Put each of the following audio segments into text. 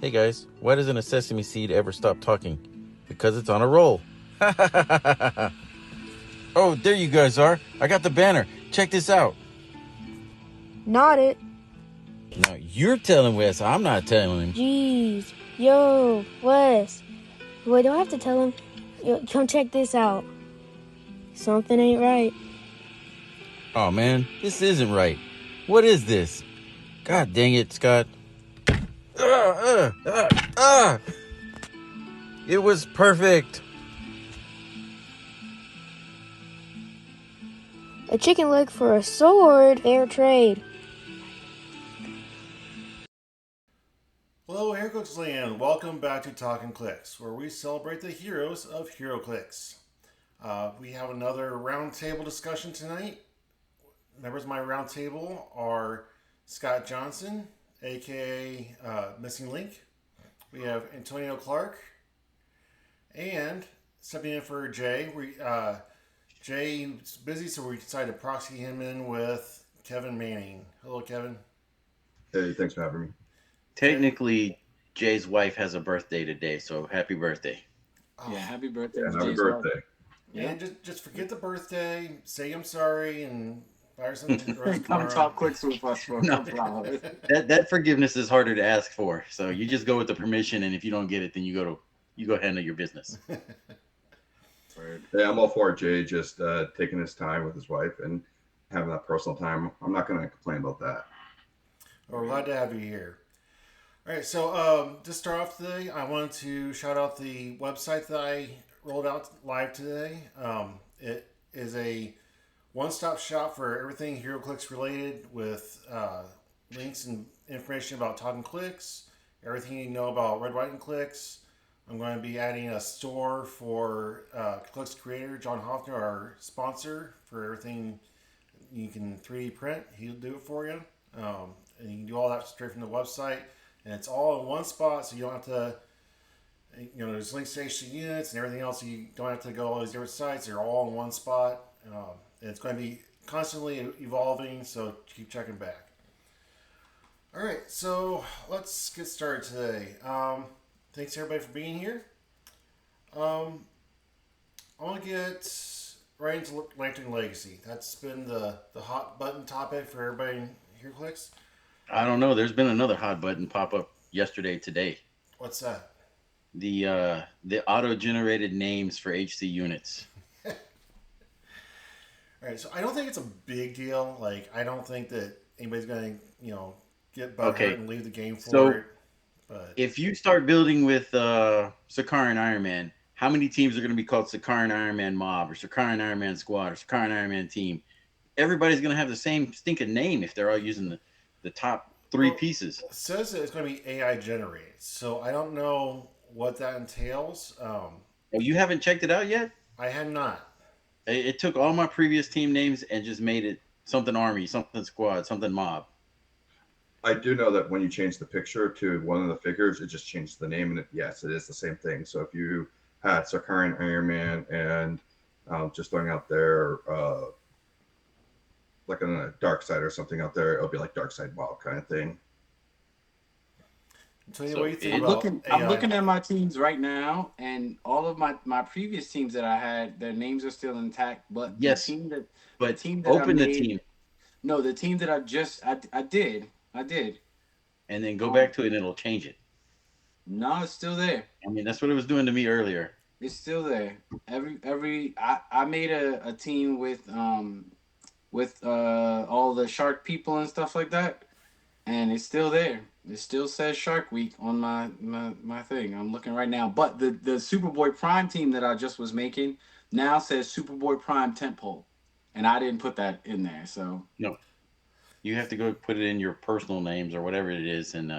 Hey guys, why doesn't a sesame seed ever stop talking? Because it's on a roll. Oh, there you guys are. I got the banner. Check this out. Not it. Now you're telling Wes, I'm not telling him. Jeez. Yo, Wes. Wait, do I have to tell him? Yo, come check this out. Something ain't right. Oh man, this isn't right. What is this? God dang it, Scott. It was perfect. A chicken leg for a sword. Fair trade. Hello, Heroclix land. Welcome back to Talkn Clix, where we celebrate the heroes of Heroclix. We have another roundtable discussion tonight. Members of my roundtable are Scott Johnson, aka Missing Link. We have Antonio Clark, and stepping in for Jay. Jay's busy, so we decided to proxy him in with Kevin Manning. Hello, Kevin. Hey, thanks for having me. Technically, Jay's wife has a birthday today, so happy birthday. Oh, Yeah, happy birthday. Yeah, to happy Jay's birthday. wife. Yeah. And just forget the birthday, say I'm sorry, and buy her some rose Come tomorrow. talk Clix with us for No. a couple hours. That forgiveness is harder to ask for. So you just go with the permission, and if you don't get it, then you go handle your business. Yeah, I'm all for Jay just taking his time with his wife and having that personal time. I'm not going to complain about that. We're glad to have you here. All right, so to start off today, I wanted to shout out the website that I rolled out live today. It is a one-stop shop for everything Heroclix related, with links and information about Talkn Clix, everything you know about Red, White, and Clix. I'm going to be adding a store for Clix creator John Hoffner, our sponsor, for everything you can 3D print. He'll do it for you, and you can do all that straight from the website. And it's all in one spot, so you don't have to, there's link station units and everything else. So you don't have to go all these different sites. They're all in one spot. And it's going to be constantly evolving, so keep checking back. All right, so let's get started today. Thanks everybody for being here. I want to get right into Lantern Legacy. That's been the hot button topic for everybody in Heroclix. I don't know. There's been another hot button pop up today. What's that? The auto-generated names for HC units. All right, so I don't think it's a big deal. Like, I don't think that anybody's going to, get butthurt and leave the game for it. But if you start building with Sakaran Iron Man, how many teams are going to be called Sakaran Iron Man Mob or Sakaran Iron Man Squad or Sakaran Iron Man Team? Everybody's going to have the same stinking name if they're all using the top three pieces. It says that it's going to be AI generated, so I don't know what that entails. Oh, you haven't checked it out yet? I have not. It took all my previous team names and just made it something Army, something Squad, something Mob. I do know that when you change the picture to one of the figures, it just changed the name. And yes, it is the same thing. So if you had Sakaran Iron Man and just throwing out there, like on a dark side or something out there, it'll be like Dark Side Wild kind of thing. Tell you what you think I'm about I'm looking at my teams right now, and all of my previous teams that I had, their names are still intact. But yes, the team that open I the team. No, the team that I did. And then go back to it and it'll change it. No, it's still there. I mean, that's what it was doing to me earlier. It's still there. I made a team with all the shark people and stuff like that, and it's still there. It still says Shark Week on my thing. I'm looking right now. But the Superboy Prime team that I just was making now says Superboy Prime Tentpole. And I didn't put that in there, so no. You have to go put it in your personal names or whatever it is, and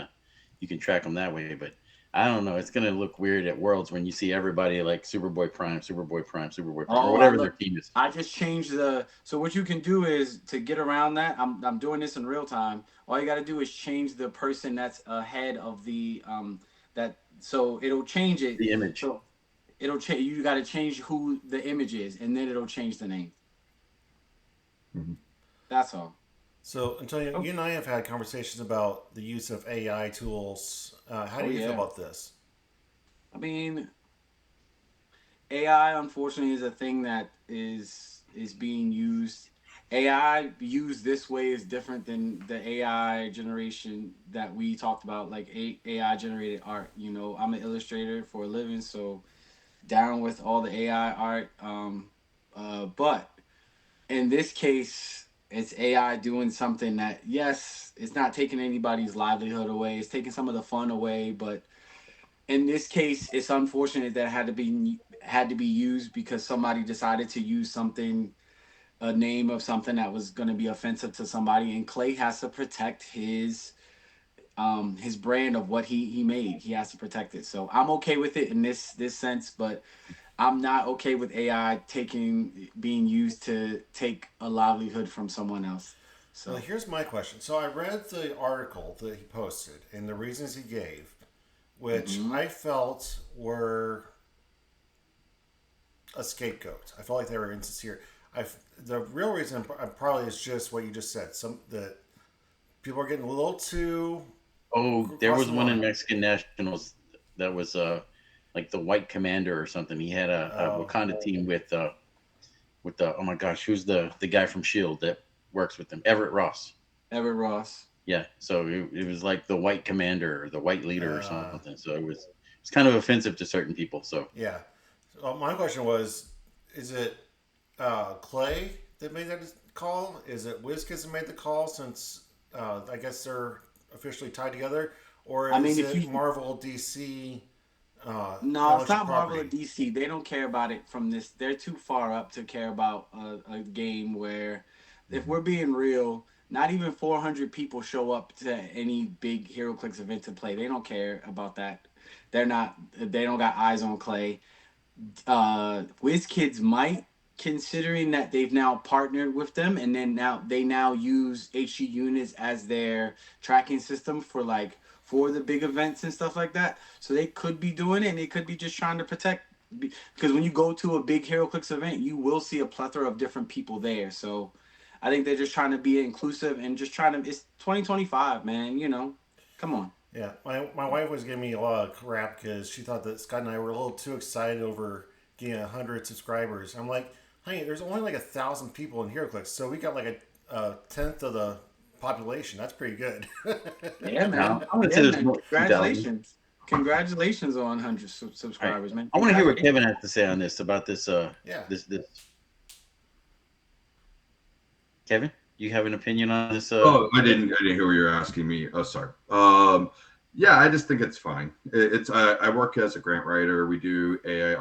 you can track them that way. But I don't know. It's going to look weird at Worlds when you see everybody like Superboy Prime, or whatever their team is. I just changed so what you can do is, to get around that, I'm doing this in real time. All you got to do is change the person that's ahead of the so it'll change it. The image. So it'll change. You got to change who the image is, and then it'll change the name. Mm-hmm. That's all. So, Antonio, Oh, you and I have had conversations about the use of AI tools. How do oh you feel yeah. about this? I mean, AI unfortunately is a thing that is being used. AI used this way is different than the AI generation that we talked about, like AI generated art. You know, I'm an illustrator for a living, so down with all the AI art. But in this case, it's AI doing something that, yes, it's not taking anybody's livelihood away. It's taking some of the fun away, but in this case, it's unfortunate that it had to be used because somebody decided to use something, a name of something that was going to be offensive to somebody, and Clay has to protect his brand of what he made. He has to protect it. So I'm okay with it in this sense, but I'm not okay with AI taking being used to take a livelihood from someone else. Well, So here's my question. So, I read the article that he posted and the reasons he gave, which mhm. I felt were a scapegoat. I felt like they were insincere. The real reason probably is just what you just said. Some that people are getting a little too Oh, there across was the one in line. Mexican Nationals that was like the White Commander or something. He had a Uh, Wakanda team with the, oh my gosh, who's the guy from Shield that works with them? Everett Ross. Everett Ross. Yeah, so it was like the White Commander or the White Leader or uh, something. So it's kind of offensive to certain people. So yeah. So my question was: is it Clay that made that call? Is it Wizkids that made the call? Since I guess they're officially tied together, or I is mean, if it you Marvel DC no, it's intellectual not Marvel or property? DC. They don't care about it from this. They're too far up to care about a game where, if we're being real, not even 400 people show up to any big HeroClix event to play. They don't care about that. They're not. They don't got eyes on Clay. Wizkids might, considering that they've now partnered with them, and then now use HG units as their tracking system for the big events and stuff like that. So they could be doing it, and they could be just trying to protect. Because when you go to a big HeroClix event, you will see a plethora of different people there. So I think they're just trying to be inclusive and just trying to. It's 2025, man. Come on. Yeah, my wife was giving me a lot of crap because she thought that Scott and I were a little too excited over getting 100 subscribers. I'm like, honey, there's only like 1,000 people in HeroClix, so we got like a tenth of the population. That's pretty good. Yeah, now man. I'm gonna say Yeah, there's man. more 2,000. Congratulations. Congratulations on 100 All right, subscribers, man. I want to hear what Congratulations. Kevin has to say on this about this. Yeah. This Kevin, you have an opinion on this? Oh, I didn't hear what you're asking me. Oh, sorry. Yeah, I just think it's fine. It's I work as a grant writer. We do AI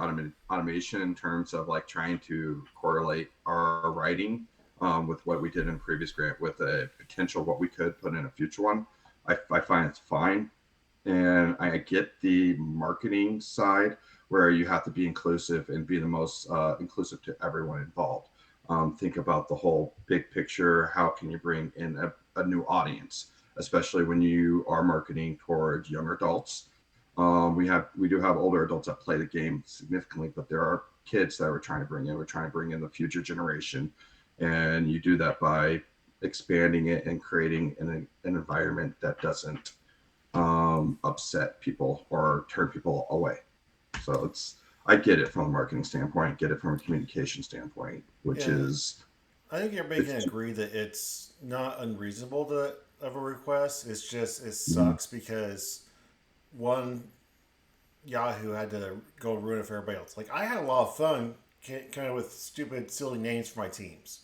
automation in terms of like trying to correlate our writing with what we did in a previous grant with a potential what we could put in a future one. I find it's fine, and I get the marketing side where you have to be inclusive and be the most inclusive to everyone involved. Think about the whole big picture. How can you bring in a new audience, especially when you are marketing towards young adults? We do have older adults that play the game significantly, but there are kids that we're trying to bring in. We're trying to bring in the future generation, and you do that by expanding it and creating an environment that doesn't upset people or turn people away. So I get it from a marketing standpoint, get it from a communication standpoint, which Yeah, is I think everybody it's can agree that it's not unreasonable to have a request. It's just it mhm. sucks because one Yahoo had to go ruin it for everybody else. Like I had a lot of fun, kind of with stupid, silly names for my teams.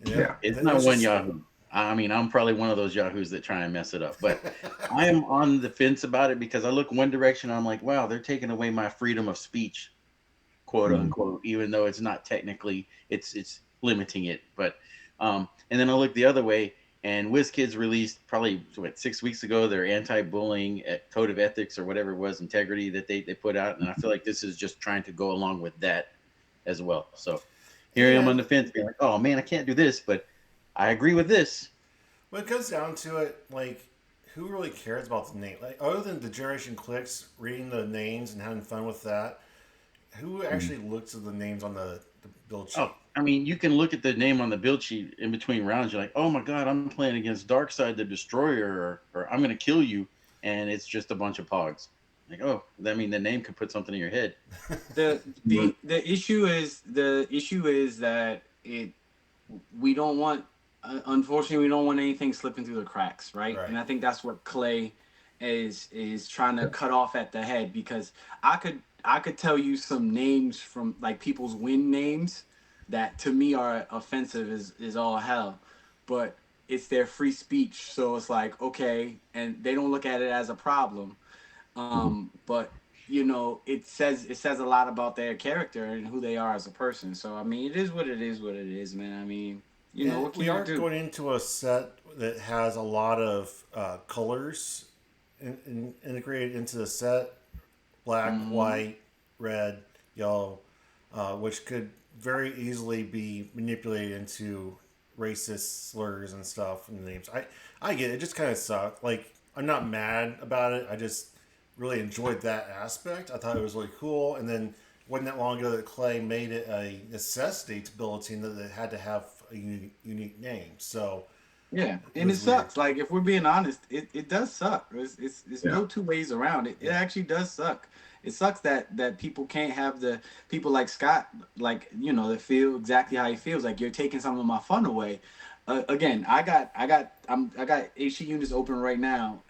You know, Yeah. It's not it's one just Yahoo. I mean, I'm probably one of those Yahoos that try and mess it up, but I am on the fence about it because I look one direction and I'm like, wow, they're taking away my freedom of speech, quote Mhm. unquote, even though it's not technically, it's limiting it. But and then I look the other way, and WizKids released probably 6 weeks ago their anti-bullying code of ethics or whatever it was, integrity that they put out, and I feel like this is just trying to go along with that as well. So here I am yeah. on the fence, being like, oh man, I can't do this, but I agree with this. When it comes down to it, like who really cares about the name? Like other than the Generation Clicks reading the names and having fun with that, who Mhm. actually looks at the names on the build Oh, sheet? I mean, you can look at the name on the build sheet in between rounds. You're like, oh my god, I'm playing against Darkseid the Destroyer, or I'm gonna kill you, and it's just a bunch of pogs. Like, oh, I mean, the name could put something in your head. The issue is that we don't want, unfortunately, we don't want anything slipping through the cracks, right? Right. And I think that's what Clay is trying to cut off at the head, because I could tell you some names from like people's win names that to me are offensive is all hell, but it's their free speech, so it's like okay, and they don't look at it as a problem. But it says a lot about their character and who they are as a person. So I mean, it is what it is. What it is, man. I mean, And what can we you are do? going into a set that has a lot of colors integrated into the set: black, Hmm. white, red, yellow, which could very easily be manipulated into racist slurs and stuff and names. I get it. It just kind of sucked. Like I'm not mad about it. I just really enjoyed that aspect. I thought it was really cool. And then wasn't that long ago that Clay made it a necessity to build a team that it had to have a unique name. So Yeah, it and it was weird. sucks. Like if we're being honest, it does suck. It's Yeah. no two ways around it. It Yeah. actually does suck. It sucks that people can't have the people like Scott, like that feel exactly how he feels. Like you're taking some of my fun away. Again, I got HC units open right now.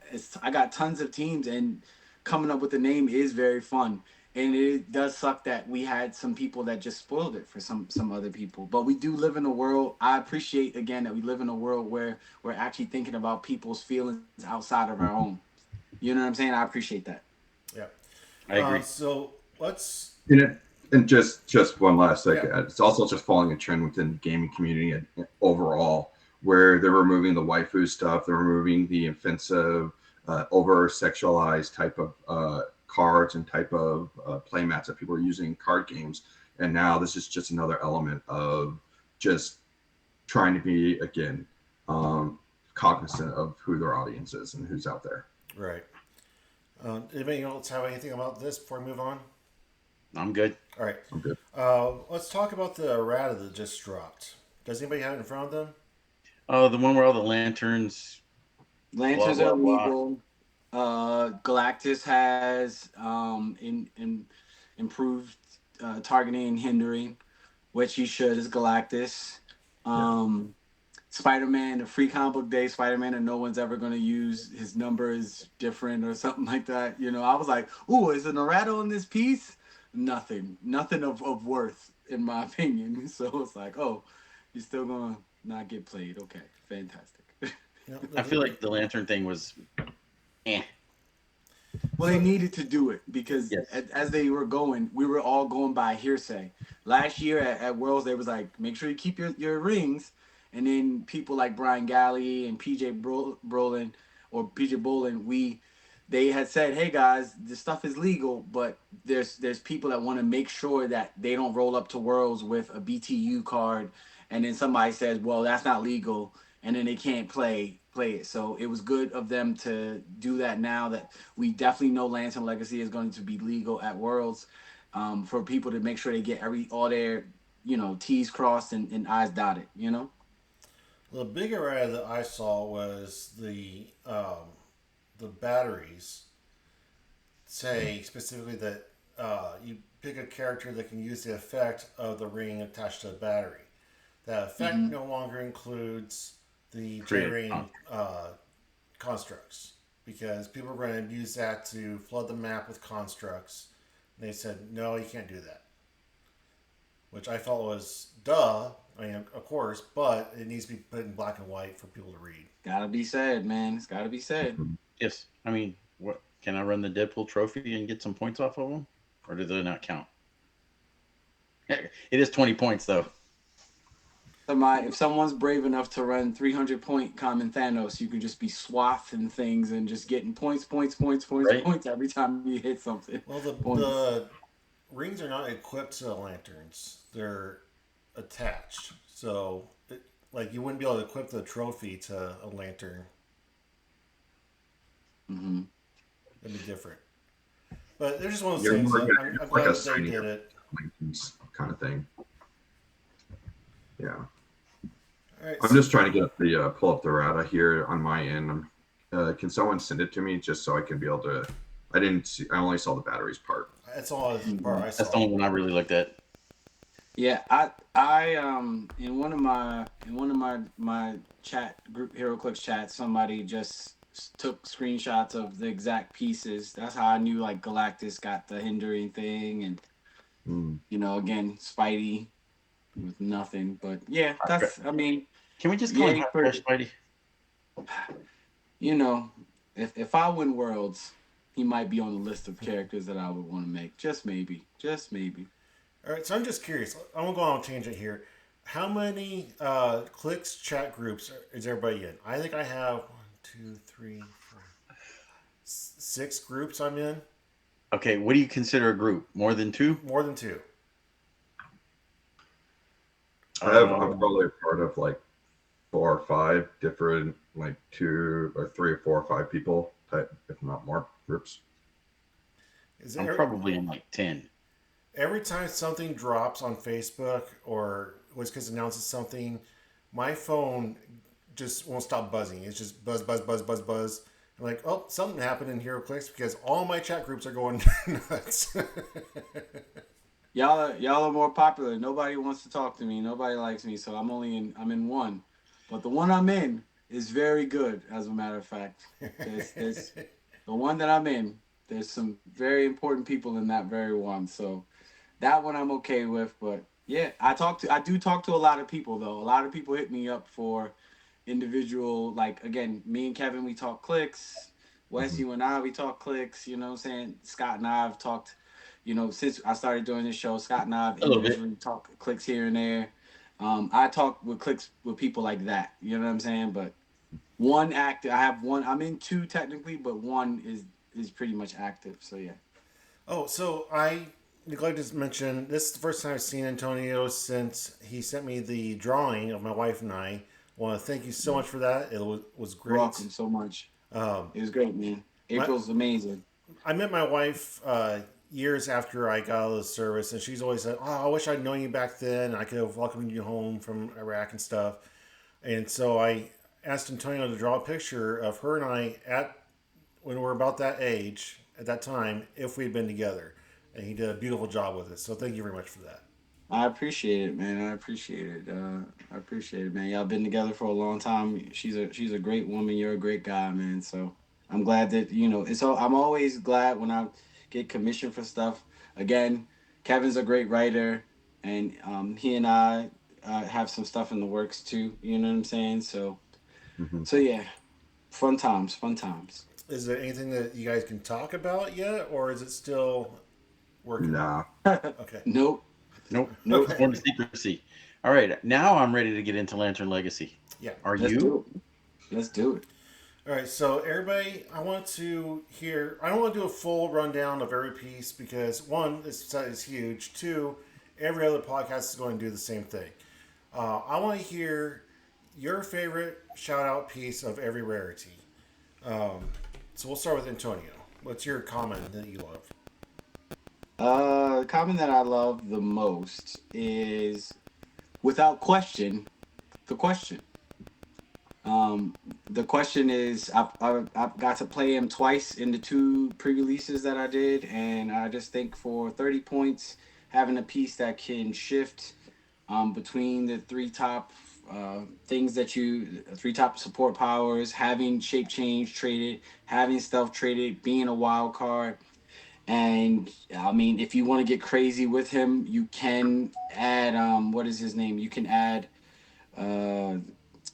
I got tons of teams, and coming up with a name is very fun. And it does suck that we had some people that just spoiled it for some other people. But we do live in a world. I appreciate again that we live in a world where we're actually thinking about people's feelings outside of our own. You know what I'm saying? I appreciate that. Yeah. I agree. So let's. And just one last thing. Yeah. It's also just following a trend within the gaming community overall, where they're removing the waifu stuff, they're removing the offensive, over sexualized type of cards and type of playmats that people are using in card games. And now this is just another element of just trying to be again cognizant of who their audience is and who's out there. Right. Anybody else have anything about this before we move on? I'm good. All right. I'm good. Let's talk about the errata that just dropped. Does anybody have it in front of them? Oh, the one where all the lanterns, blah Lanterns are blah blah. illegal. Galactus has improved targeting and hindering, which he should as Galactus. Yeah. Spider Man, the free comic book day Spider Man, and no one's ever going to use his number is different or something like that. I was like, ooh, is an errata in this piece? Nothing of worth, in my opinion. So it's like, oh, you're still going to not get played. Okay, fantastic. No, I feel like the lantern thing was, eh. Well, they needed to do it because Yes. as they were going, we were all going by hearsay. Last year at Worlds, they was like, make sure you keep your rings. And then people like Brian Galley and Brolin or PJ Bolin, they had said, hey guys, this stuff is legal, but there's people that want to make sure that they don't roll up to Worlds with a BTU card, and then somebody says, well, that's not legal, and then they can't play it. So it was good of them to do that now that we definitely know Lantern Legacy is going to be legal at Worlds, for people to make sure they get all their T's crossed and I's dotted. the big errata that I saw was the batteries. Say specifically that you pick a character that can use the effect of the ring attached to the battery. That effect Hmm. no longer includes the Creative generating constructs because people are going to use that to flood the map with constructs. And they said, no, you can't do that. Which I felt was duh. I mean, of course, but it needs to be put in black and white for people to read. Gotta be said, man. It's gotta be said. Yes. I mean, what can I run the Deadpool trophy and get some points off of them, or do they not count? It is 20 points though. If someone's brave enough to run 300-point common Thanos, you can just be swathing things and just getting points, points, points, points, Right? points every time you hit something. Well, Points. the rings are not equipped to the lanterns; they're attached. So, like, you wouldn't be able to equip the trophy to a lantern. Hmm. It'd be different. But they're just one of those You're things more that like I'm like glad a that they signing did up it. license kind of thing. Yeah. All right. I'm just trying to get the pull up the rata here on my end. Can someone send it to me just so I can be able to? I didn't see. I only saw the batteries part. That's all the part I That's saw. the only one I really looked at. Yeah, I in one of my chat group Heroclix chat, somebody just took screenshots of the exact pieces. That's how I knew like Galactus got the hindering thing, and Mm. again Spidey with nothing. But yeah, that's I mean, Can we just call him yay Hot for Fresh Spidey? you know, if I win Worlds, he might be on the list of characters that I would want to make. Just maybe, just maybe. All right, so I'm just curious. I'm gonna go on a tangent here. How many Clix chat groups is everybody in? I think I have 1, 2, 3, 4, 6 groups I'm in. Okay, what do you consider a group? More than two? More than 2. I'm probably a part of like 4 or 5 different, like 2 or 3 or 4 or 5 people type, if not more groups. Is I'm there, probably in like 10. every time something drops on Facebook or Wizkids announces something, my phone just won't stop buzzing. It's just buzz, buzz, buzz, buzz, buzz. I'm like, oh, something happened in Heroclix because all my chat groups are going nuts. Y'all are more popular. Nobody wants to talk to me. Nobody likes me, so I'm in one. But the one I'm in is very good, as a matter of fact. There's the one that I'm in. There's some very important people in that very one. So that one I'm okay with. But yeah, I do talk to a lot of people though. A lot of people hit me up for individual, like again, me and Kevin, we talk clicks. Wes, Mhm. you and I, we talk clicks. You know what I'm saying? Scott and I have talked, since I started doing this show. Scott and I have A little bit. individually talk clicks here and there. I talk with clicks with people like that. You know what I'm saying? But one active, I have one. I'm in 2 technically, but one is pretty much active. So yeah. Oh, so I neglected to mention this is the first time I've seen Antonio since he sent me the drawing of my wife and I. Want to thank you so much for that. It was You're great. welcome so much. Um, It was great, man. my, April's amazing. I met my wife years after I got out of the service, and she's always said, "Oh, I wish I'd known you back then. I could have welcomed you home from Iraq and stuff." And so I asked Antonio to draw a picture of her and I at when we were about that age at that time if we'd been together, and he did a beautiful job with it. So thank you very much for that. I appreciate it, man. I appreciate it. I appreciate it, man. Y'all been together for a long time. She's a great woman. You're a great guy, man. So I'm glad that it's all. I'm always glad when I get commissioned for stuff. Again, Kevin's a great writer, and he and I have some stuff in the works too. You know what I'm saying? Mhm. So yeah, fun times, fun times. Is there anything that you guys can talk about yet, or is it still working on? Nah. Okay. Nope, Nope. nope. It's more the secrecy. All right, now I'm ready to get into Lantern Legacy. Yeah. Are Let's you? do it. Let's do it. All right, so everybody, I want to hear. I don't want to do a full rundown of every piece because one, this site is huge. Two, every other podcast is going to do the same thing. I want to hear your favorite shout out piece of every rarity. So we'll start with Antonio. What's your comment that you love? The comment that I love the most is, without question, the question. Um, the question is, I've got to play him twice in the 2 pre-releases that I did, and I just think for 30 points, having a piece that can shift between the 3 top things 3 top support powers, having shape change traded, having stealth traded, being a wild card. And I mean, if you want to get crazy with him, you can add what is his name? You can add uh,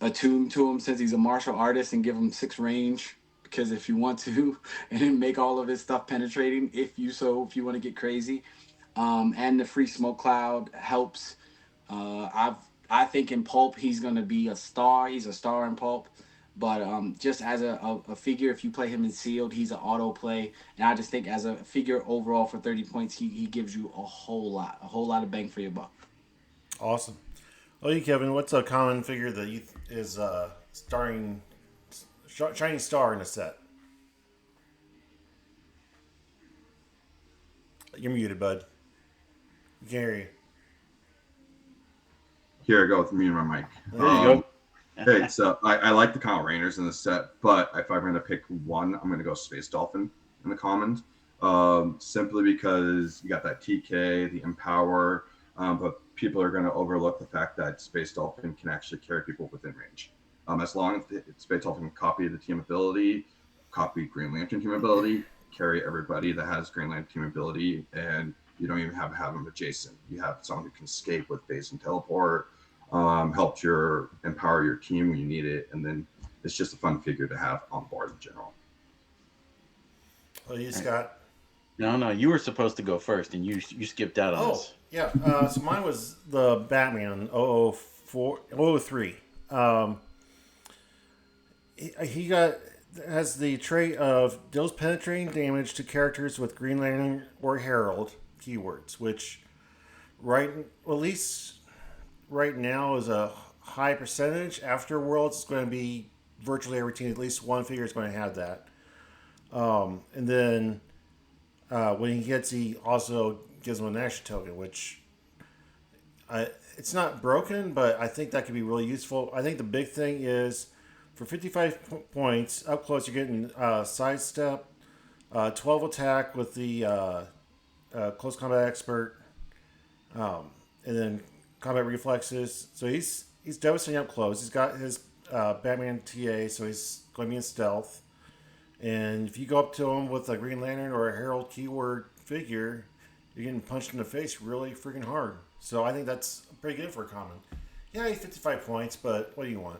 a tune to him since he's a martial artist and give him 6 range. Because if you want to, and then make all of his stuff penetrating, if you want to get crazy, and the free smoke cloud helps. I think in pulp he's gonna be a star. He's a star in pulp. But just as a figure, if you play him in sealed, he's an auto play. And I just think as a figure overall for 30 points, he gives you a whole lot of bang for your buck. Awesome. Well, you, Kevin, what's a common figure that is starring shining star in a set? You're muted, bud. We can't hear you. Here I go with me and my mic. There you go. Hey, so I like the Kyle Rayners in the set, but if I'm going to pick one, I'm going to go Space Dolphin in the commons. Simply because you got that TK, the Empower, but people are going to overlook the fact that Space Dolphin can actually carry people within range. As long as Space Dolphin can copy the team ability, copy Green Lantern team ability, carry everybody that has Green Lantern team ability, and you don't even have them adjacent. You have someone who can escape with phase and teleport, helps your empower your team when you need it, and then it's just a fun figure to have on board in general. Well, you, Scott. No, you were supposed to go first, and you skipped out on this. Yeah. So mine was the Batman 003. He has the trait of deals penetrating damage to characters with Green Lantern or Herald keywords, which at least right now is a high percentage. After Worlds, it's going to be virtually every team. At least one figure is going to have that. And then when he gets, he also gives him an action token, which it's not broken, but I think that could be really useful. I think the big thing is for 55 points up close, you're getting sidestep, 12 attack with the close combat expert, and then combat reflexes. So he's devastating up close. He's got his Batman TA, so he's going to be in stealth. And if you go up to him with a Green Lantern or a Herald keyword figure, you're getting punched in the face really freaking hard. So I think that's pretty good for a common. Yeah, he's 55 points, but what do you want?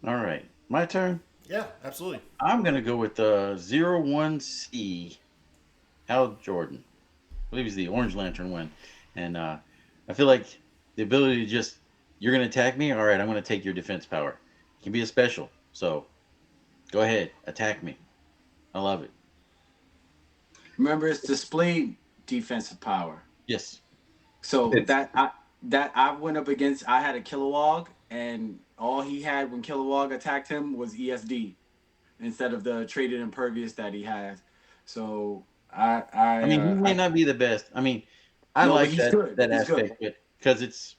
All right, my turn. Yeah, absolutely. I'm gonna go with the 01C, Hal Jordan. I believe he's the Orange Lantern one, and I feel like the ability to just you're gonna attack me. All right, I'm gonna take your defense power. It can be a special, so go ahead, attack me. I love it. Remember, it's displayed defensive power. Yes. So I went up against. I had a Kilowog, and all he had when Kilowog attacked him was ESD instead of the traded impervious that he has. So I mean, he may not be the best. I mean, I No, but like he's good. that He's aspect, but because it's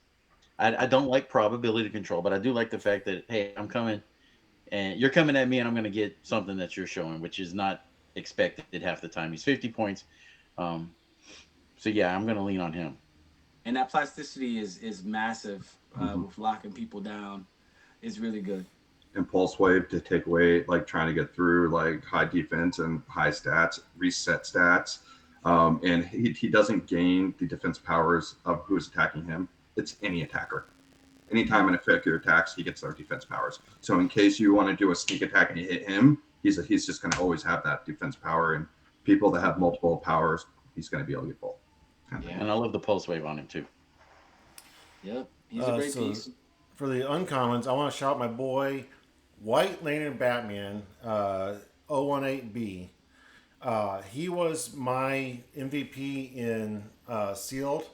I don't like probability control, but I do like the fact that hey, I'm coming, and you're coming at me, and I'm going to get something that you're showing, which is not expected half the time. He's 50 points, so yeah, I'm going to lean on him. And that plasticity is massive with locking people down. It's really good. Impulse wave to take away, like trying to get through like high defense and high stats, reset stats. And he doesn't gain the defense powers of who's attacking him. It's any attacker. Anytime an figure attacks, he gets their defense powers. So in case you want to do a sneak attack and you hit him, he's just going to always have that defense power. And people that have multiple powers, he's going to be able to get both. Yeah, and I love the pulse wave on him too. Yep, he's a great piece. For the uncommons, I want to shout out my boy, White Lantern Batman, 018B. He was my MVP in Sealed.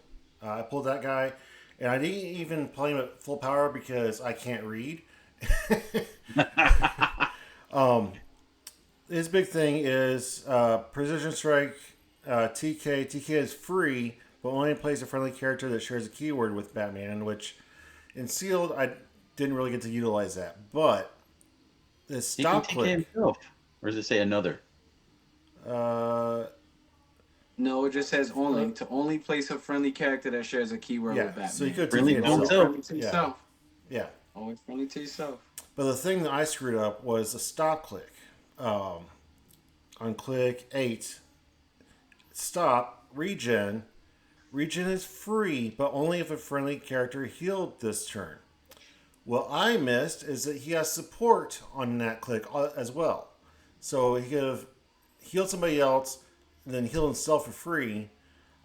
I pulled that guy, and I didn't even play him at full power because I can't read. His big thing is Precision Strike, TK. TK is free, but only plays a friendly character that shares a keyword with Batman, which in Sealed, I didn't really get to utilize that. But the stop click. Himself, or does it say another? No, it just says only place a friendly character that shares a keyword with Batman. So you could friendly to himself. Yeah. Always friendly to yourself. But the thing that I screwed up was the stop click. On click 8, stop, regen. Regen is free, but only if a friendly character healed this turn. What I missed is that he has support on that click as well. So he could have healed somebody else and then healed himself for free.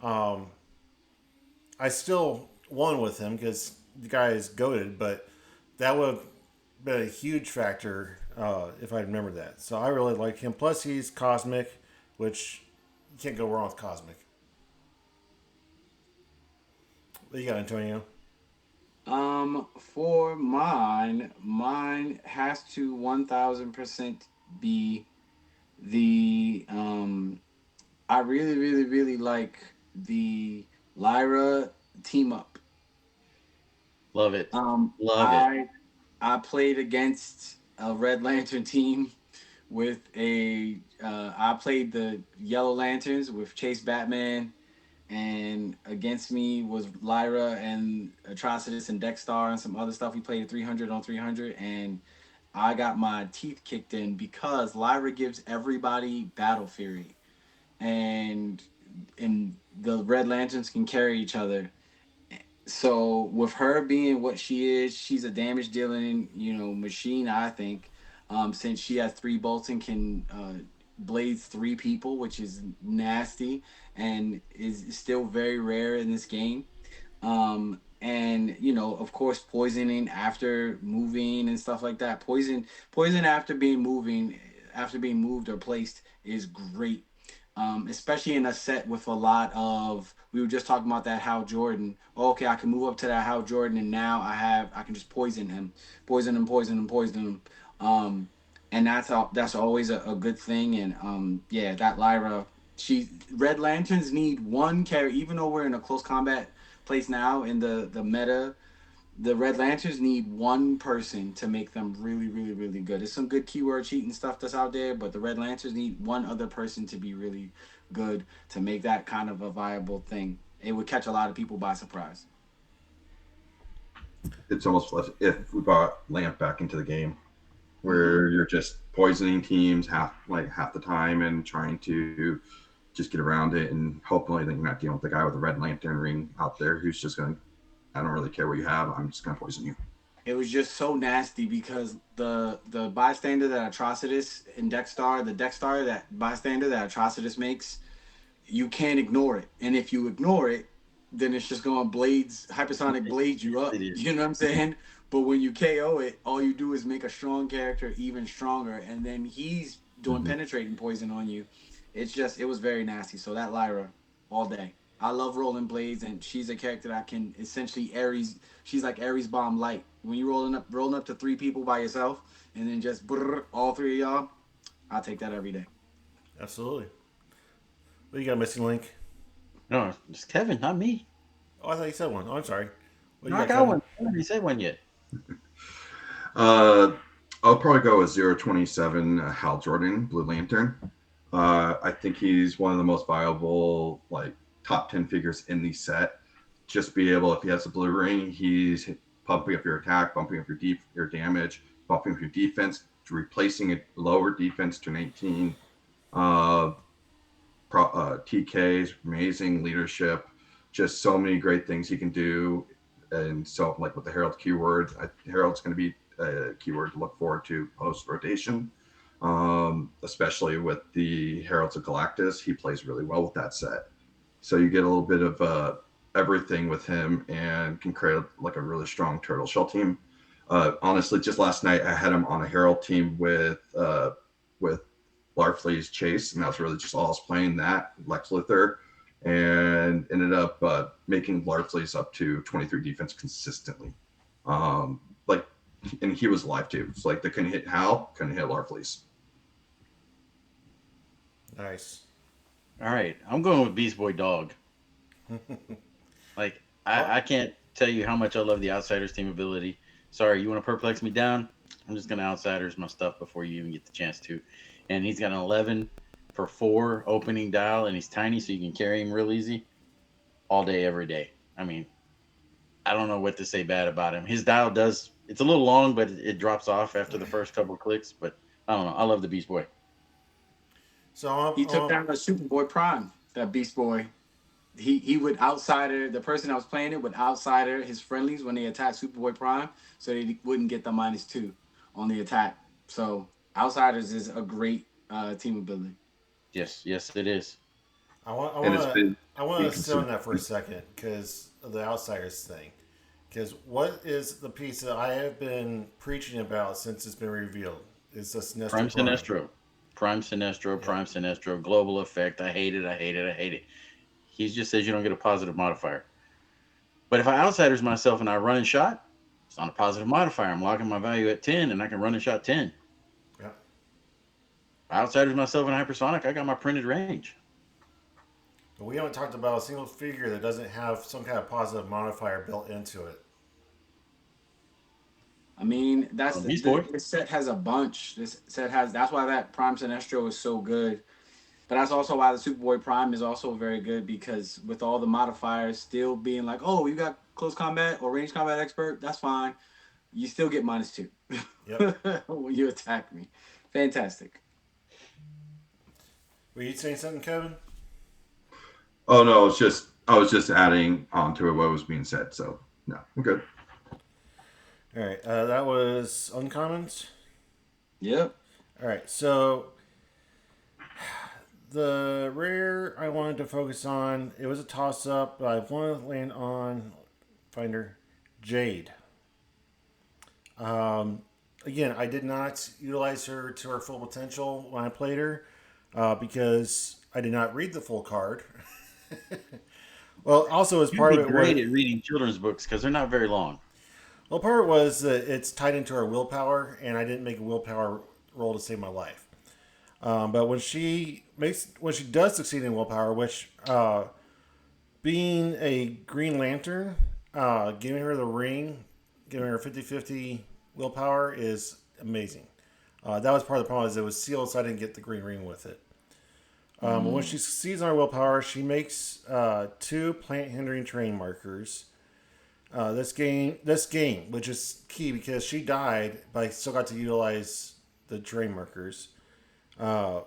I still won with him because the guy is goated, but that would have been a huge factor if I remembered that. So I really like him. Plus he's cosmic, which you can't go wrong with cosmic. What you got, Antonio? For mine has to 1000% be the I really like the Lyra team up Love it. Love it. I played against a Red Lantern team with a. I played the Yellow Lanterns with Chase Batman, and against me was Lyra and Atrocitus and Dexstar and some other stuff. We played 300 on 300, and I got my teeth kicked in because Lyra gives everybody battle fury, and the Red Lanterns can carry each other. So with her being what she is, she's a damage dealing, machine. I think, since she has three bolts and can blaze three people, which is nasty and is still very rare in this game. And of course, poisoning after moving and stuff like that. Poison after being moved or placed is great. Especially in a set with a lot of, we were just talking about that Hal Jordan. Oh, okay, I can move up to that Hal Jordan, and now I can just poison him. Um, and that's always a good thing. And yeah, that Lyra, Red Lanterns need one carry, even though we're in a close combat place now in the meta. The Red Lanterns need one person to make them really, really, really good. There's some good keyword cheating stuff that's out there, but the Red Lanterns need one other person to be really good to make that kind of a viable thing. It would catch a lot of people by surprise. It's almost like if we brought Lamp back into the game, where you're just poisoning teams half the time and trying to just get around it, and hopefully that you're not dealing with the guy with the red lantern ring out there who's just going to, I don't really care what you have, I'm just going to poison you. It was just so nasty because the bystander that Atrocitus and Dexstar, the Dexstar that bystander that Atrocitus makes, you can't ignore it. And if you ignore it, then it's just going to hypersonic blades you up. You know what I'm saying? But when you KO it, all you do is make a strong character even stronger, and then he's doing penetrating poison on you. It was very nasty. So that Lyra, all day. I love rolling blades, and she's a character that can essentially Ares. She's like Ares bomb light. When you rolling up to three people by yourself, and then just all three of y'all, I'll take that every day. Absolutely. What you got, Missing Link? No, it's Kevin, not me. Oh, I thought you said one. Oh, I'm sorry. No, I got one. I haven't said one yet. I'll probably go with 027 Hal Jordan, Blue Lantern. I think he's one of the most viable, top 10 figures in the set. Just be able, if he has a blue ring, he's pumping up your attack, bumping up your damage, bumping up your defense, replacing a lower defense to an 18. TKs, amazing leadership, just so many great things he can do. And so, with the Herald keyword, Herald's going to be a keyword to look forward to post rotation, especially with the Heralds of Galactus. He plays really well with that set. So you get a little bit of everything with him and can create a really strong turtle shell team. Honestly, just last night I had him on a Herald team with Larfleeze Chase, and that was really just all I was playing, that Lex Luthor, and ended up making Larfleeze up to 23 defense consistently. And he was alive too. So they couldn't hit Hal, couldn't hit Larfleeze. Nice. All right, I'm going with Beast Boy Dog. I can't tell you how much I love the Outsiders team ability. Sorry, you want to perplex me down? I'm just going to Outsiders my stuff before you even get the chance to. And he's got an 11 for 4 opening dial, and he's tiny, so you can carry him real easy all day, every day. I mean, I don't know what to say bad about him. His dial it's a little long, but it drops off after the first couple of clicks. But I don't know. I love the Beast Boy. So he took down the Superboy Prime, that Beast Boy. He would outsider, the person that was playing it would outsider his friendlies when they attack Superboy Prime, so they wouldn't get the -2 on the attack. So Outsiders is a great team ability. Yes, it is. I want to sit on that for a second because of the Outsiders thing. Because what is the piece that I have been preaching about since it's been revealed? Is the Sinestro Prime Sinestro, global effect. I hate it. He just says you don't get a positive modifier. But if I Outsiders myself and I run and shot, it's not a positive modifier. I'm locking my value at 10, and I can run and shot 10. Yeah. If I Outsiders myself in Hypersonic, I got my printed range. But we haven't talked about a single figure that doesn't have some kind of positive modifier built into it. I mean, Beast Boy. this set has a bunch. This set has that's why that Prime Sinestro is so good. But that's also why the Superboy Prime is also very good because with all the modifiers still being like, oh, you got close combat or range combat expert, that's fine. You still get -2 Yep. when you attack me. Fantastic. Were you saying something, Kevin? Oh no, it's just I was just adding on to what was being said. So no, I'm good. All right. That was uncommons. Yep. All right. So the rare I wanted to focus on, it was a toss up, but I wanted to land on Finder Jade. Again, I did not utilize her to her full potential when I played her because I did not read the full card. Well, also as You'd part be of it great was at reading children's books because they're not very long. well, part of it was that it's tied into her willpower, and I didn't make a willpower roll to save my life. But when she does succeed in willpower, which being a Green Lantern, giving her the ring, giving her 50-50 willpower is amazing. That was part of the problem is it was sealed, so I didn't get the green ring with it. But when she succeeds on her willpower, she makes 2 plant hindering terrain markers. This game, which is key because she died, but I still got to utilize the terrain markers. When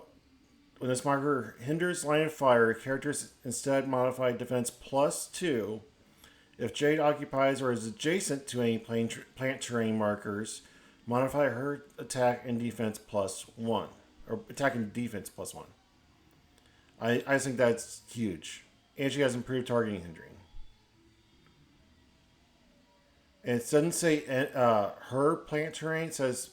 this marker hinders line of fire, characters instead modify defense +2. If Jade occupies or is adjacent to any plant terrain markers, modify her attack and defense +1. Or attack and defense +1. I think that's huge. And she has improved targeting hindering. And it doesn't say her plant terrain, it says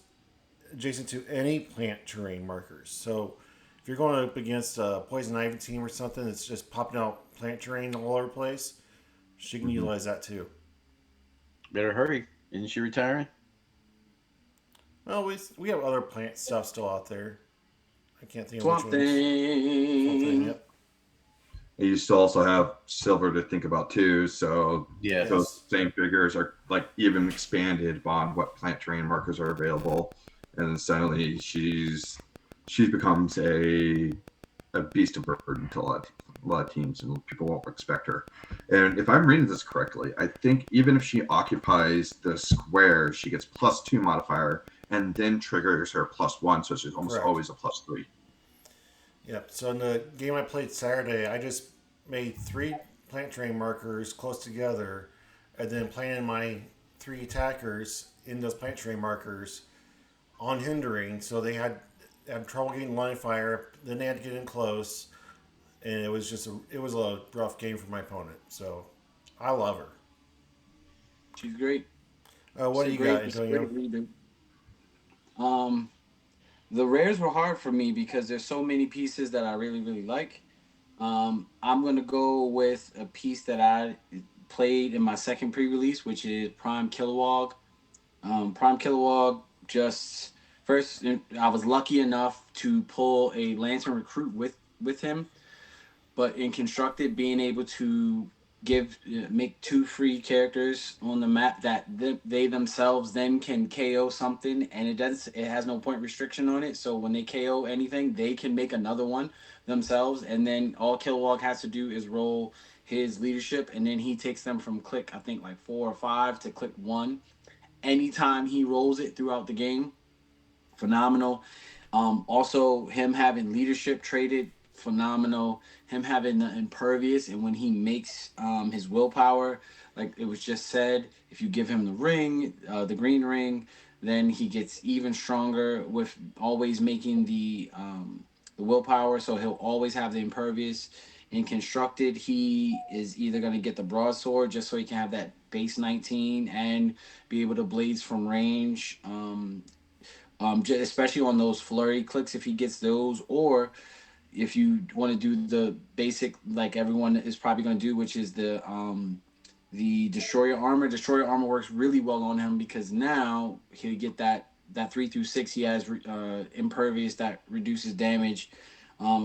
adjacent to any plant terrain markers. So if you're going up against a poison ivy team or something that's just popping out plant terrain all over the place, she can utilize that too. Better hurry. Isn't she retiring? Well, we have other plant stuff still out there. I can't think of Swamp which ones. Swamp Thing, Thing. yep. And you still also have silver to think about too. So Yeah. those same figures are like even expanded upon what plant terrain markers are available, and then suddenly she becomes a beast of burden to a lot of teams, and people won't expect her. And if I'm reading this correctly, I think even if she occupies the square, she gets +2 modifier, and then triggers her +1, so she's almost Correct. always a +3. Yep. So in the game I played Saturday, I just made 3 plant terrain markers close together, and then planted my 3 attackers in those plant terrain markers on hindering, so they had trouble getting line of fire. Then they had to get in close, and it was a rough game for my opponent. So I love her. She's great. What do She's you got, She's Antonio? great leader. The rares were hard for me because there's so many pieces that I really, really like. I'm gonna go with a piece that I played in my second pre-release, which is Prime Kilowog. Prime Kilowog just first. I was lucky enough to pull a Lantern Recruit with him, but in constructed, being able to make 2 free characters on the map that they themselves then can KO something, and it has no point restriction on it. So when they KO anything, they can make another one themselves, and then all Kilowog has to do is roll his leadership, and then he takes them from click I think like 4 or 5 to click 1 anytime he rolls it throughout the game. Phenomenal. Also, him having leadership traded, phenomenal. Him having the impervious, and when he makes his willpower, like it was just said, if you give him the ring, the green ring, then he gets even stronger with always making the willpower. So he'll always have the impervious. In constructed, he is either going to get the broadsword just so he can have that base 19 and be able to blaze from range. Especially on those flurry clicks if he gets those, or if you want to do the basic like everyone is probably going to do, which is the destroyer armor. Destroyer armor works really well on him because now he'll get that 3 through 6. He has impervious that reduces damage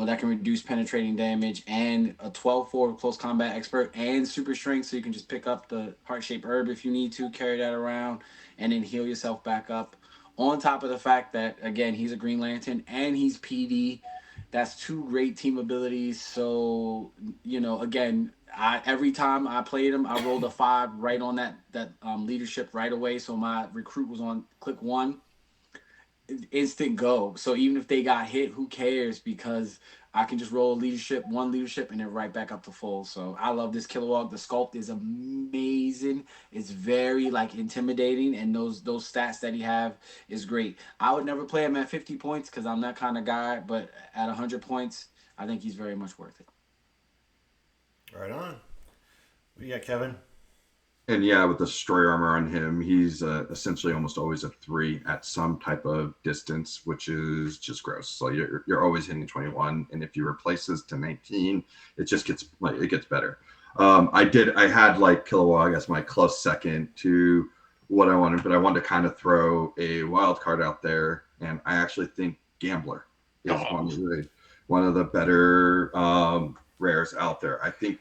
that can reduce penetrating damage, and a 12-4 close combat expert, and super strength, so you can just pick up the heart-shaped herb if you need to, carry that around, and then heal yourself back up. On top of the fact that, again, he's a Green Lantern and he's PD. That's two great team abilities. So, again, every time I played him, I rolled a 5 right on that leadership right away. So my recruit was on click 1, instant go. So even if they got hit, who cares? Because I can just roll one leadership, and then right back up to full. So I love this Kilowog. The sculpt is amazing. It's very like intimidating, and those stats that he have is great. I would never play him at 50 points because I'm that kind of guy, but at 100 points, I think he's very much worth it. Right on. Yeah, Kevin. And yeah, with the destroyer armor on him, he's essentially almost always a 3 at some type of distance, which is just gross. So you're always hitting 21, and if you replace this to 19, it just gets better. I had like Kilowog as my close second to what I wanted, but I wanted to kind of throw a wild card out there, and I actually think Gambler is one of the better rares out there. I think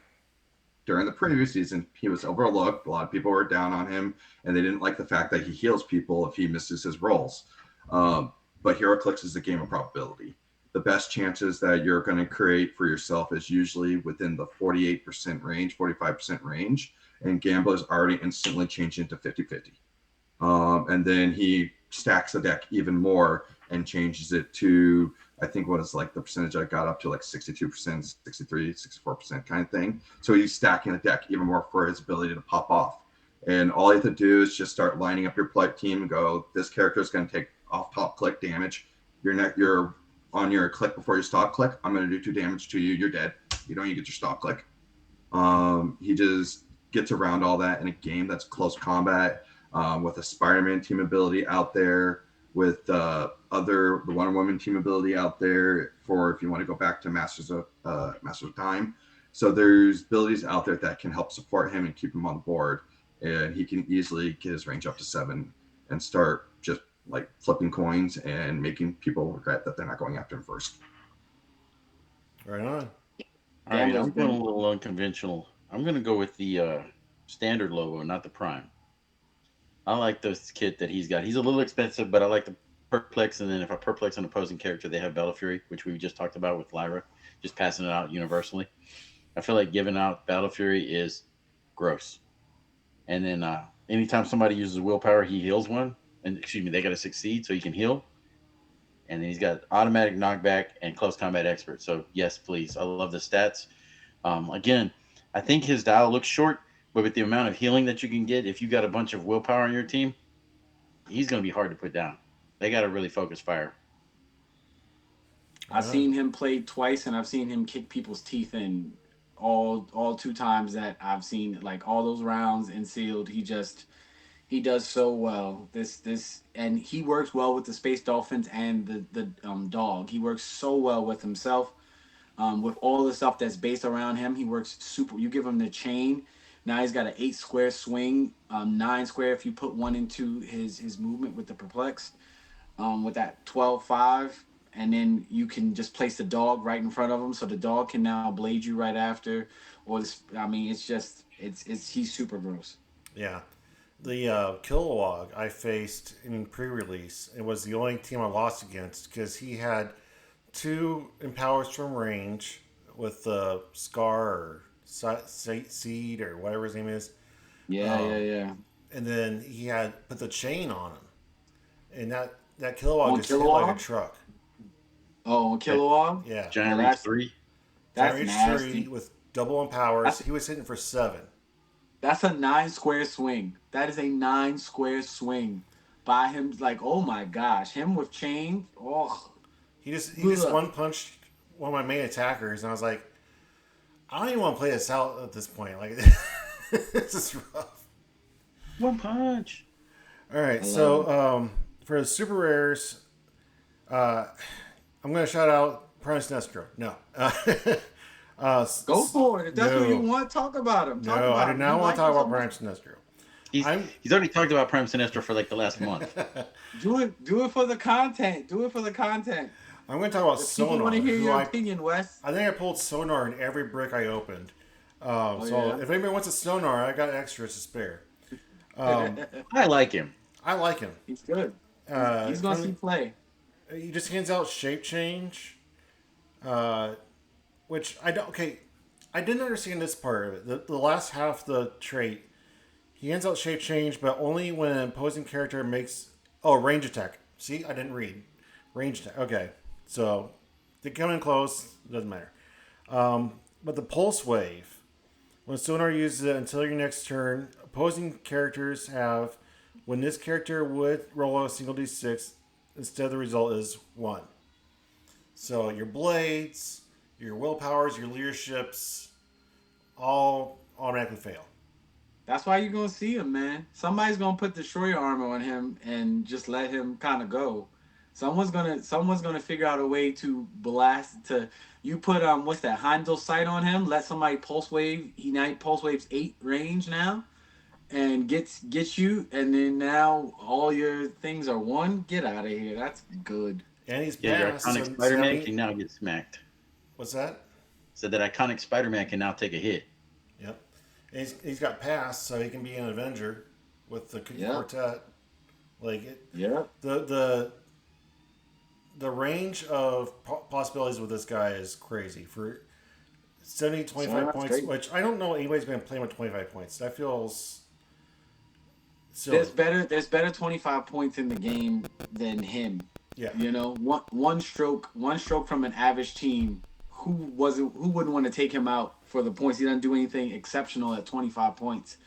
during the previous season, he was overlooked. A lot of people were down on him, and they didn't like the fact that he heals people if he misses his rolls. But Heroclix is a game of probability. The best chances that you're going to create for yourself is usually within the 48% range, 45% range, and Gambler's already instantly changed into 50-50. And then he stacks the deck even more and changes it to, I think what is like the percentage I got up to like 62%, 63, 64% kind of thing. So he's stacking the deck even more for his ability to pop off. And all you have to do is just start lining up your play team and go, this character is going to take off top click damage. You're on your click before your stop click. I'm going to do 2 damage to you. You're dead. You don't even get your stop click. He just gets around all that in a game that's close combat with a Spider-Man team ability out there, with the Wonder Woman team ability out there for if you want to go back to Masters of Time. So there's abilities out there that can help support him and keep him on board, and he can easily get his range up to 7 and start just like flipping coins and making people regret that they're not going after him first. Right on. All right, I'm going a little unconventional. I'm going to go with the standard logo, not the Prime. I like this kit that he's got. He's a little expensive, but I like the Perplex. And then if I Perplex an opposing character, they have Battle Fury, which we just talked about with Lyra, just passing it out universally. I feel like giving out Battle Fury is gross. And then anytime somebody uses willpower, he heals one. And they got to succeed so he can heal. And then he's got automatic knockback and close combat expert. So yes, please. I love the stats. Again, I think his dial looks short, but with the amount of healing that you can get, if you got a bunch of willpower on your team, he's going to be hard to put down. They got to really focus fire. I've seen him play twice, and I've seen him kick people's teeth in all 2 times that I've seen, like all those rounds in sealed. He does so well. And he works well with the Space Dolphins and the dog. He works so well with himself. With all the stuff that's based around him, he works super. You give him the chain. Now he's got an 8 square swing, 9 square if you put one into his movement with the Perplex, with that 12-5, and then you can just place the dog right in front of him, so the dog can now blade you right after. He's super gross. Yeah. The Kilowog I faced in pre-release, it was the only team I lost against because he had 2 empowers from range with the Scar or Seed or whatever his name is. Yeah. And then he had put the chain on him, and that Kilowog just hit like a truck. Oh, Kilowog? Yeah. Giant Reach 3. That's Giant Reach nasty. 3 with double empowers. He was hitting for 7. That's a 9 square swing. That is a 9 square swing by him. Like, oh my gosh, him with chain. Oh, he just one punched one of my main attackers, and I was like, I don't even want to play this out at this point. Like, this is rough. One punch. All right, so for the super rares, I'm going to shout out Prime Sinestro. No. Go for it. If that's what you want, talk about him. I do not want to talk about Prime Sinestro. He's already talked about Prime Sinestro for like the last month. Do it for the content. Do it for the content. I'm going to talk about The people want to sonar. hear Who your opinion, Wes. I think I pulled sonar in every brick I opened. Oh So yeah. if anybody wants a sonar, I got extras to spare. Um, I like him. I like him. He's good. He's gonna see From play. he just hands out shape change, uh, which I don't. Okay, I didn't understand this part of it. The last half of the trait, he hands out shape change, but only when an opposing character makes range attack. See, I didn't read range attack. Okay, so they come in close. Doesn't matter. But the pulse wave, when sonar uses it until your next turn, opposing characters have when this character would roll a single d6, instead the result is 1. So your blades, your willpowers, your leaderships, all automatically fail. That's why you're gonna see him, man. Somebody's gonna put destroyer armor on him and just let him kind of go. Someone's gonna figure out a way to blast to you put what's that Heimdall sight on him. Let somebody pulse wave. He now pulse waves 8 range now and gets you, and then now all your things are one. Get out of here. That's good. And he's Yeah, your passed. iconic So, Spider-Man can now get smacked. what's that? So that iconic Spider-Man can now take a hit. Yep. And he's got passed, so he can be an Avenger with the Yep. quartet. Like Yeah. the range of possibilities with this guy is crazy. For 70, 25 that's points, great. which I don't know anybody's going to play him at 25 points. That feels silly. There's better 25 points in the game than him. Yeah. You know, one stroke from an average team. Who wouldn't want to take him out for the points? He doesn't do anything exceptional at 25 points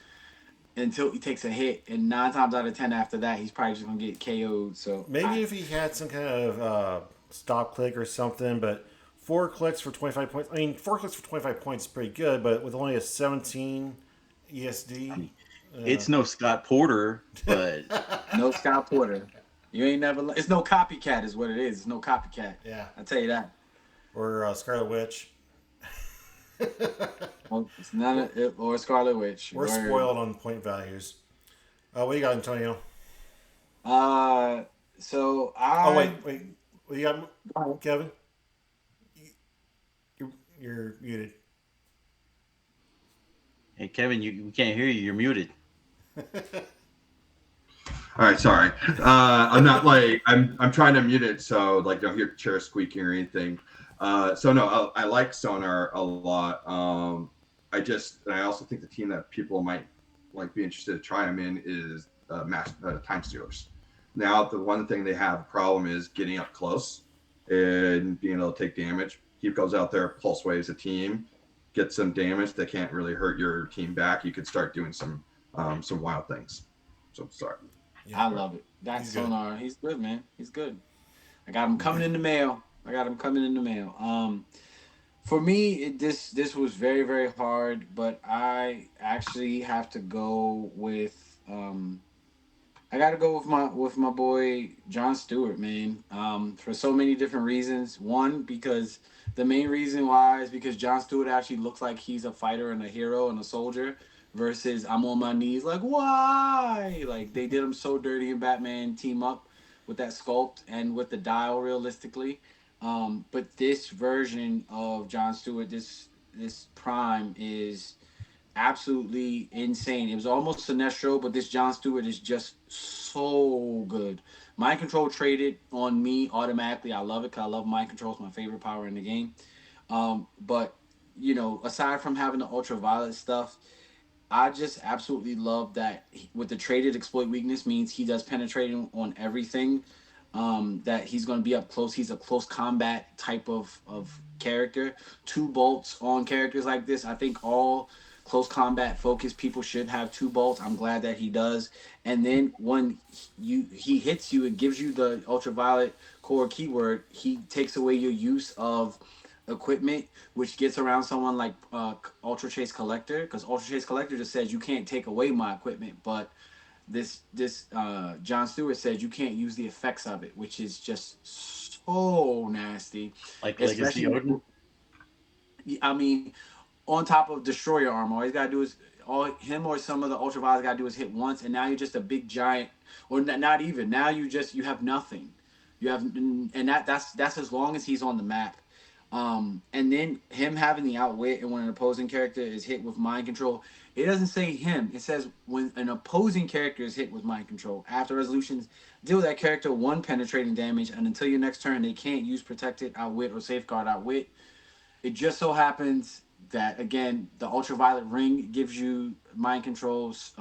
until he takes a hit, and 9 times out of 10 after that, he's probably just gonna get KO'd. So Maybe if he had some kind of stop click or something, but 4 clicks for 25 points. I mean, 4 clicks for 25 points is pretty good, but with only a 17 ESD. It's no Scott Porter, but no Scott Porter. You ain't never. It's no copycat, is what it is. It's no copycat. Yeah. I tell you that. Or Scarlet Witch. Well, it's none of it, or Scarlet Witch. We're spoiled on point values. What do you got, Antonio? So I. Oh, wait. What do you got, Kevin? You're muted. hey Kevin, we can't hear you. You're muted. All right, sorry. I'm not like I'm trying to mute it so like don't hear chair squeaking or anything. So no, I like Sonar a lot. I also think the team that people might like be interested to try him in is Time Stealers. Now the one thing they have a problem is getting up close and being able to take damage. He goes out there, pulse waves a team, gets some damage that can't really hurt your team back. You could start doing some wild things. So sorry. Yeah. I love it. That's He's good. Sonar. He's good, man. He's good. I got him coming in the mail. For me, this was very, very hard, but I actually have to go with I got to go with my boy John Stewart, man. For so many different reasons. One, because the main reason why is because John Stewart actually looks like he's a fighter and a hero and a soldier, versus I'm on my knees like why? Like they did him so dirty in Batman Team Up with that sculpt and with the dial realistically. But this version of John Stewart, this Prime is absolutely insane. It was almost Sinestro, but this John Stewart is just so good. Mind Control traded on me automatically. I love it because I love Mind Control. It's my favorite power in the game. But aside from having the ultraviolet stuff, I just absolutely love that with the traded exploit weakness means he does penetrating on everything. That he's going to be up close. He's a close combat type of character. 2 bolts on characters like this. I think all close combat focused people should have 2 bolts. I'm glad that he does. And then when he hits you and gives you the ultraviolet core keyword, he takes away your use of equipment, which gets around someone like Ultra Chase Collector, because Ultra Chase Collector just says you can't take away my equipment, but this John Stewart says you can't use the effects of it, which is just so nasty. Like Legacy Odin. I mean, on top of destroyer armor, all he's got to do is all him or some of the ultraviolets got to do is hit once, and now you're just a big giant, or not even. Now you have nothing. You have, and that's as long as he's on the map. And then him having the outwit, and when an opposing character is hit with mind control, it doesn't say him. It says when an opposing character is hit with mind control. After resolutions, deal that character 1 penetrating damage, and until your next turn, they can't use protected outwit or safeguard outwit. It just so happens that again, the ultraviolet ring gives you mind controls.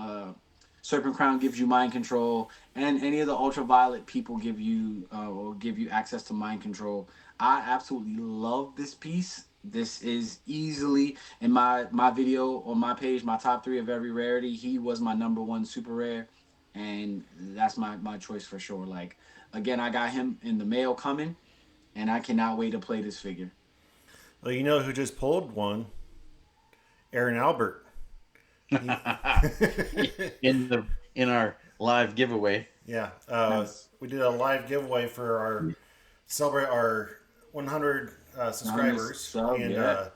Serpent Crown gives you mind control, and any of the ultraviolet people give you or give you access to mind control. I absolutely love this piece. This is easily in my video on my page, my top 3 of every rarity. He was my number 1 super rare, and that's my choice for sure. Like again, I got him in the mail coming, and I cannot wait to play this figure. Well, you know who just pulled one? Aaron Albert. in our live giveaway. Yeah, Nice. we did a live giveaway for our celebrate our 100 subscribers, Sub, and yeah.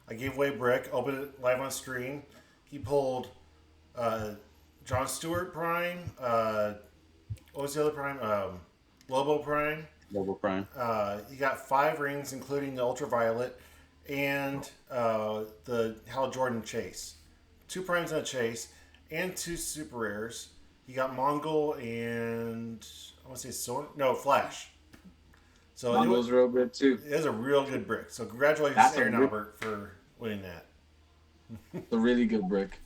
I gave away Brick. Opened it live on stream. He pulled John Stewart Prime. What was the other Prime? Lobo Prime. Mobile Prime. He got 5 rings, including the ultraviolet and the Hal Jordan Chase. 2 primes and a chase, and 2 super rares. He got Mongol and I want to say Flash. So Mongo's real good too. it was a real good brick. So congratulations, That's a Aaron good- Albert, for winning that. It's a really good brick.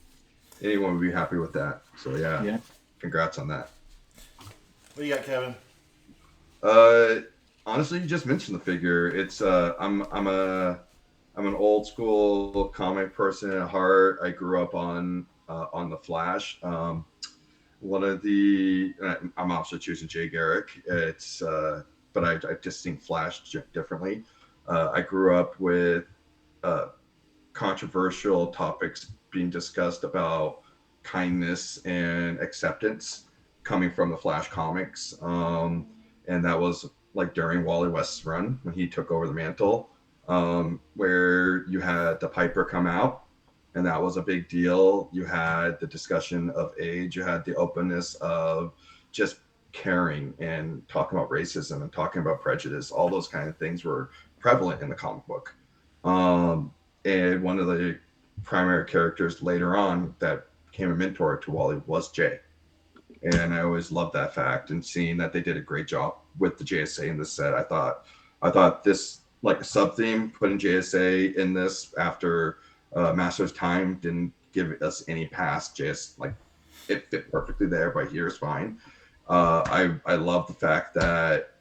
Anyone would be happy with that. So Yeah. congrats on that. What do you got, Kevin? Honestly, you just mentioned the figure. It's I'm an old school comic person at heart. I grew up on the Flash. One of the I'm also choosing Jay Garrick. It's but I just seen Flash differently. I grew up with controversial topics being discussed about kindness and acceptance coming from the Flash comics, and that was like during Wally West's run when he took over the mantle, where you had the Piper come out, and that was a big deal. You had the discussion of age, you had the openness of just caring and talking about racism and talking about prejudice. All those kind of things were prevalent in the comic book. And one of the primary characters later on that became a mentor to Wally was Jay. And I always loved that fact, and seeing that they did a great job with the JSA in this set. I thought this, like a sub theme, putting JSA in this after Master's Time didn't give us any pass. JS, like, it fit perfectly there, but here's fine. I love the fact that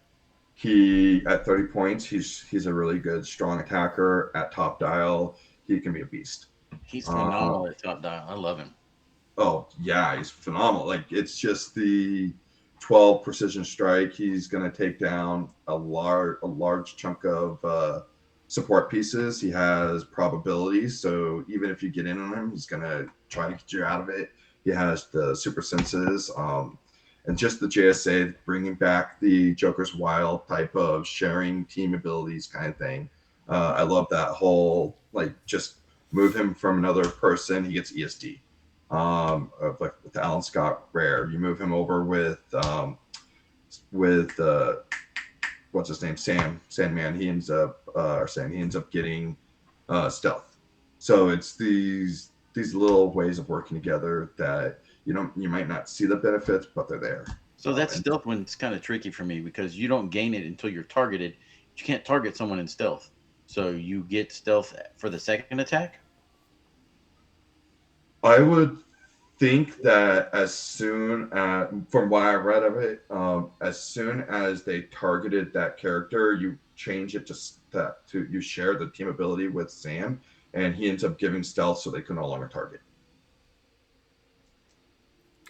he, at 30 points, he's a really good strong attacker. At top dial, he can be a beast. He's phenomenal at top dial. I love him. Oh yeah, he's phenomenal. Like, it's just the 12 precision strike. He's going to take down a large chunk of support pieces. He has probabilities, so even if you get in on him, he's going to try to get you out of it. He has the super senses, and just the JSA bringing back the Joker's Wild type of sharing team abilities kind of thing. I love that whole, like, just move him from another person, he gets ESD. Like with Alan Scott Rare, you move him over with what's his name, Sandman. He ends up getting stealth. So it's these little ways of working together that you might not see the benefits, but they're there. So that stealth one's kind of tricky for me because you don't gain it until you're targeted. You can't target someone in stealth, so you get stealth for the second attack. I would think that as soon as, from what I read of it, as soon as they targeted that character, you change it to you share the team ability with Sam, and he ends up giving stealth so they can no longer target.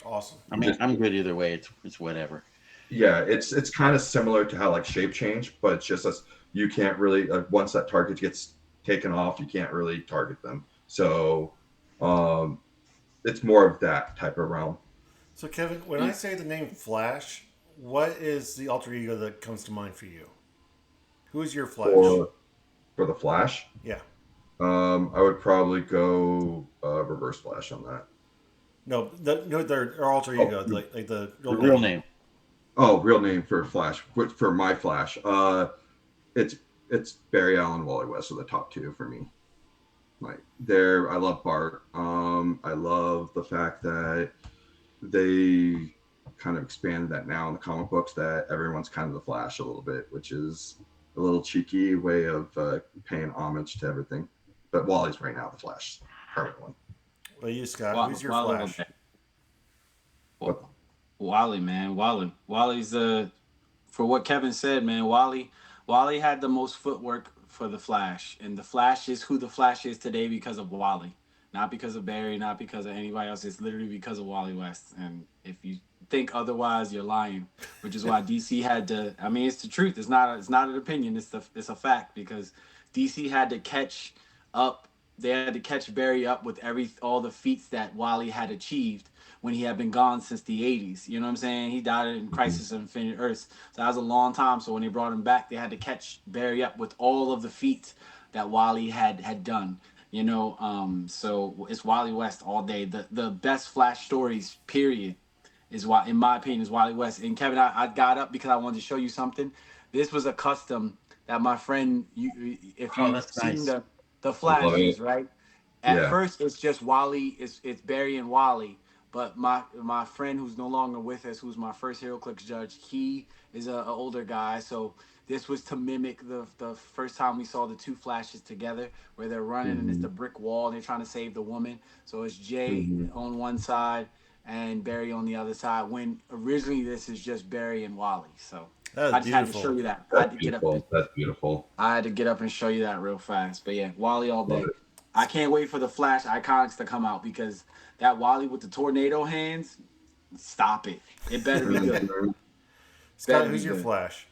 Awesome. I mean, I'm good either way. It's whatever. Yeah, it's kind of similar to how like shape change, but it's just as you can't really once that target gets taken off, you can't really target them. So it's more of that type of realm. So Kevin, when I say the name Flash, what is the alter ego that comes to mind for you? Who is your Flash? For the Flash? Yeah. I would probably go Reverse Flash on that. No, their alter ego, like the The real name. Oh, real name for Flash, for my Flash. It's it's Barry Allen, Wally West are the top two for me. Like there, I love Bart. I love the fact that they kind of expanded that now in the comic books that everyone's kind of the Flash a little bit, which is a little cheeky way of paying homage to everything. But Wally's right now the Flash, permanently. Well, you, Scott, who's your Wally all Flash? day. But Wally, man, Wally's the for what Kevin said, man. Wally had the most footwork for the Flash, and the Flash is who the Flash is today because of Wally, not because of Barry, not because of anybody else. It's literally because of Wally West. And if you think otherwise, you're lying. Which is why DC had to. I mean, it's the truth. It's not an opinion. It's a fact because DC had to catch up. They had to catch Barry up with all the feats that Wally had achieved when he had been gone since the 80s. You know what I'm saying? He died in Crisis of Infinite Earths. So that was a long time. So when they brought him back, they had to catch Barry up with all of the feats that Wally had done. You know, so it's Wally West all day. The best Flash stories, period, is why, in my opinion, is Wally West. And Kevin, I got up because I wanted to show you something. This was a custom that my friend, if Oh, you've that's seen nice. the I love it. flashes, right? At Yeah. first, it's just Wally. It's Barry and Wally. But my friend who's no longer with us, who's my first Heroclix judge, he is a older guy. So this was to mimic the first time we saw the two flashes together, where they're running and it's Mm-hmm. the brick wall and they're trying to save the woman. So it's Jay Mm-hmm. on one side and Barry on the other side. When originally this is just Barry and Wally. So That I is just had to show beautiful. you that. That's beautiful. That's beautiful. I had to get up and show you that real fast. But yeah, Wally all Love day. it. I can't wait for the Flash Iconics to come out because that Wally with the tornado hands, stop it. It better be good. Mhm. Scott, Better be who's your good. Flash?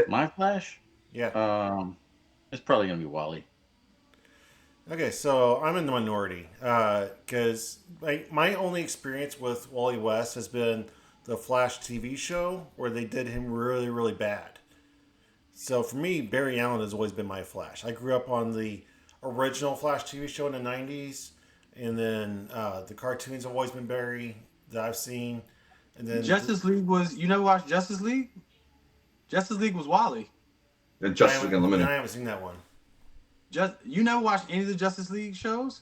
My Flash, Yeah. um, it's probably gonna be Wally. Okay, so I'm in the minority because my only experience with Wally West has been the Flash TV show where they did him really, really bad. So for me, Barry Allen has always been my Flash. I grew up on the original Flash TV show in the '90s, and then the cartoons have always been Barry that I've seen, and then Justice League was, you never watched Justice League? Justice League was Wally. And Justice League I Unlimited. haven't seen that one. Just you never watched any of the Justice League shows?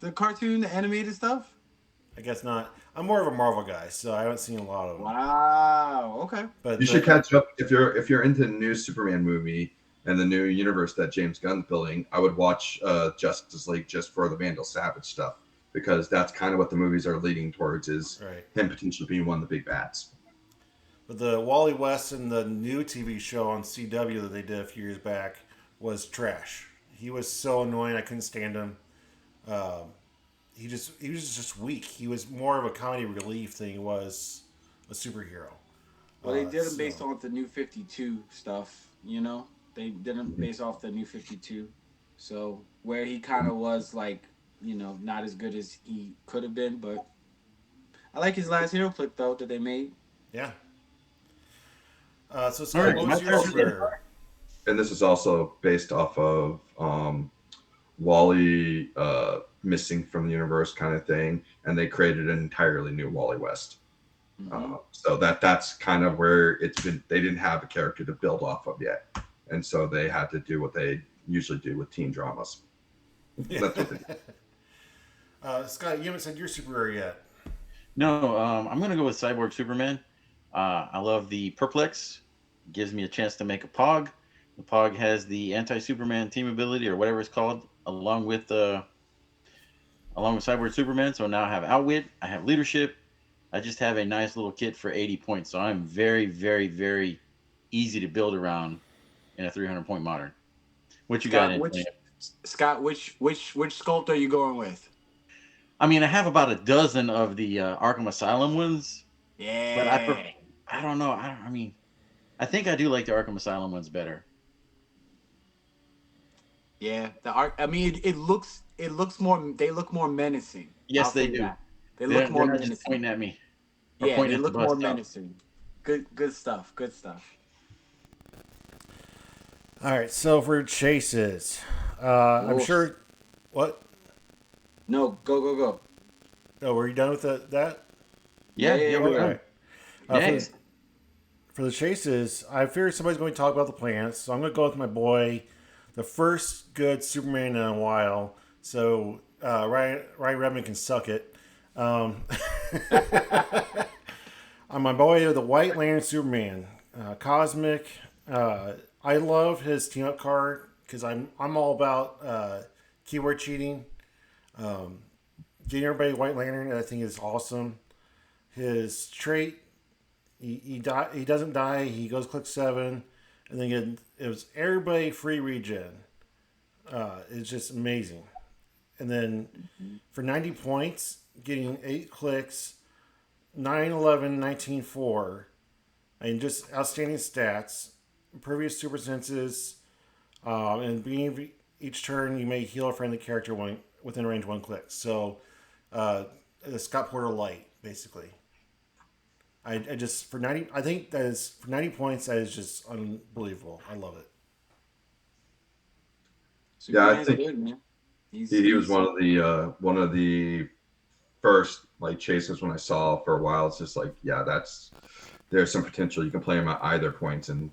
The cartoon, the animated stuff? I guess not. I'm more of a Marvel guy, so I haven't seen a lot of them. Wow. Okay. But You should the catch up if you're into the new Superman movie and the new universe that James Gunn's building. I would watch Justice League just for the Vandal Savage stuff because that's kind of what the movies are leading towards is right, him potentially being one of the big bats. but the Wally West and the new TV show on CW that they did a few years back was trash. He was so annoying. I couldn't stand him. Um, he was just weak. He was more of a comedy relief than he was a superhero. Well, they did them based So off the new 52 stuff, you know? They did them Mhm. based off the new 52. So, where he kind of was like, not as good as he could have been, but I like his last hero clip though that they made. yeah. So All Scott, right, what my was your turn. superhero? And this is also based off of Wally missing from the universe kind of thing, and they created an entirely new Wally West. Hmm. So that's kind of where it's been. They didn't have a character to build off of yet, and so they had to do what they usually do with teen dramas. That's what they did. Scott, you haven't said your superhero yet. No, I'm gonna go with Cyborg Superman. I love the Perplex. Gives me a chance to make a Pog. The Pog has the anti-Superman team ability or whatever it's called, along with Cyborg Superman. So now I have Outwit. I have Leadership. I just have a nice little kit for 80 points. So I'm very, very, very easy to build around in a 300 point modern. What you got, Scott, Antonio? which sculpt are you going with? I mean, I have about a dozen of the Arkham Asylum ones, but Yeah. I don't know. I mean, I think I do like the Arkham Asylum ones better. Yeah, the art. I mean, it looks more. They look more menacing. I'll Yes, they say do. that. They look They're more not just menacing. pointing at me or Yeah, pointing they at the look bus more stop. menacing. Good stuff. Good stuff. All right, so for chases, I'm Oh, sure. What? no, go. Oh, were you done with that? Yeah, Yeah, yeah, yeah, yeah, we're All yeah. right. done. For Next. for the chases, I figured somebody's going to talk about the planets, so I'm going to go with my boy, the first good Superman in a while. So Ryan Redmond can suck it. Um, I'm my boy, the White Lantern Superman, Cosmic. I love his team up card because I'm all about keyword cheating. Getting everybody White Lantern, I think is awesome. His trait, he doesn't die. He goes click 7, and then it was everybody free regen. It's just amazing. And then for 90 points, getting 8 clicks, 9, 11, 19, 4, and just outstanding stats. Previous super senses, and being each turn you may heal a friendly character within range 1 click. So, the Scott Porter light, basically. I just for 90. I think that is for 90 points. That is just unbelievable. I love it. Yeah, I Superman's think good, man. he was one of the first like chases when I saw for a while. It's just like, yeah, there's some potential. You can play him at either point and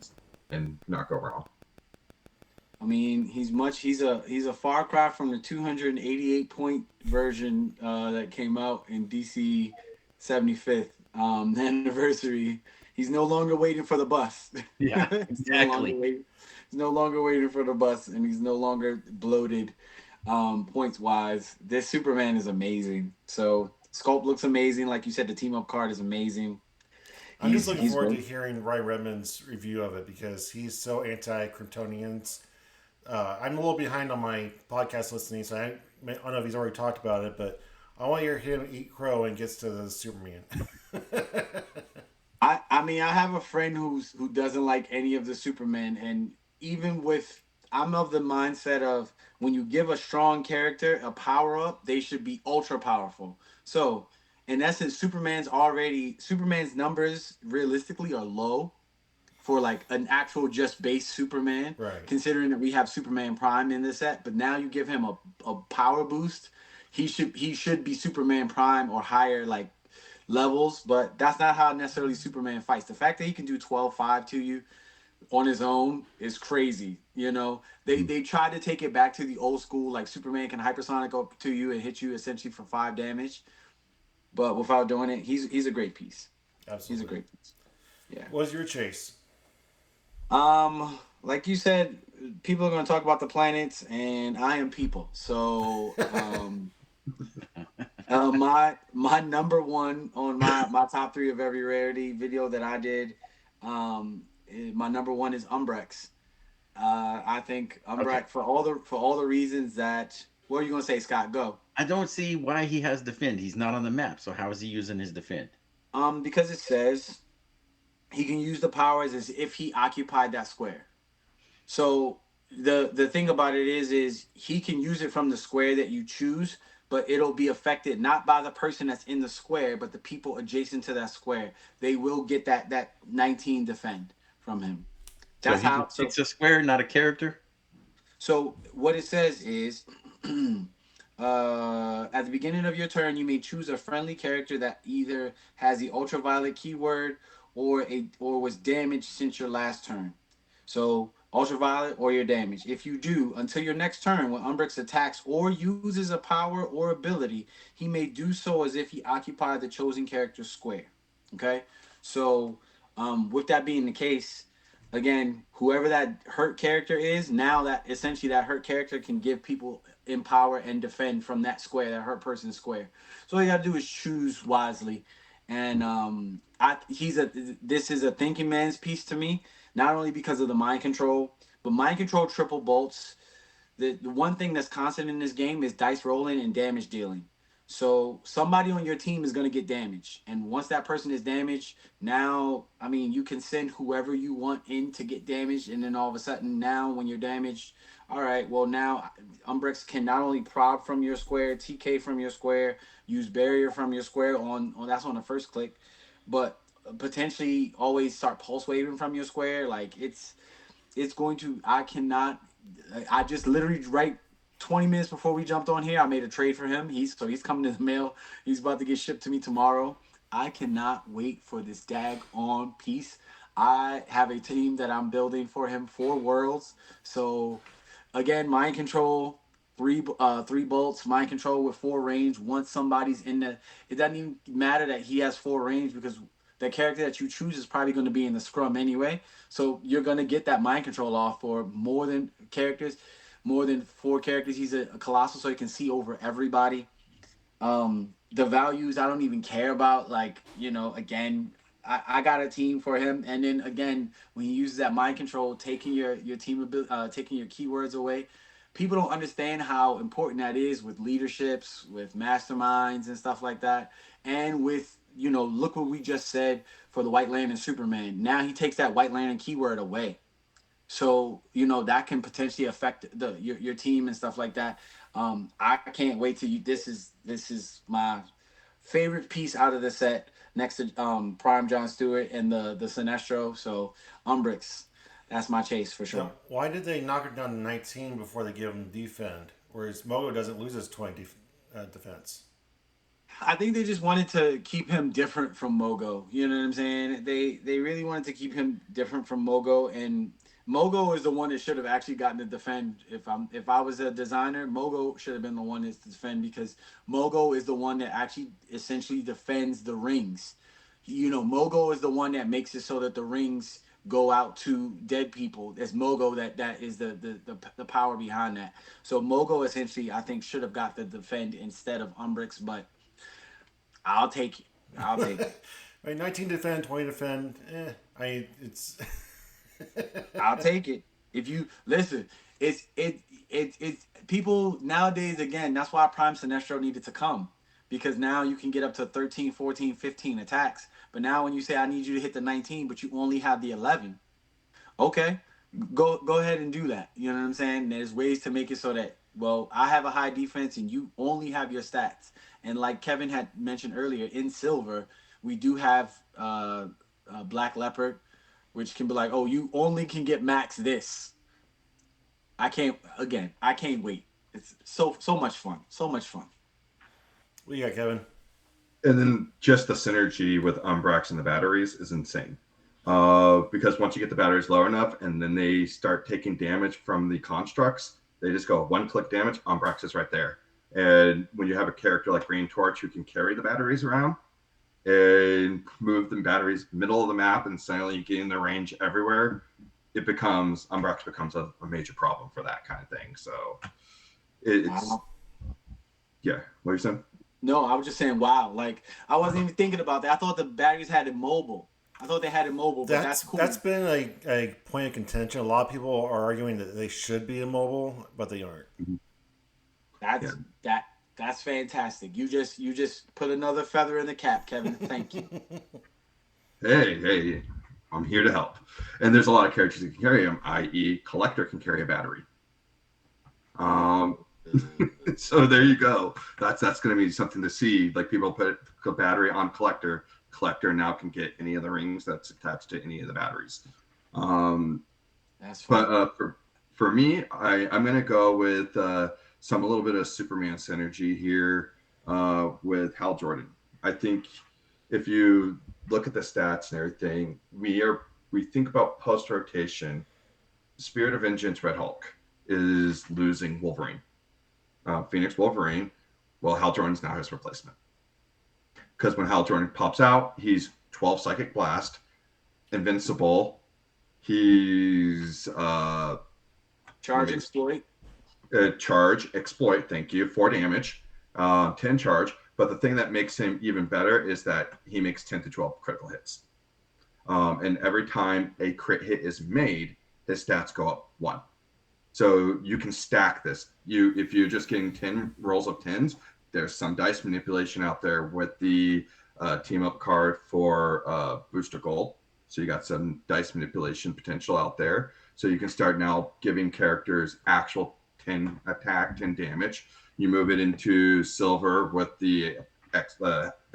not go wrong. I mean, he's a far cry from the 288 point version that came out in DC 75th anniversary. He's no longer waiting for the bus. Yeah, he's no longer exactly. waiting. He's no longer waiting for the bus, and he's no longer bloated points wise. This Superman is amazing. So sculpt looks amazing, like you said. The team up card is amazing. I'm just looking He's forward to great. hearing Ryan Redmond's review of it because he's so anti Kryptonians. I'm a little behind on my podcast listening, so I don't know if he's already talked about it, but I want to hear him eat crow and gets to the Superman. I mean, I have a friend who doesn't like any of the Superman, and even with I'm of the mindset of when you give a strong character a power up, they should be ultra powerful. So in essence, Superman's numbers realistically are low for like an actual just base Superman, Right. considering that we have Superman Prime in this set. But now you give him a power boost, he should be Superman Prime or higher like levels, but that's not how necessarily Superman fights. The fact that he can do 12-5 to you on his own is crazy. You know, they tried to take it back to the old school, like Superman can hypersonic up to you and hit you essentially for 5 damage, but without doing it, he's a great piece. He's a Absolutely. great piece. Yeah. What's your chase? Like you said, people are going to talk about the planets, and I am people. So, my number one on my top three of every rarity video that I did, my number one is Umbrex. I think Okay. Umbrex for all the reasons that. What are you gonna say, Scott? Go. I don't see why he has defend. He's not on the map, so how is he using his defend? Because it says he can use the powers as if he occupied that square. So the thing about it is he can use it from the square that you choose, but it'll be affected not by the person that's in the square, but the people adjacent to that square. They will get that 19 defend from him. So That's he how. defeats a square, not a character. So what it says is, at the beginning of your turn, you may choose a friendly character that either has the ultraviolet keyword or was damaged since your last turn. So ultraviolet or your damage. If you do, until your next turn, when Umbrex attacks or uses a power or ability, he may do so as if he occupied the chosen character's square. Okay, so with that being the case, again, whoever that hurt character is, now that essentially that hurt character can give people empower and defend from that square, that hurt person's square. So all you gotta do is choose wisely. And this is a thinking man's piece to me, not only because of the mind control, but mind control triple bolts. The one thing that's constant in this game is dice rolling and damage dealing. So somebody on your team is going to get damaged, and once that person is damaged, now I mean you can send whoever you want in to get damaged, and then all of a sudden now when you're damaged, all right, well now Umbrex can not only prod from your square, TK from your square, use barrier from your square on that's on the first click, but potentially always start pulse waving from your square. Like it's going to I cannot I just literally right 20 minutes before we jumped on here, I made a trade for him. He's coming to the mail. He's about to get shipped to me tomorrow. I cannot wait for this dag on piece. I have a team that I'm building for him for Worlds. So again, mind control, three bolts, mind control with 4 range. Once somebody's in the, it doesn't even matter that he has 4 range because the character that you choose is probably going to be in the scrum anyway. So you're going to get that mind control off for more than characters, more than 4 characters. He's a colossal, so he can see over everybody. The values I don't even care about. Like, again, I got a team for him, and then again, when he uses that mind control, taking your team taking your keywords away, people don't understand how important that is with leaderships, with masterminds and stuff like that, and with look what we just said for the White Lantern Superman. Now he takes that White Lantern keyword away, so that can potentially affect your team and stuff like that. I can't wait till you. This is my favorite piece out of the set, next to Prime John Stewart and the Sinestro. So Umbrix, that's my chase for sure. Now, why did they knock it down to 19 before they give him defend? Whereas Mogo doesn't lose his 20 defense. I think they just wanted to keep him different from Mogo. You know what I'm saying? They really wanted to keep him different from Mogo, and Mogo is the one that should have actually gotten to defend. If I was a designer, Mogo should have been the one to defend because Mogo is the one that actually essentially defends the rings. Mogo is the one that makes it so that the rings go out to dead people. It's Mogo that is the power behind that. So Mogo essentially I think should have got the defend instead of Umbrix, but I'll take it. I'll take it. I mean, 19 defend, 20 defend. It's. I'll take it. If you listen, it's people nowadays again, that's why Prime Sinestro needed to come. Because now you can get up to 13, 14, 15 attacks. But now when you say I need you to hit the 19, but you only have the 11, okay, go ahead and do that. You know what I'm saying? There's ways to make it so that, well, I have a high defense and you only have your stats. And like Kevin had mentioned earlier, in silver, we do have Black Leopard, which can be like, oh, you only can get max this. I can't wait. It's so much fun. So much fun. What you got, Kevin? And then just the synergy with Umbrax and the batteries is insane. Because once you get the batteries low enough and then they start taking damage from the constructs, they just go 1-click damage, Umbrax is right there. And when you have a character like Green Torch who can carry the batteries around and move the batteries middle of the map and suddenly you get in the range everywhere, Umbrax becomes a major problem for that kind of thing. So it's, yeah, what are you saying? No, I was just saying, wow. Like, I wasn't even thinking about that. I thought the batteries had it mobile. I thought they had it mobile, but that's cool. That's been a point of contention. A lot of people are arguing that they should be immobile, but they aren't. That's fantastic. You just put another feather in the cap, Kevin. Thank you. Hey, I'm here to help. And there's a lot of characters that can carry them, i.e. Collector can carry a battery. So there you go. That's going to be something to see. Like people put a battery on Collector. Collector now can get any of the rings that's attached to any of the batteries. That's fun. But for me, I'm going to go with a little bit of Superman synergy here with Hal Jordan. I think if you look at the stats and everything, we think about post rotation. Spirit of Vengeance, Red Hulk is losing Wolverine. Phoenix Wolverine, well, Hal Jordan's now his replacement. Because when Hal Jordan pops out, he's 12 Psychic Blast, Invincible. He's Charge Exploit. Charge Exploit, thank you, 4 damage, 10 charge. But the thing that makes him even better is that he makes 10 to 12 critical hits. And every time a crit hit is made, his stats go up 1. So you can stack this. If you're just getting 10 rolls of 10s, there's some dice manipulation out there with the team up card for Booster Gold. So you got some dice manipulation potential out there. So you can start now giving characters actual 10 attack, 10 damage. You move it into silver with the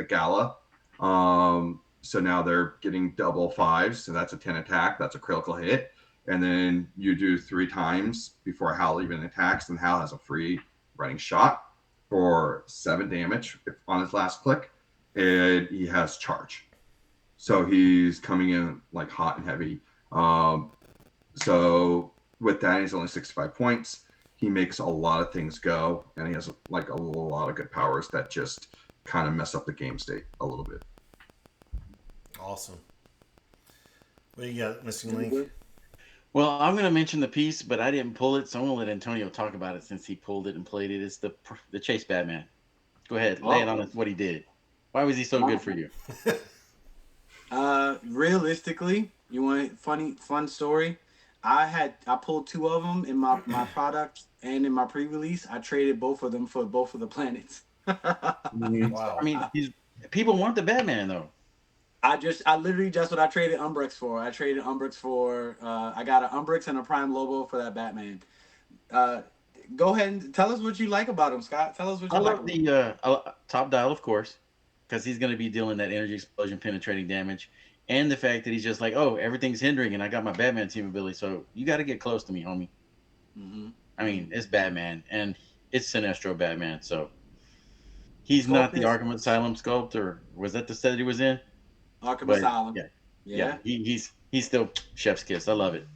Gala. So now they're getting double 5s. So that's a 10 attack. That's a critical hit. And then you do 3 times before Hal even attacks. And Hal has a free running shot for 7 damage on his last click. And he has charge. So he's coming in like hot and heavy. So with that, he's only 65 points. He makes a lot of things go, and he has like a lot of good powers that just kind of mess up the game state a little bit. Awesome. What do you got, Missing Link? Well, I'm going to mention the piece, but I didn't pull it, so I'm going to let Antonio talk about it since he pulled it and played it. It's the Chase Batman. Go ahead, lay it on us what he did. Why was he so good for you? Realistically, you want a fun story? I pulled two of them in my product and in my pre-release. I traded both of them for both of the planets. Wow. I mean, people want the Batman though. I literally just what I traded Umbrix for. I traded Umbrix for. I got an Umbrix and a Prime Lobo for that Batman. Go ahead and tell us what you like about him, Scott. Tell us what you I like. love the top dial, of course, because he's going to be dealing that energy explosion, penetrating damage, and the fact that he's just like, oh, everything's hindering, and I got my Batman team ability, so you got to get close to me, homie. Mm-hmm. I mean, it's Batman, and it's Sinestro Batman, so he's not the Scorpius, Arkham Asylum sculptor. Was that the set he was in? Arkham But Asylum. yeah, Yeah, he's still chef's kiss. I love it.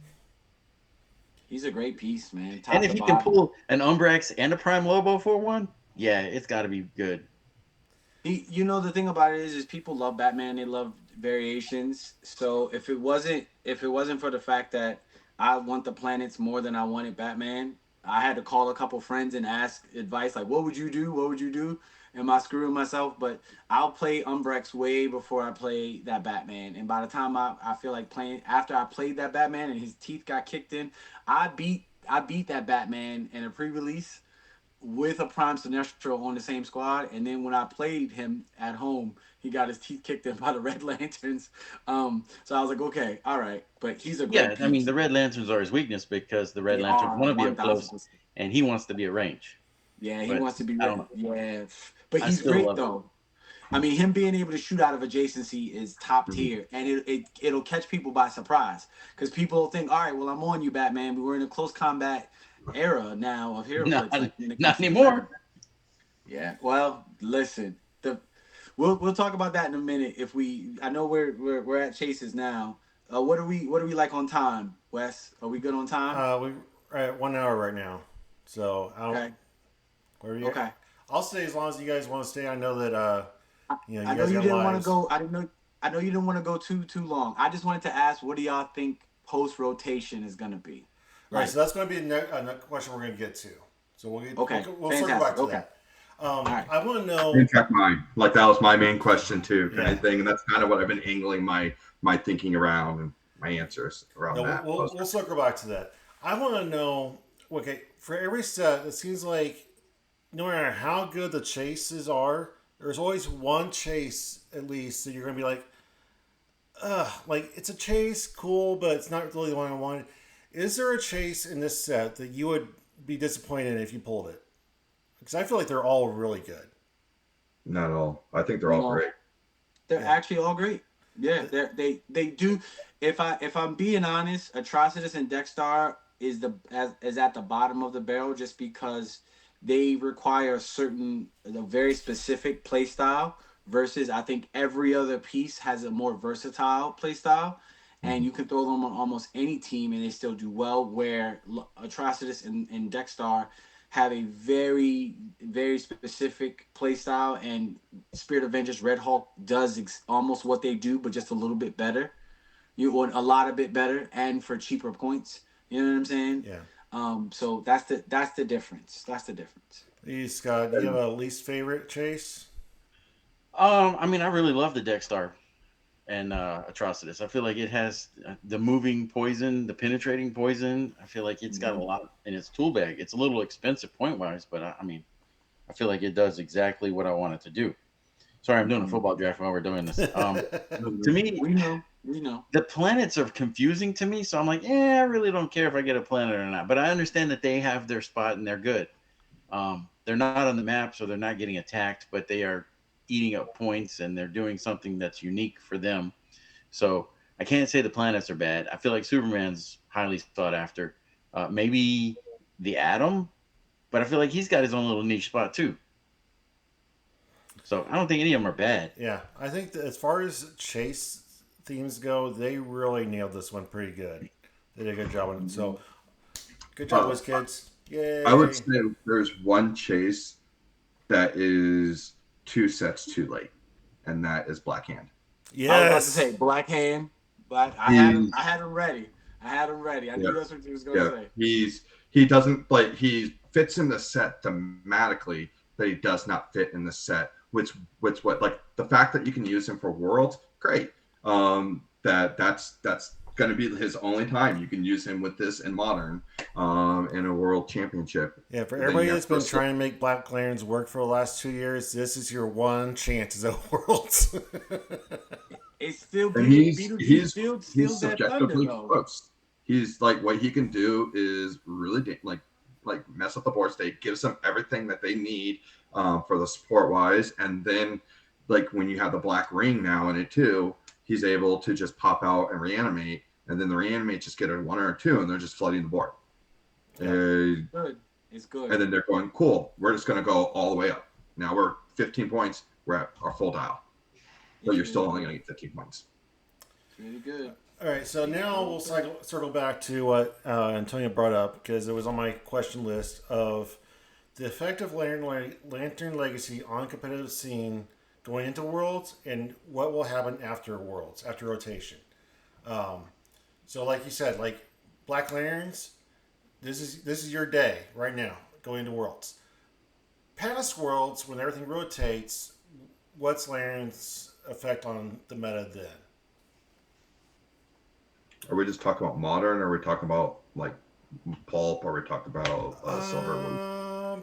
he's a great piece, man. And Top if to he can bottom. pull an Umbrax and a Prime Lobo for one, yeah, it's got to be good. The thing about it is people love Batman. They love variations. So if it wasn't for the fact that I want the planets more than I wanted Batman, I had to call a couple friends and ask advice like, "What would you do? What would you do?" Am I screwing myself? But I'll play Umbrex way before I play that Batman. And by the time I feel like playing after I played that Batman and his teeth got kicked in, I beat that Batman in a pre-release with a Prime Sinestro on the same squad, and then when I played him at home, he got his teeth kicked in by the Red Lanterns. So I was like, okay, all right, but he's a great Yeah, I mean, piece. the Red Lanterns are his weakness because the Red They Lanterns are want to be one up thousand close, percent. and he wants to be at range. Yeah, he But wants to be. I don't know. Yeah, but I he's still great love it. though. I mean, him being able to shoot out of adjacency is top Mhm. tier, and it'll catch people by surprise because people will think, all right, well, I'm on you, Batman. But we're in a close combat era now of Not, Heroclix, like when it comes not to defending. anymore. Yeah. Well, listen. We'll talk about that in a minute. If we, I know we're at Chase's now. What do we like on time, Wes? Are we good on time? We're at 1 hour right now. So, I don't. Okay. Where are you? Okay. I'll stay as long as you guys want to stay. I know that, I you know guys you got didn't want to lives. go. I didn't know. I know you didn't want to go too long. I just wanted to ask, what do y'all think post rotation is gonna be? All right, Like, so that's going to be a question we're going to get to. So okay, we'll circle back fantastic. to Okay, that. all right. I want to In know. fact, mine. Like that was my main question too, kind Yeah. of thing, and that's kind of what I've been angling my thinking around and my answers around No, that. we'll circle back to that. I want to know. Okay, for every set, it seems like no matter how good the chases are, there's always one chase at least that you're going to be like, like it's a chase, cool, but it's not really the one I wanted. Is there a chase in this set that you would be disappointed if you pulled it? Because I feel like they're all really good. Not at all. I think they're all No, great. they're Yeah. actually all great. Yeah, they do. If I'm being honest, Atrocitus and Dexstar is at the bottom of the barrel just because they require a very specific play style versus I think every other piece has a more versatile play style, and Mhm. you can throw them on almost any team and they still do well. Where Atrocitus and Dexstar have a very very specific play style, and Spirit Avengers Red Hulk does almost what they do, but just a little bit better. You want a lot of bit better, and for cheaper points. You know what I'm saying? Yeah. So that's the difference. That's the difference. You, Scott, do you have a least favorite chase? I mean, I really love the Deck Star and Atrocitus. I feel like it has the moving poison, the penetrating poison. I feel like it's got a Mhm. lot in its tool bag. It's a little expensive point wise, but I mean, I feel like it does exactly what I want it to do. Sorry, I'm doing a Mhm. football draft while we're doing this. To Mhm. me, We know. We know. the planets are confusing to me, so I'm like, I really don't care if I get a planet or not. But I understand that they have their spot and they're good. They're not on the map, so they're not getting attacked, but they are eating up points and they're doing something that's unique for them. So I can't say the planets are bad. I feel like Superman's highly sought after. Maybe the Atom, but I feel like he's got his own little niche spot too. So I don't think any of them are bad. Yeah, I think that as far as chase themes go, they really nailed this one pretty good. They did a good job on it. So good job, Uh, Wizkids. I would Yay. say there's one chase that is two sets too late, and that is Black Hand. I was about to say Yes. Black Hand, but I had him. He's I had him ready. I had him ready. I yeah, knew that's what you was gonna yeah. say. He doesn't like he fits in the set thematically, but he does not fit in the set. Which what like the fact that you can use him for worlds, great. That's going to be his only time you can use him with this in modern, in a world championship. Yeah, for And then everybody you have that's to go been trying to make Black Lanterns work for the last 2 years, this is your one chance at Worlds. It's still and Beetlejuice still he's steals that thunder subjectively though. close. He's like what he can do is really like mess up the board state, gives them everything that they need for the support wise, and then like when you have the black ring now in it too, he's able to just pop out and reanimate, and then the reanimate just get a one or a two, and they're just flooding the board. Yeah. Good. It's good. And then they're going, cool, we're just going to go all the way up. Now we're 15 points, we're at our full dial, but you're still only going to get 15 points. It's really good. All right, so now we'll circle back to what Antonio brought up because it was on my question list of the effect of Lantern Legacy on competitive scene going into Worlds and what will happen after Worlds, after rotation. So, like you said, like Black Lanterns, this is your day right now going into Worlds. Past Worlds, when everything rotates, what's Lantern's effect on the meta then? Are we just talking about modern, or are we talking about like pulp, or are we talking about silver?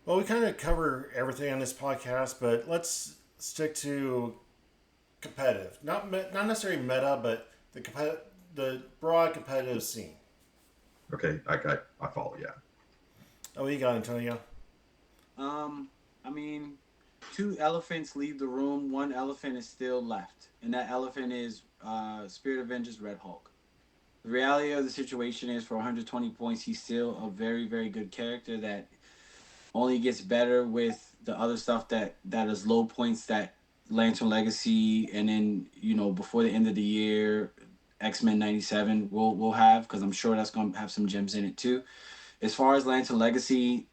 Well, we kind of cover everything on this podcast, but let's stick to competitive, not necessarily meta, but the broad competitive scene. Okay, I follow. Yeah. Oh, what you got, Antonio? I mean, two elephants leave the room. One elephant is still left, and that elephant is Spirit Avengers Red Hulk. The reality of the situation is, for 120 points, he's still a very, very good character that only gets better with the other stuff that is low points that Lantern Legacy, and then before the end of the year, X-Men 97 will have, because I'm sure that's gonna have some gems in it too. As far as Lantern Legacy,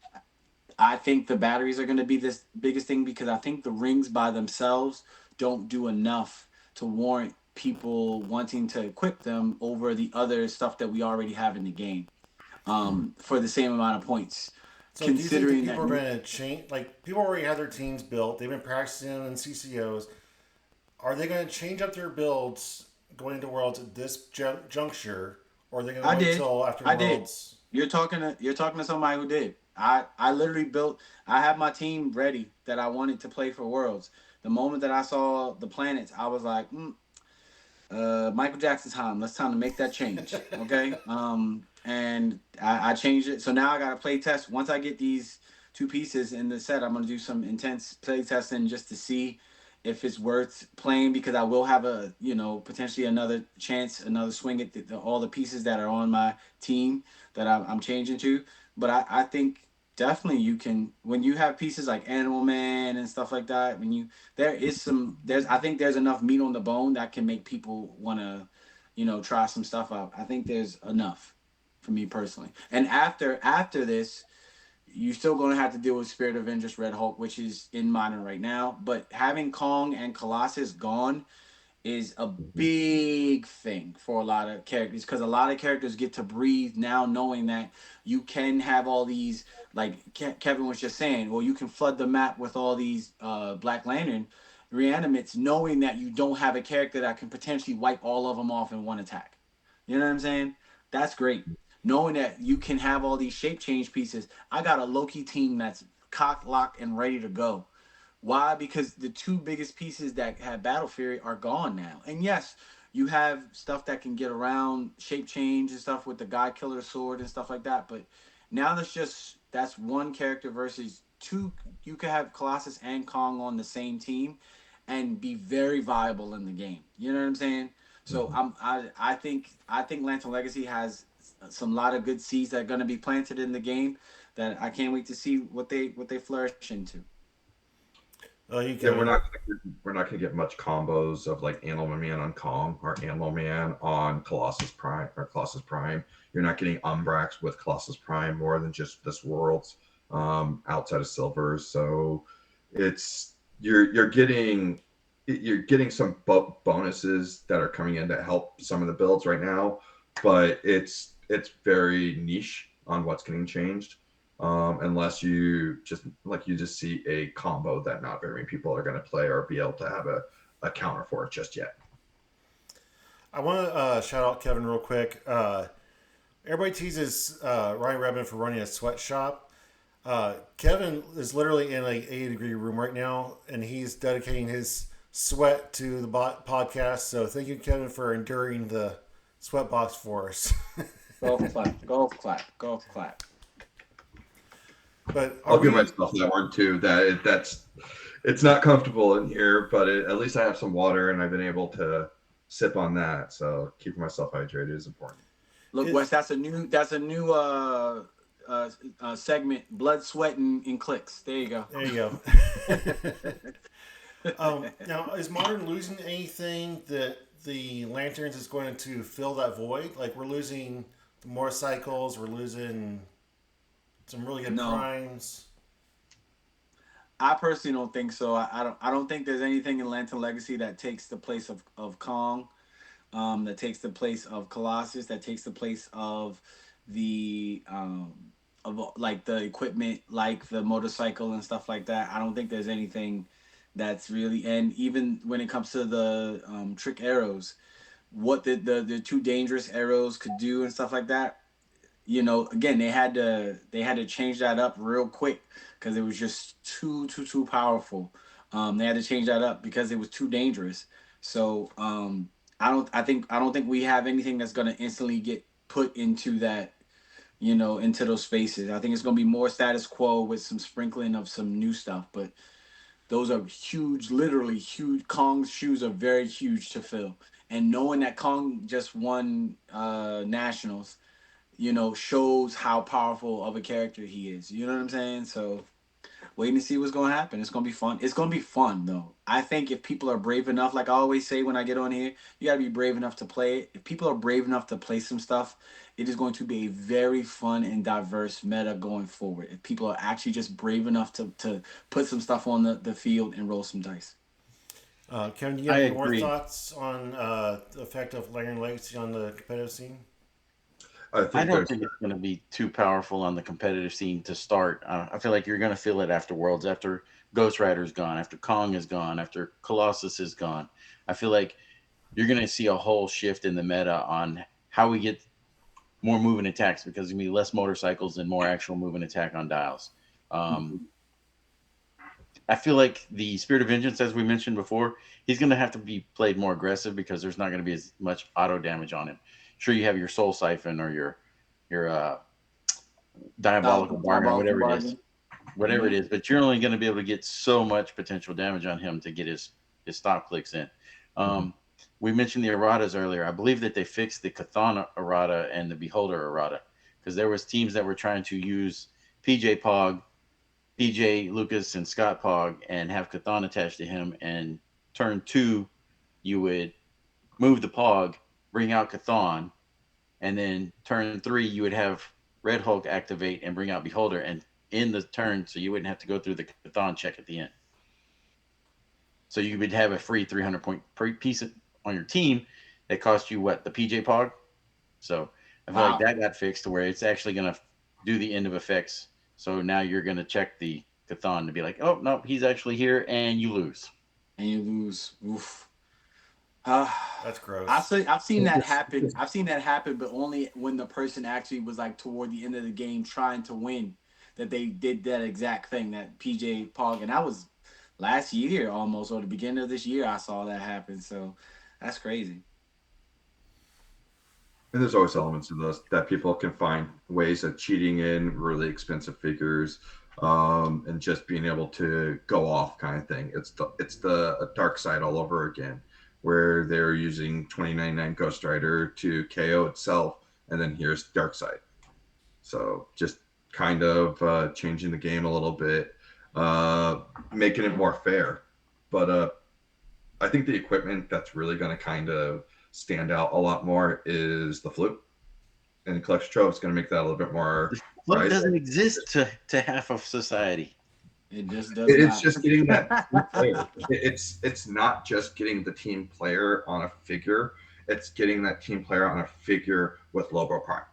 I think the batteries are going to be this biggest thing, because I think the rings by themselves don't do enough to warrant people wanting to equip them over the other stuff that we already have in the game, for the same amount of points. So, do you think that Considering that, people are going to change? Like, people already have their teams built; they've been practicing in CCOs. Are they going to change up their builds going into Worlds at this juncture, or are they going to I wait did, until after I did. Worlds? You're talking to somebody who did. I literally built. I have my team ready that I wanted to play for Worlds. The moment that I saw the planets, I was like, Michael Jackson's time. Let's time to make that change. Okay. And I changed it. So now I got to play test. Once I get these two pieces in the set, I'm gonna do some intense play testing just to see if it's worth playing, because I will have a potentially another chance, another swing at all the pieces that are on my team that I'm changing to. But I think definitely you can, when you have pieces like Animal Man and stuff like that. When you there's I think there's enough meat on the bone that can make people want to try some stuff out. I think there's enough for me personally. And after this, you're still going to have to deal with Spirit Avengers Red Hulk, which is in modern right now. But having Kong and Colossus gone is a big thing for a lot of characters, because a lot of characters get to breathe now, knowing that you can have all these, like Kevin was just saying, well, you can flood the map with all these Black Lantern reanimates, knowing that you don't have a character that can potentially wipe all of them off in one attack. You know what I'm saying? That's great. Knowing that you can have all these shape change pieces. I got a Loki team that's cock locked and ready to go. Why? Because the two biggest pieces that had Battle Fury are gone now. And yes, you have stuff that can get around shape change and stuff with the God Killer sword and stuff like that. But now that's one character versus two. You could have Colossus and Kong on the same team and be very viable in the game. You know what I'm saying? So I think Lantern Legacy has some lot of good seeds that are going to be planted in the game that I can't wait to see what they flourish into. Oh, you Yeah, can. we're not gonna get much combos of like Animal Man on Kong or Animal Man on Colossus Prime or Colossus Prime. You're not getting Umbrax with Colossus Prime more than just this world's outside of Silver. So it's you're getting some bonuses that are coming in to help some of the builds right now, but it's very niche on what's getting changed. Unless you just see a combo that not very many people are going to play or be able to have a counter for it just yet. I want to shout out Kevin real quick. Everybody teases Ryan Redmond for running a sweatshop. Kevin is literally in a 80-degree room right now, and he's dedicating his sweat to the podcast. So thank you, Kevin, for enduring the sweat box for us. Golf clap, golf clap, golf clap. But are I'll give we? myself that one too. That's it's not comfortable in here, but at least I have some water and I've been able to sip on that. So keeping myself hydrated is important. Look, Wes, Is that's a new segment. Blood, sweat, and clicks. There you go. there you go. Now, is Modern losing anything that the Lanterns is going to fill that void? Like we're losing the motorcycles, we're losing some really good No, primes. I personally don't think so. I don't think there's anything in Lantern Legacy that takes the place of Kong, that takes the place of Colossus, that takes the place of like the equipment, like the motorcycle and stuff like that. I don't think there's anything that's really, and even when it comes to the trick arrows, what the two dangerous arrows could do and stuff like that. Again, they had to change that up real quick because it was just too powerful. They had to change that up because it was too dangerous. So I don't think we have anything that's gonna instantly get put into that, into those spaces. I think it's gonna be more status quo with some sprinkling of some new stuff. But those are huge, literally huge. Kong's shoes are very huge to fill. And knowing that Kong just won nationals, shows how powerful of a character he is. You know what I'm saying? So waiting to see what's gonna happen. It's gonna be fun. It's gonna be fun though. I think if people are brave enough, like I always say when I get on here, you gotta be brave enough to play it. If people are brave enough to play some stuff, it is going to be a very fun and diverse meta going forward. If people are actually just brave enough to put some stuff on the field and roll some dice. Kevin, do you I have any more agree. thoughts on the effect of Lantern Legacy on the competitive scene? I I think don't there's think it's going to be too powerful on the competitive scene to start. I feel like you're going to feel it after Worlds, after Ghost Rider's gone, after Kong is gone, after Colossus is gone. I feel like you're going to see a whole shift in the meta on how we get more moving attacks because there's going to be less motorcycles and more actual moving attack on dials. Um, I feel like the Spirit of Vengeance, as we mentioned before, he's going to have to be played more aggressive because there's not going to be as much auto damage on him. Sure, you have your Soul Siphon or your diabolical bargain, Diabolical bargain. whatever Mm-hmm. it is, but you're only going to be able to get so much potential damage on him to get his stop clicks in. Mhm. Um, we mentioned the erratas earlier. I believe that they fixed the Chthon errata and the Beholder errata because there was teams that were trying to use PJ Pog, PJ Lucas, and Scott Pog and have Chthon attached to him. And turn two, you would move the Pog, bring out Chthon, and then turn three you would have Red Hulk activate and bring out Beholder and in the turn, so you wouldn't have to go through the Chthon check at the end. So you would have a free 300 point piece on your team that cost you what, the PJ Pog. So I feel like Wow. that got fixed to where it's actually going to do the end of effects. So now you're going to check the Chthon to be like, oh no, he's actually here, and you lose. And you lose. Oof. Uh, That's I've gross. seen I've seen that happen. I've seen that happen, but only when the person actually was like toward the end of the game trying to win, that they did that exact thing. That PJ Pog, and that was last year almost, or the beginning of this year. I saw that happen. So that's crazy. And there's always elements of those that people can find ways of cheating in really expensive figures, and just being able to go off kind of thing. It's the dark side all over again, where they're using 2099 Ghost Rider to KO itself, and then here's dark side. So just kind of changing the game a little bit. making it more fair. But I think the equipment that's really going to kind of stand out a lot more is the flute. And Collection Trove is going to make that a little bit more Float right. doesn't exist to half of society. It just does It's not. just getting that team player. It's not just getting the team player on a figure. It's getting that team player on a figure with Lobo Prime.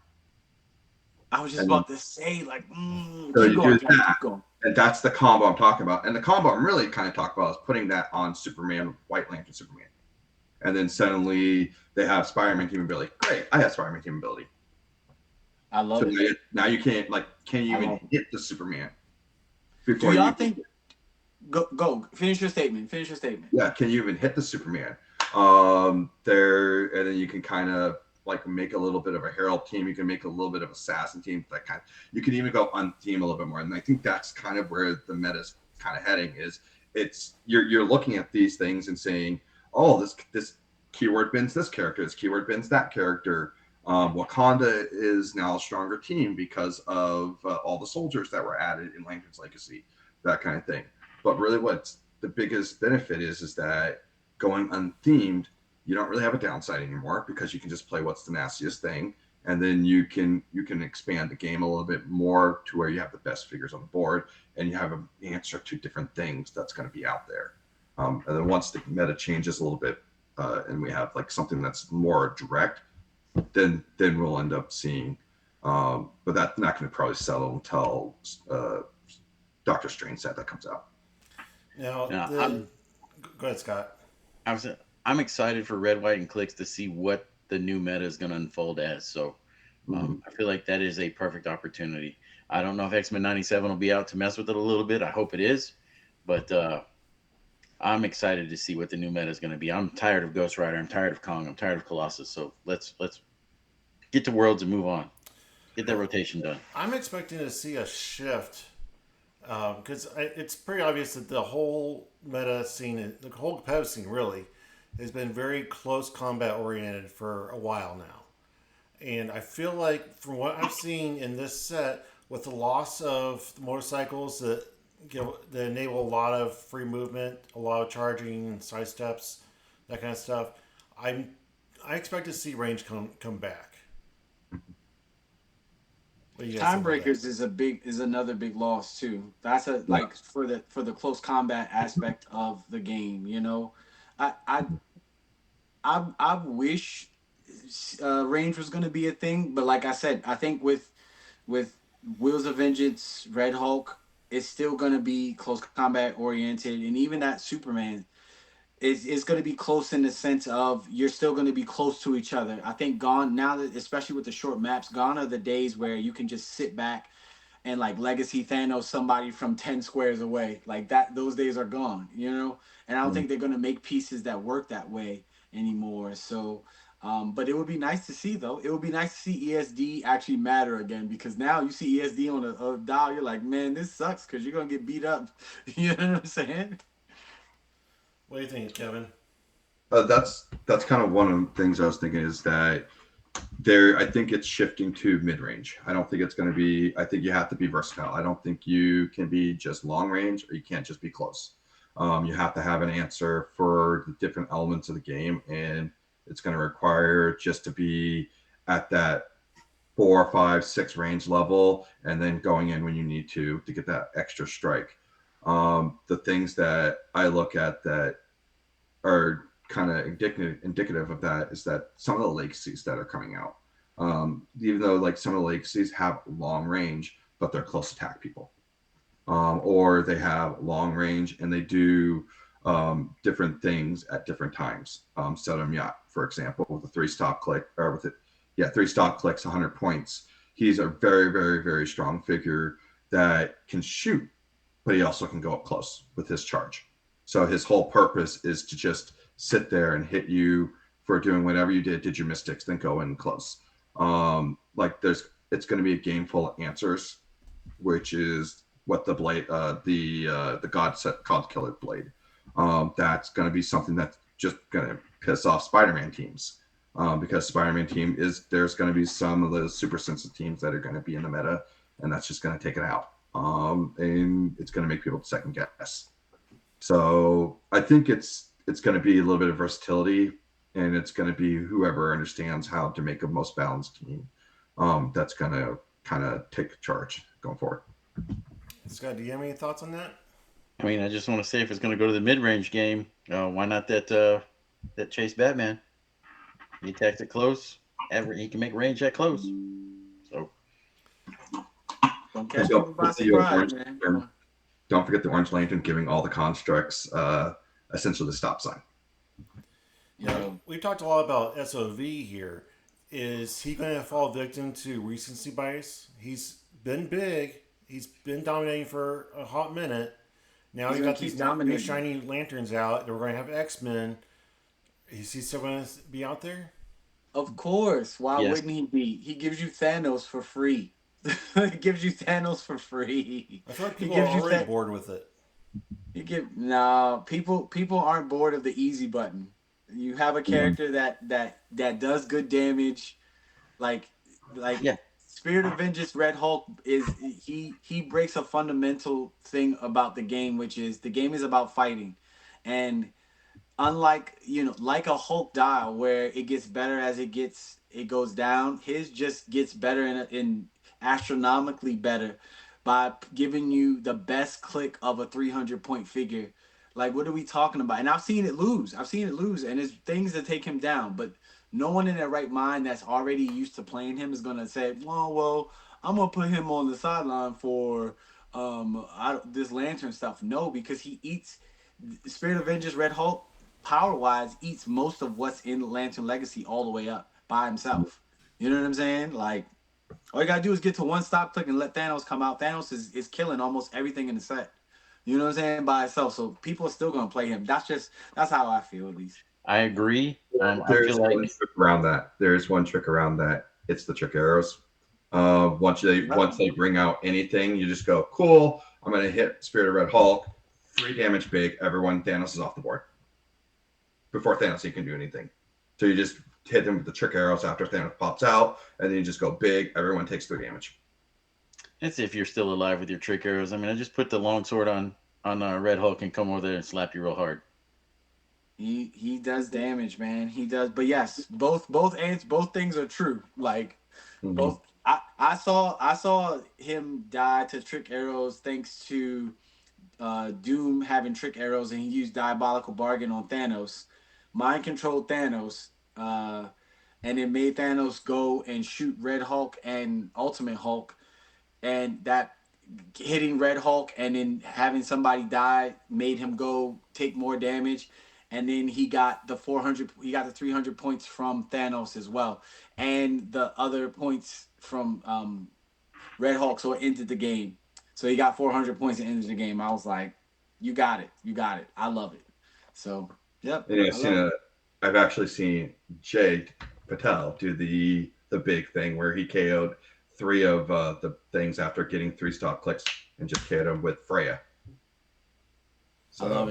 I was just And about to say, like, so keep you going, do Kevin, that, keep going. and that's the combo I'm talking about. And the combo I'm really kind of talking about is putting that on Superman, White Lantern Superman. And then suddenly they have Spider-Man team ability. Great, I have Spider-Man team ability. I love it. Now you can't, like, can you even hit the Superman before Do y'all you think? Go. Finish your statement. Finish your statement. Yeah, can you even hit the Superman? There, and then you can kind of like make a little bit of a Herald team. You can make a little bit of assassin team. That kind. You can even go on theme a little bit more. And I think that's kind of where the meta's kind of heading. Is it's you're looking at these things and saying, oh, this keyword bins this character. This keyword bins that character. Wakanda is now a stronger team because of all the soldiers that were added in Lantern's Legacy. That kind of thing. But really, what's the biggest benefit is that going unthemed, you don't really have a downside anymore because you can just play what's the nastiest thing, and then you can expand the game a little bit more to where you have the best figures on the board, and you have an answer to different things that's going to be out there. And then once the meta changes a little bit, and we have like something that's more direct, then we'll end up seeing. But that's not going to probably settle until Doctor Strange set that comes out. Now, go ahead, Scott. I'm excited for Red, White, and Clix to see what the new meta is going to unfold as. So I feel like that is a perfect opportunity. I don't know if X-Men 97 will be out to mess with it a little bit. I hope it is. But I'm excited to see what the new meta is going to be. I'm tired of Ghost Rider. I'm tired of Kong. I'm tired of Colossus. So let's get to Worlds and move on. Get that rotation done. I'm expecting to see a shift because it's pretty obvious that the whole meta scene, the whole competitive scene really, has been very close combat oriented for a while now. And I feel like from what I've seen in this set, with the loss of the motorcycles that that enable a lot of free movement, a lot of charging, side steps, that kind of stuff, I expect to see range come back. Time Breakers is another big loss too. That's like for the close combat aspect of the game. You know, I wish range was going to be a thing, but like I said, I think with Wheels of Vengeance, Red Hulk, it's still going to be close combat oriented, and even that Superman is going to be close in the sense of you're still going to be close to each other. I think gone now that especially with the short maps, gone are the days where you can just sit back and like Legacy Thanos somebody from 10 squares away. Like that those days are gone, you know? And I don't think they're going to make pieces that work that way anymore. So but it would be nice to see though. It would be nice to see ESD actually matter again because now you see ESD on a dial, you're like, man, this sucks because you're gonna get beat up. You know what I'm saying? What do you think, Kevin? That's kind of one of the things I was thinking is that I think it's shifting to mid-range. I don't think it's going to be. I think you have to be versatile. I don't think you can be just long range or you can't just be close. You have to have an answer for the different elements of the game, and it's going to require just to be at that 4, 5, 6 range level, and then going in when you need to get that extra strike. The things that I look at that are kind of indicative of that is that some of the legacies that are coming out, even though like some of the legacies have long range, but they're close attack people, or they have long range and they do different things at different times. Sedum Yacht, for example, with a 3-stop click, or with it, 3-stop clicks, 100 points. He's a very, very, very strong figure that can shoot, but he also can go up close with his charge. So his whole purpose is to just sit there and hit you for doing whatever you did your mystics, then go in close. It's going to be a game full of answers, which is what the blade, the God Killer blade. That's going to be something that's just going to piss off Spider-Man teams, because Spider-Man team there's going to be some of the super sensitive teams that are going to be in the meta, and that's just going to take it out. and it's going to make people second guess. So I think it's going to be a little bit of versatility, and it's going to be whoever understands how to make a most balanced team. That's going to kind of take charge going forward. Scott, do you have any thoughts on that? I mean, I just want to say if it's going to go to the mid-range game, why not that Chase Batman? He attacks it close. He can make range at close. So Don't catch people by surprise, man. Don't forget the Orange Lantern giving all the constructs essentially the stop sign. Yeah, we've talked a lot about SOV here. Is he going to fall victim to recency bias? He's been big. He's been dominating for a hot minute. Now he's got these new shiny lanterns out. We're going to have X-Men. Is he still going to be out there? Of course. Why wouldn't he be? He gives you Thanos for free. He gives you Thanos for free. I feel like people are already bored with it. People aren't bored of the easy button. You have a character that does good damage, like Spirit of Vengeance Red Hulk he breaks a fundamental thing about the game, which is the game is about fighting, and unlike like a Hulk dial where it gets better as it goes down, his just gets better in astronomically better by giving you the best click of a 300-point figure. Like, what are we talking about? And I've seen it lose, and there's things that take him down, but no one in their right mind that's already used to playing him is gonna say, well, I'm gonna put him on the sideline for this lantern stuff. No, because he eats Spirit of Vengeance Red Hulk power wise eats most of what's in Lantern Legacy all the way up by himself. You know what I'm saying? Like, all you gotta do is get to one stop click and let Thanos come out. Thanos is killing almost everything in the set. You know what I'm saying? By itself. So people are still gonna play him. That's how I feel, at least. I agree. There's one trick around that. There's one trick around that. It's the trick arrows. Once they bring out anything, you just go, cool. I'm gonna hit Spirit of Red Hulk, 3 damage big. Everyone, Thanos is off the board. Before Thanos, he can do anything. So you just hit him with the trick arrows after Thanos pops out, and then you just go big. Everyone takes 3 damage. That's if you're still alive with your trick arrows. I mean, I just put the longsword on Red Hulk and come over there and slap you real hard. He does damage, man. He does. But yes, both things are true. Like both. I saw him die to trick arrows thanks to Doom having trick arrows, and he used Diabolical Bargain on Thanos, mind controlled Thanos, and it made Thanos go and shoot Red Hulk and Ultimate Hulk, and that hitting Red Hulk and then having somebody die made him go take more damage, and then he got the 300 points from Thanos as well, and the other points from Red Hulk, so it ended the game. So he got 400 points and ended the game. I was like, you got it. I love it. So, yep. And I've actually seen Jay Patel do the big thing where he KO'd 3 of the things after getting 3 stop clicks and just KO'd them with Freya. So, I love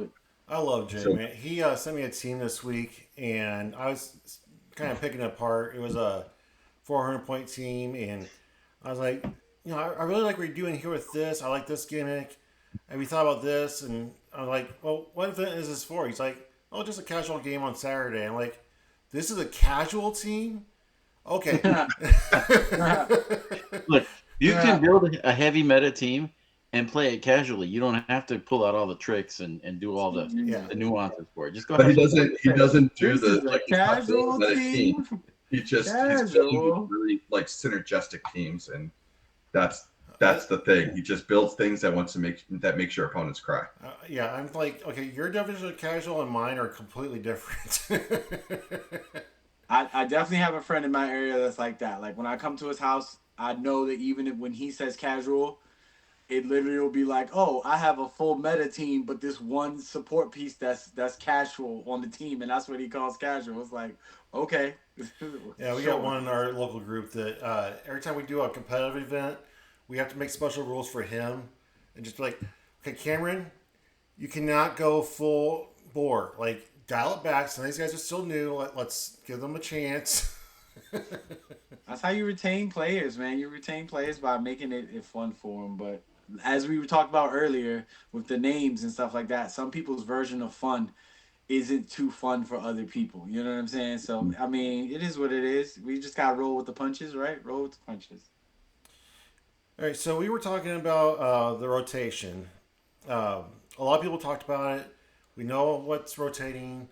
it. I love Jay, man. He sent me a team this week, and I was kind of picking it apart. It was a 400-point team, and I was like, I really like what you're doing here with this. I like this gimmick. And we thought about this, and I'm like, well, what event is this for? He's like, oh, just a casual game on Saturday. I'm like, this is a casual team? Okay. Look, you can build a heavy meta team and play it casually. You don't have to pull out all the tricks and do all the nuances for it. Just go. But he doesn't do the casual team. He's building really like synergistic teams, and that's the thing. He just builds things that makes your opponents cry. I'm like, okay, your definition of casual and mine are completely different. I definitely have a friend in my area that's like that. Like when I come to his house, I know that even when he says casual, it literally will be like, oh, I have a full meta team, but this one support piece that's casual on the team, and that's what he calls casual. It's like, okay. Yeah, we got one in our local group that every time we do a competitive event, we have to make special rules for him, and just be like, okay, Cameron, you cannot go full bore. Like, dial it back. Some of these guys are still new. Let's give them a chance. That's how you retain players, man. You retain players by making it fun for them. But as we were talked about earlier with the names and stuff like that, some people's version of fun isn't too fun for other people. You know what I'm saying? So I mean, it is what it is. We just gotta roll with the punches, right? Roll with the punches. All right, so we were talking about the rotation. Um, a lot of people talked about it. We know what's rotating.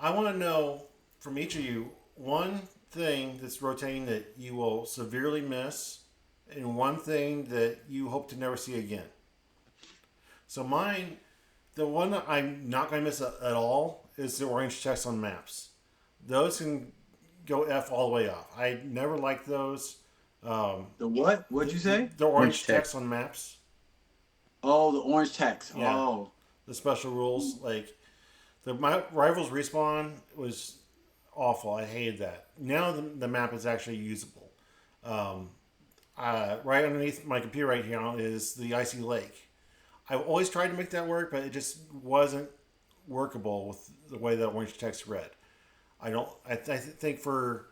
I want to know from each of you one thing that's rotating that you will severely miss, and one thing that you hope to never see again. So mine, the one that I'm not going to miss at all is the orange text on maps. Those can go F all the way off. I never liked those. Um, The what? What'd you say? the Orange orange tech. text on maps. Oh, the orange text. Yeah, Oh, the special rules. Like my rivals respawn was awful. I hated that. Now the map is actually usable. Um, right underneath my computer right here is the icy lake. I've always tried to make that work, but it just wasn't workable with the way that orange text read. I don't. I think for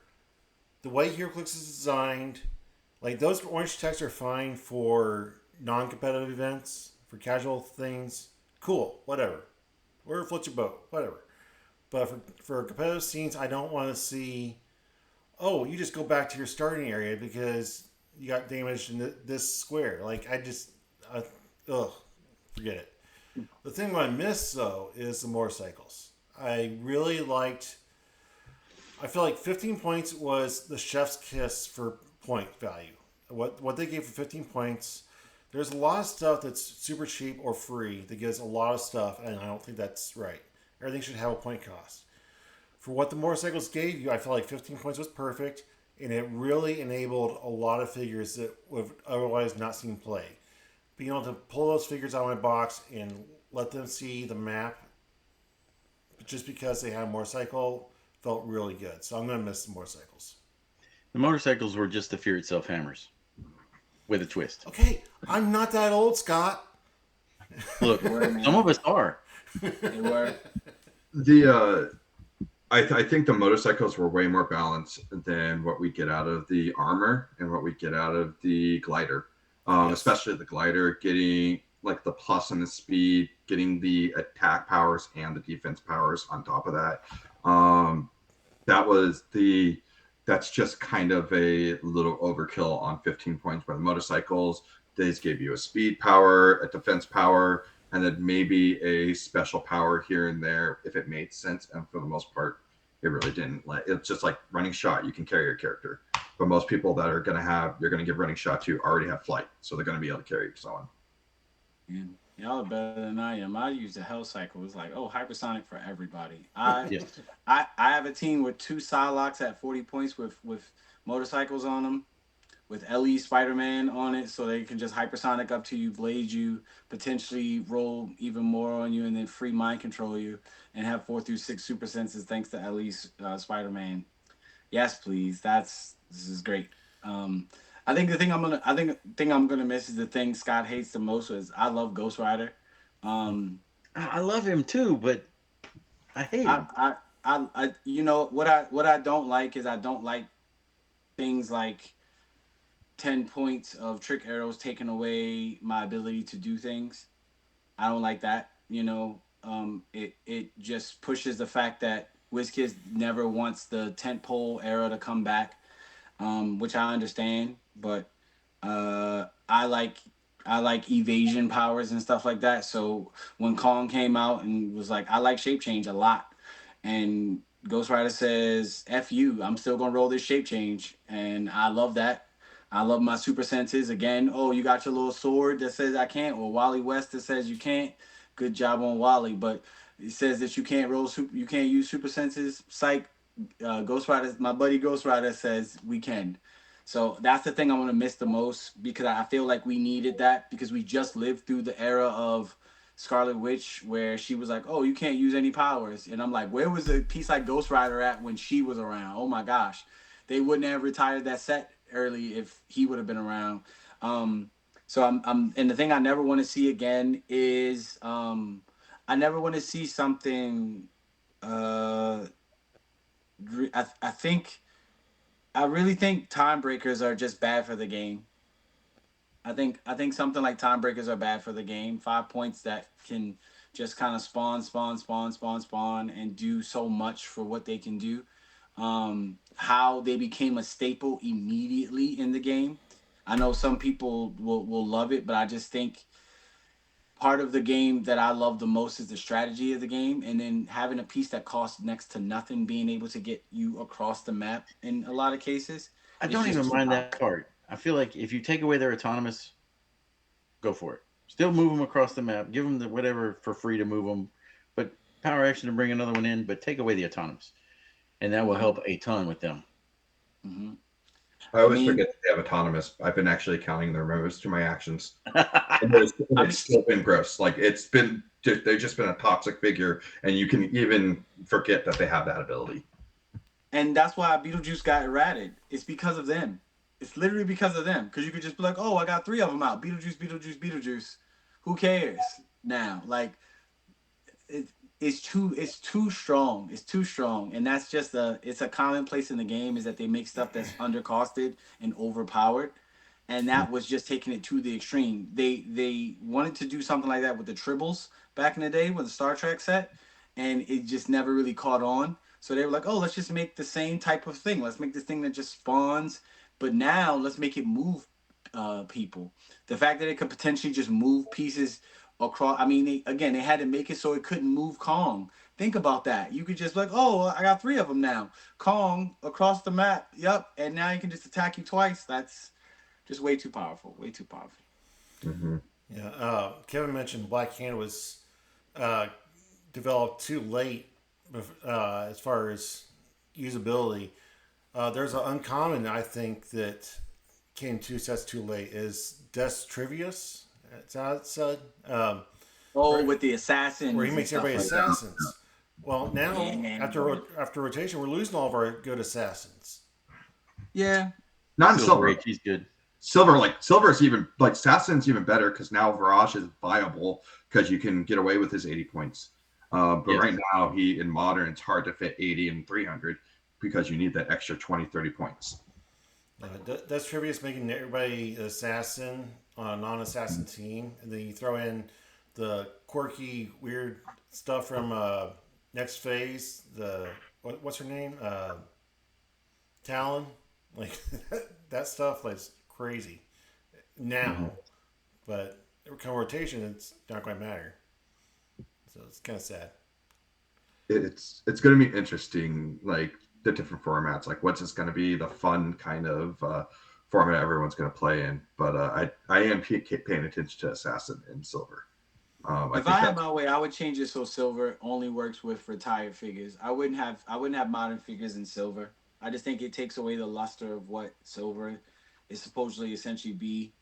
the way Heroclix is designed, like those orange texts are fine for non-competitive events, for casual things. Cool, whatever. Or float your boat, whatever. But for competitive scenes, I don't want to see. Oh, you just go back to your starting area because you got damaged in this square. Like I just, ugh, forget it. The thing I miss though is the motorcycles. I really liked. I feel like 15 points was the chef's kiss for point value. What they gave for 15 points. There's a lot of stuff that's super cheap or free that gives a lot of stuff, and I don't think that's right. Everything should have a point cost. For what the motorcycles gave you, I felt like 15 points was perfect, and it really enabled a lot of figures that would have otherwise not seen play. Being able to pull those figures out of my box and let them see the map just because they had a motorcycle felt really good. So I'm going to miss the motorcycles. The motorcycles were just the fear itself hammers with a twist. Okay, I'm not that old, Scott. Look, they were, some of man. us are. They were. The I think the motorcycles were way more balanced than what we get out of the armor and what we get out of the glider. Yes. Especially the glider, getting like the plus and the speed, getting the attack powers and the defense powers on top of that. Um, that was the that's just kind of a little overkill on 15 points by the motorcycles. They just gave you a speed power, a defense power, and then maybe a special power here and there if it made sense. And for the most part, it really didn't. Like it's just like running shot. You can carry your character, but most people that are going to have you're going to give running shot to already have flight, so they're going to be able to carry someone. Man, y'all are better than I am. I use the Hell Cycle. It's like, oh, hypersonic for everybody. I Yes. I have a team with two Psylocks at 40 points with motorcycles on them, with LE Spider Man on it, so they can just hypersonic up to you, blade you, potentially roll even more on you, and then free mind control you, and have 4 through 6 super senses thanks to LE Spider Man. Yes, please. This is great. Um, I think the thing I'm gonna miss is the thing Scott hates the most is I love Ghost Rider. Um, I love him too, but I hate I, him. I you know what I don't like is I don't like things like 10 points of trick arrows taking away my ability to do things. I don't like that. It just pushes the fact that WizKids never wants the tentpole era to come back, which I understand. But uh, I like I like evasion powers and stuff like that. So when Kong came out and was like, I like shape change a lot, and Ghost Rider says, "F you, I'm still gonna roll this shape change," and I love that. I love my super senses. Again, oh, you got your little sword that says I can't, or Wally West that says you can't. Good job on Wally, but it says that you can't you can't use super senses. Psych. Ghost Rider, my buddy Ghost Rider says we can. So that's the thing I want to miss the most because I feel like we needed that because we just lived through the era of Scarlet Witch where she was like, "Oh, you can't use any powers," and I'm like, "Where was a piece like Ghost Rider at when she was around?" Oh my gosh, they wouldn't have retired that set early if he would have been around. Um, and the thing I never want to see again is I never want to see something. Uh, I think I really think time breakers are just bad for the game. I think something like time breakers are bad for the game. 5 points that can just kind of spawn, and do so much for what they can do. How they became a staple immediately in the game. I know some people will love it, but I just think part of the game that I love the most is the strategy of the game, and then having a piece that costs next to nothing, being able to get you across the map in a lot of cases I is don't even just too mind powerful. that part. I feel like if you take away their autonomous, go for it. Still move them across the map. Give them the whatever for free to move them, but power action to bring another one in. But take away the autonomous, and that will Hmm. help a ton with them. Hmm. I I always mean, forget that they have autonomous. I've been actually counting their moves to my actions, and I it's mean, still been gross. Like it's been, they've just been a toxic figure, and you can even forget that they have that ability. and that's why Beetlejuice got errated. It's because of them. It's literally because of them. Because you could just be like, oh, I got three of them out. Beetlejuice, Beetlejuice, Beetlejuice. Who cares now? Like it, it's too strong. It's too strong, and that's just a it's a commonplace in the game is that they make stuff that's undercosted and overpowered, and that was just taking it to the extreme. They wanted to do something like that with the tribbles back in the day with the Star Trek set, and it just never really caught on. So they were like, oh, let's just make the same type of thing. Let's make this thing that just spawns, but now let's make it move people. The fact that it could potentially just move pieces across. I mean, again, they had to make it so it couldn't move Kong. Think about that. You could just like, oh, I got three of them now. Kong across the map. Yep, and now you can just attack you twice. That's just way too powerful. Way too powerful. Hmm. Yeah, Kevin mentioned Black Hand was uh, developed too late as far as usability. There's an uncommon I think that came 2 sets too late is Des Trivius. That's how it's said. Oh, Where, with the where he assassins and makes stuff everybody like that. assassins. Well, now Yeah, after rotation, we're losing all of our good assassins. yeah. Not in Silver silver. H, he's good. Silver is even like Assassin's even better because now Virage is viable because you can get away with his 80 points. But Yes. right now, he in modern, it's hard to fit 80 and 300 because you need that extra 20, 30 points. That's Trivius making everybody assassin on a non-assassin team, and then you throw in the quirky, weird stuff from next phase. What's her name? Talon. Like that stuff like crazy now, Mhm. but come rotation, it's not going to matter. So it's kind of sad. It's going to be interesting, like the different formats. Like, what's this going to be? The fun kind of format everyone's going to play in. But I am paying attention to Assassin and Silver. I If I think had that's my way, I would change it so silver only works with retired figures. I wouldn't have modern figures in silver. I just think it takes away the luster of what silver is supposedly essentially be,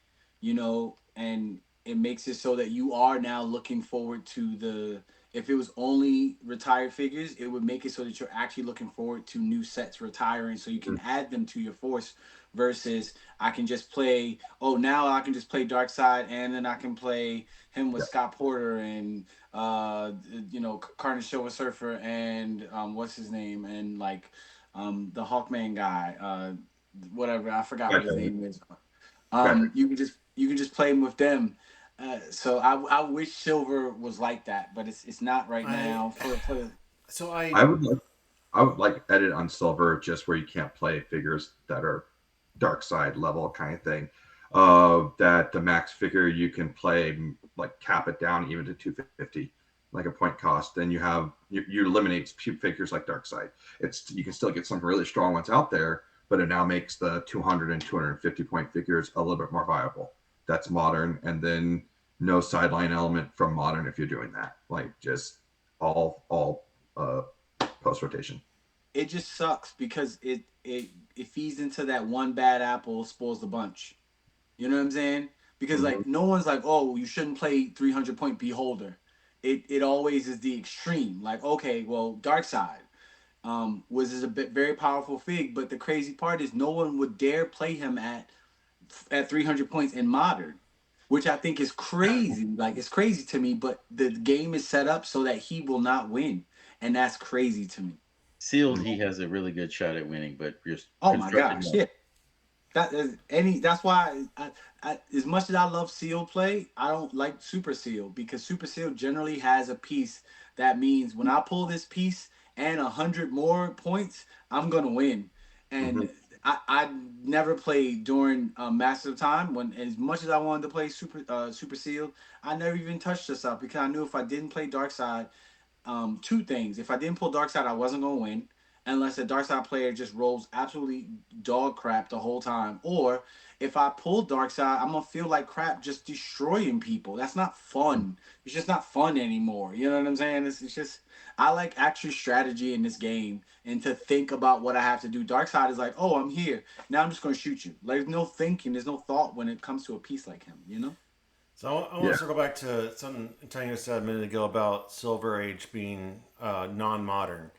and it makes it so that you are now looking forward to the if it was only retired figures, it would make it so that you're actually looking forward to new sets retiring so you can add them to your force versus I can just play now I can just play Dark Side and then I can play him with yeah. Scott Porter and Carnage Silver Surfer and what's his name and like the Hawkman guy, whatever I forgot what his Gotcha. name is. Gotcha. You can just play him with them. So I wish Silver was like that, but it's not right I now. For so I would like I would like edit on Silver just where you can't play figures that are dark side level kind of thing. That the max figure you can play, like cap it down even to 250, like a point cost. Then you eliminate figures like dark side. It's you can still get some really strong ones out there, but it now makes the 200 and 250 point figures a little bit more viable. That's modern, and then no sideline element from modern if you're doing that. Like just all post rotation. it just sucks because it feeds into that one bad apple spoils the bunch. You know what I'm saying? Because Mm-hmm. like no one's like, oh, you shouldn't play 300 point Beholder. It always is the extreme. Like, okay, well, Dark Side was is a bit very powerful fig, but the crazy part is no one would dare play him at 300 points in modern, which I think is crazy. Like it's crazy to me, but the game is set up so that he will not win, and that's crazy to me. Sealed, he has a really good shot at winning, but just Oh my constructed, gosh, no. yeah. That is any. That's why as much as I love seal play, I don't like super seal because super seal generally has a piece that means when I pull this piece and 100 more points, I'm gonna win. Mhm. And I never played during massive time when as much as I wanted to play super seal, I never even touched this up because I knew if I didn't play dark side, two things. If I didn't pull dark side, I wasn't gonna win unless the dark side player just rolls absolutely dog crap the whole time. Or if I pull dark side, I'm gonna feel like crap just destroying people. That's not fun. It's just not fun anymore. You know what I'm saying? It's just I like actual strategy in this game and to think about what I have to do. Dark side is like, oh, I'm here. Now I'm just gonna shoot you. Like, there's no thinking, there's no thought when it comes to a piece like him, you know? So I want Yeah. to circle back to something Antonio said a minute ago about Silver Age being non-modern.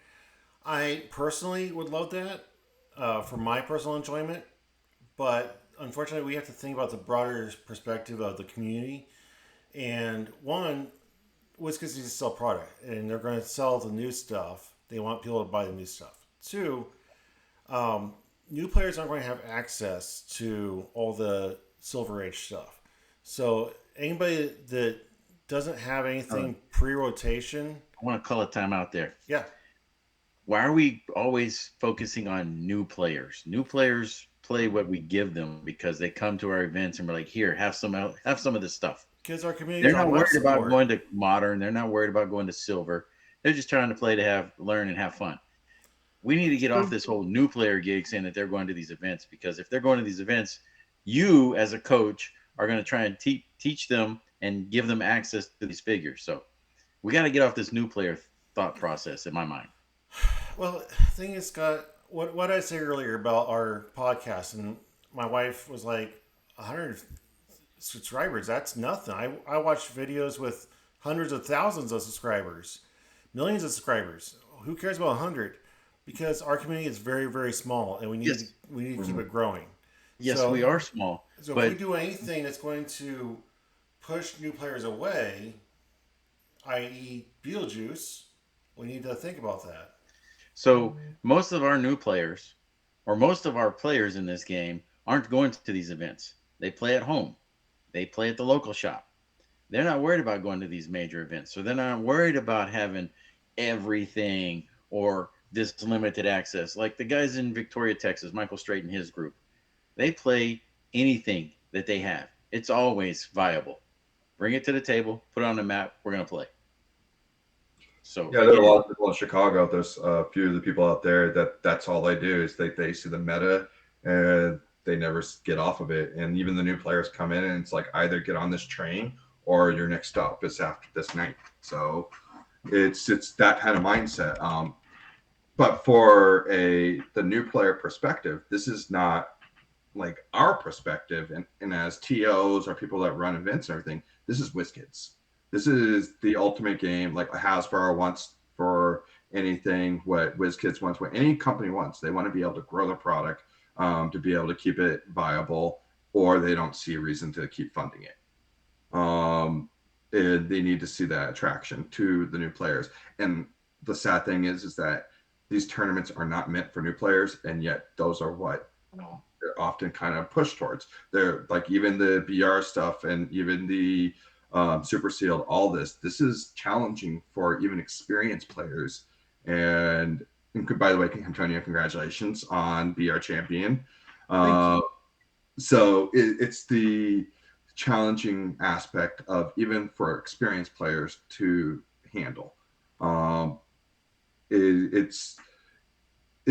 I personally would love that for my personal enjoyment, but unfortunately, we have to think about the broader perspective of the community. And one, Wizkids needs to sell product, and they're going to sell the new stuff. They want people to buy the new stuff. Two, new players aren't going to have access to all the Silver Age stuff. So anybody that doesn't have anything pre-rotation, I want to call a timeout there. yeah, Why are we always focusing on new players? New players play what we give them because they come to our events and we're like, here, have some of this stuff. because our community is They're on not life worried about support. going to modern. They're not worried about going to silver. They're just trying to play to learn and have fun. We need to get off this whole new player gig saying that they're going to these events because if they're going to these events, you as a coach are going to try and teach them and give them access to these figures. So we got to get off this new player thought process in my mind. Well, thing is, Scott, what I said earlier about our podcast, and my wife was like, 100 subscribers, that's nothing. I watch videos with hundreds of thousands of subscribers, millions of subscribers. Who cares about 100? Because our community is very, very small, and Yes, we need to keep it growing. yes, we So, are small, so if we but do anything that's going to push new players away, i.e., Beetlejuice, we need to think about that. so most of our new players or most of our players in this game aren't going to these events. They play at home. They play at the local shop. They're not worried about going to these major events. So they're not worried about having everything or this limited access. Like the guys in Victoria, Texas, Michael Strait and his group, they play anything that they have. It's always viable. Bring it to the table, put it on the map. We're going to play. So Yeah, I there are get a it. lot of people in Chicago. There's a few of the people out there that's all they do is they see the meta and they never get off of it. And even the new players come in and it's like either get on this train or your next stop is after this night. So it's that kind of mindset. But for the new player perspective, this is not like our perspective, and as TOs or people that run events and everything, this is Wizkids. This is the ultimate game, like Hasbro wants for anything, what Wizkids wants, what any company wants. They want to be able to grow their product, to be able to keep it viable, or they don't see a reason to keep funding it. They need to see that attraction to the new players. And the sad thing is that these tournaments are not meant for new players, and yet those are what they're often kind of pushed towards. They're like even the BR stuff and even the Super Sealed, all this is challenging for even experienced players. And by the way, Antonio, congratulations on BR champion. Thank you. So it's the challenging aspect of even for experienced players to handle. Um, it's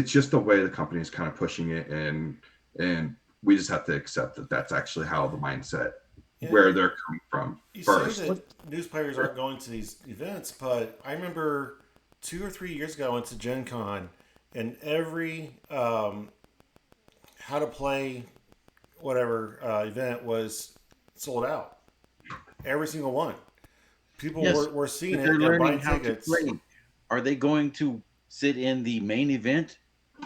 just the way the company is kind of pushing it, and we just have to accept that that's actually how the mindset Yeah, where they're coming from you say first. that news players aren't going to these events, but I remember 2 or 3 years ago I went to Gen Con, and every how to play whatever event was sold out. Every single one. People Yes, were seeing but they're it and learning buying how to tickets. play. Are they going to sit in the main event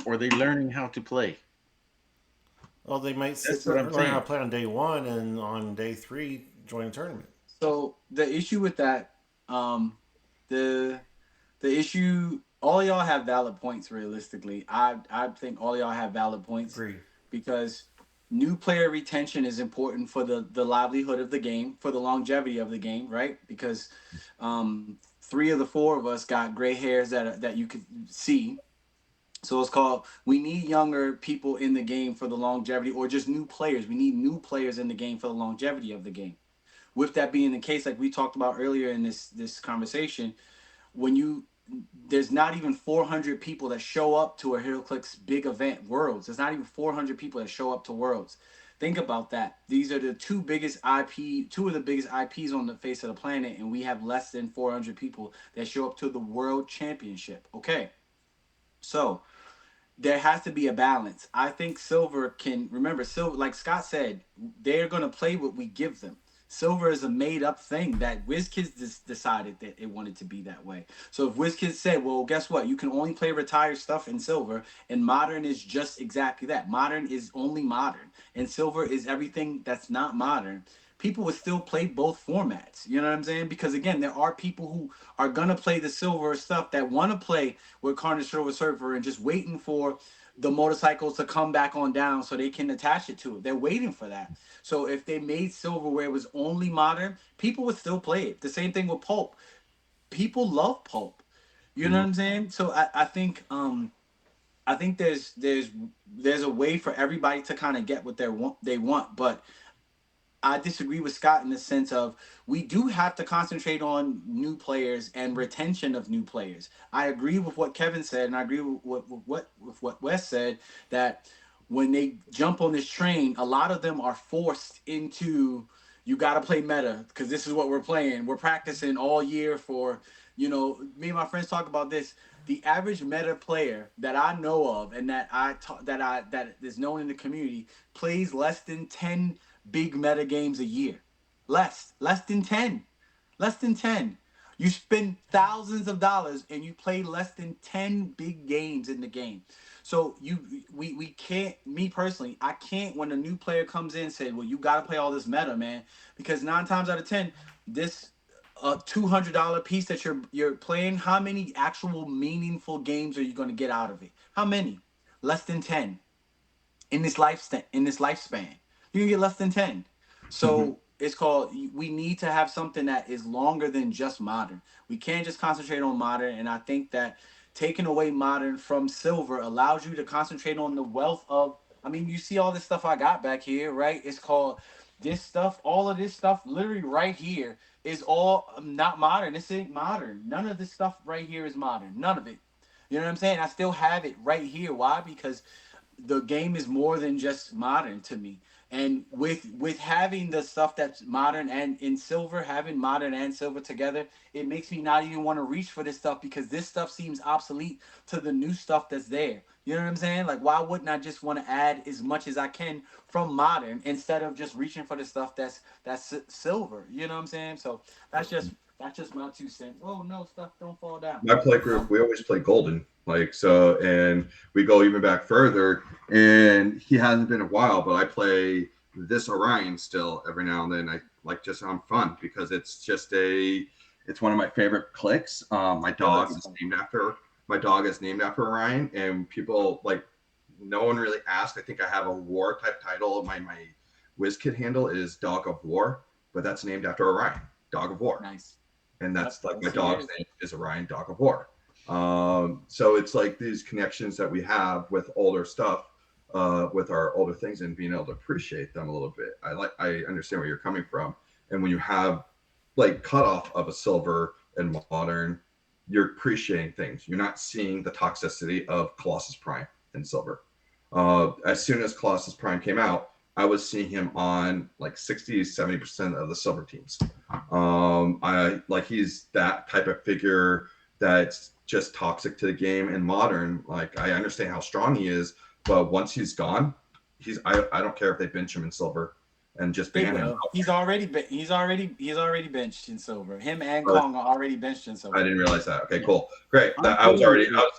or are they learning how to play? Well, they might That's what I'm learn how saying. to play on day one, and on day three join a tournament. So the issue with that, the the issue all y'all have valid points. Realistically, I think all y'all have valid points Agree. because new player retention is important for the livelihood of the game, for the longevity of the game, right? Because three of the four of us got gray hairs that you could see. So it's called, we need younger people in the game for the longevity, or just new players. We need new players in the game for the longevity of the game. With that being the case, like we talked about earlier in this conversation, when you there's not even 400 people that show up to a Heroclix big event, Worlds. There's not even 400 people that show up to Worlds. Think about that. These are the two of the biggest IPs on the face of the planet, and we have less than 400 people that show up to the World Championship. Okay, so there has to be a balance. I think Silver can remember Silver, like Scott said, they're gonna play what we give them. Silver is a made up thing that Wizkids decided that it wanted to be that way. So if Wizkids said, well, guess what? You can only play retired stuff in Silver, and Modern is just exactly that. Modern is only Modern, and Silver is everything that's not Modern. People would still play both formats. You know what I'm saying? Because again, there are people who are gonna play the Silver stuff that want to play with Carnage Silver Surfer and just waiting for the motorcycles to come back on down so they can attach it to it. They're waiting for that. So if they made Silver where it was only Modern, people would still play it. The same thing with Pulp. People love Pulp. You know what I'm saying? So I think there's a way for everybody to kind of get what they want, but I disagree with Scott in the sense of we do have to concentrate on new players and retention of new players. I agree with what Kevin said, and I agree with what Wes said, that when they jump on this train, a lot of them are forced into, you got to play meta because this is what we're playing. We're practicing all year for, me and my friends talk about this. The average meta player that I know of and that is known in the community plays less than 10 big meta games a year. Less than 10. Less than 10. You spend thousands of dollars and you play less than 10 big games in the game. So we can't, me personally, I can't, when a new player comes in, say, well, you got to play all this meta, man, because 9 times out of 10, this $200 piece that you're playing, how many actual meaningful games are you going to get out of it? How many? Less than 10 in this lifespan. You can get less than 10. So it's called, we need to have something that is longer than just Modern. We can't just concentrate on Modern, and I think that taking away Modern from Silver allows you to concentrate on the wealth of, I mean, you see all this stuff I got back here, right? It's called this stuff, all of this stuff literally right here is all not Modern. This ain't Modern. None of this stuff right here is Modern. None of it. You know what I'm saying? I still have it right here. Why? Because the game is more than just Modern to me. And with having the stuff that's Modern and in Silver, having Modern and Silver together, it makes me not even want to reach for this stuff because this stuff seems obsolete to the new stuff that's there. You know what I'm saying? Like, why wouldn't I just want to add as much as I can from Modern instead of just reaching for the stuff that's Silver? You know what I'm saying? So that's just my 2 cents. Oh no, stuff don't fall down. My play group, we always play Golden, like so, and we go even back further. And he hasn't been a while, but I play this Orion still every now and then. I like just on fun because it's one of my favorite Clix. My dog is named after Orion, and people like no one really asked. I think I have a war type title. My Wizkid handle is Dog of War, but that's named after Orion, Dog of War. Nice. And that's like my dog's name is Orion, Dog of War. So it's like these connections that we have with older stuff, with our older things, and being able to appreciate them a little bit. I understand where you're coming from, and when you have like cutoff of a Silver and Modern, you're appreciating things. You're not seeing the toxicity of Colossus Prime and Silver. As soon as Colossus Prime came out, I was seeing him on like 60-70% of the Silver teams. He's that type of figure that's just toxic to the game. And Modern, like I understand how strong he is, but once he's gone, I don't care if they bench him in Silver and just ban him. He's already benched in Silver. Him and Kong are already benched in Silver. I didn't realize that. Okay, cool, great. I was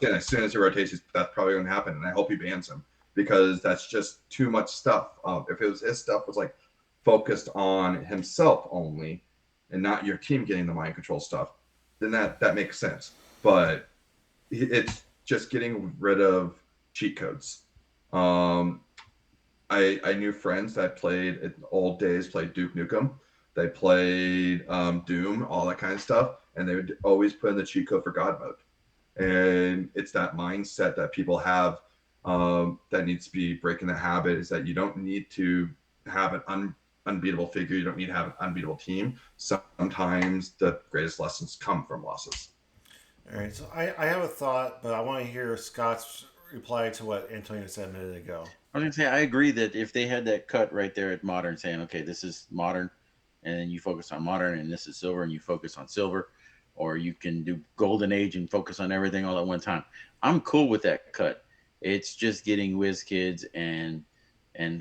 saying as soon as he rotates, that's probably going to happen, and I hope he bans him because that's just too much stuff. If it was his stuff was like focused on himself only, and not your team getting the mind control stuff, then that makes sense. But it's just getting rid of cheat codes. Um, I knew friends that played in old days, played Duke Nukem. They played Doom, all that kind of stuff, and they would always put in the cheat code for God mode. And it's that mindset that people have that needs to be breaking the habit. Is that you don't need to have an unbeatable figure. You don't need to have an unbeatable team. Sometimes the greatest lessons come from losses. All right, so I have a thought, but I want to hear Scott's reply to what Antonio said a minute ago. I was gonna say I agree that if they had that cut right there at modern, saying, okay, this is modern, and then you focus on modern, and this is silver, and you focus on silver, or you can do golden age and focus on everything all at one time. I'm cool with that cut. It's just getting Wizkids and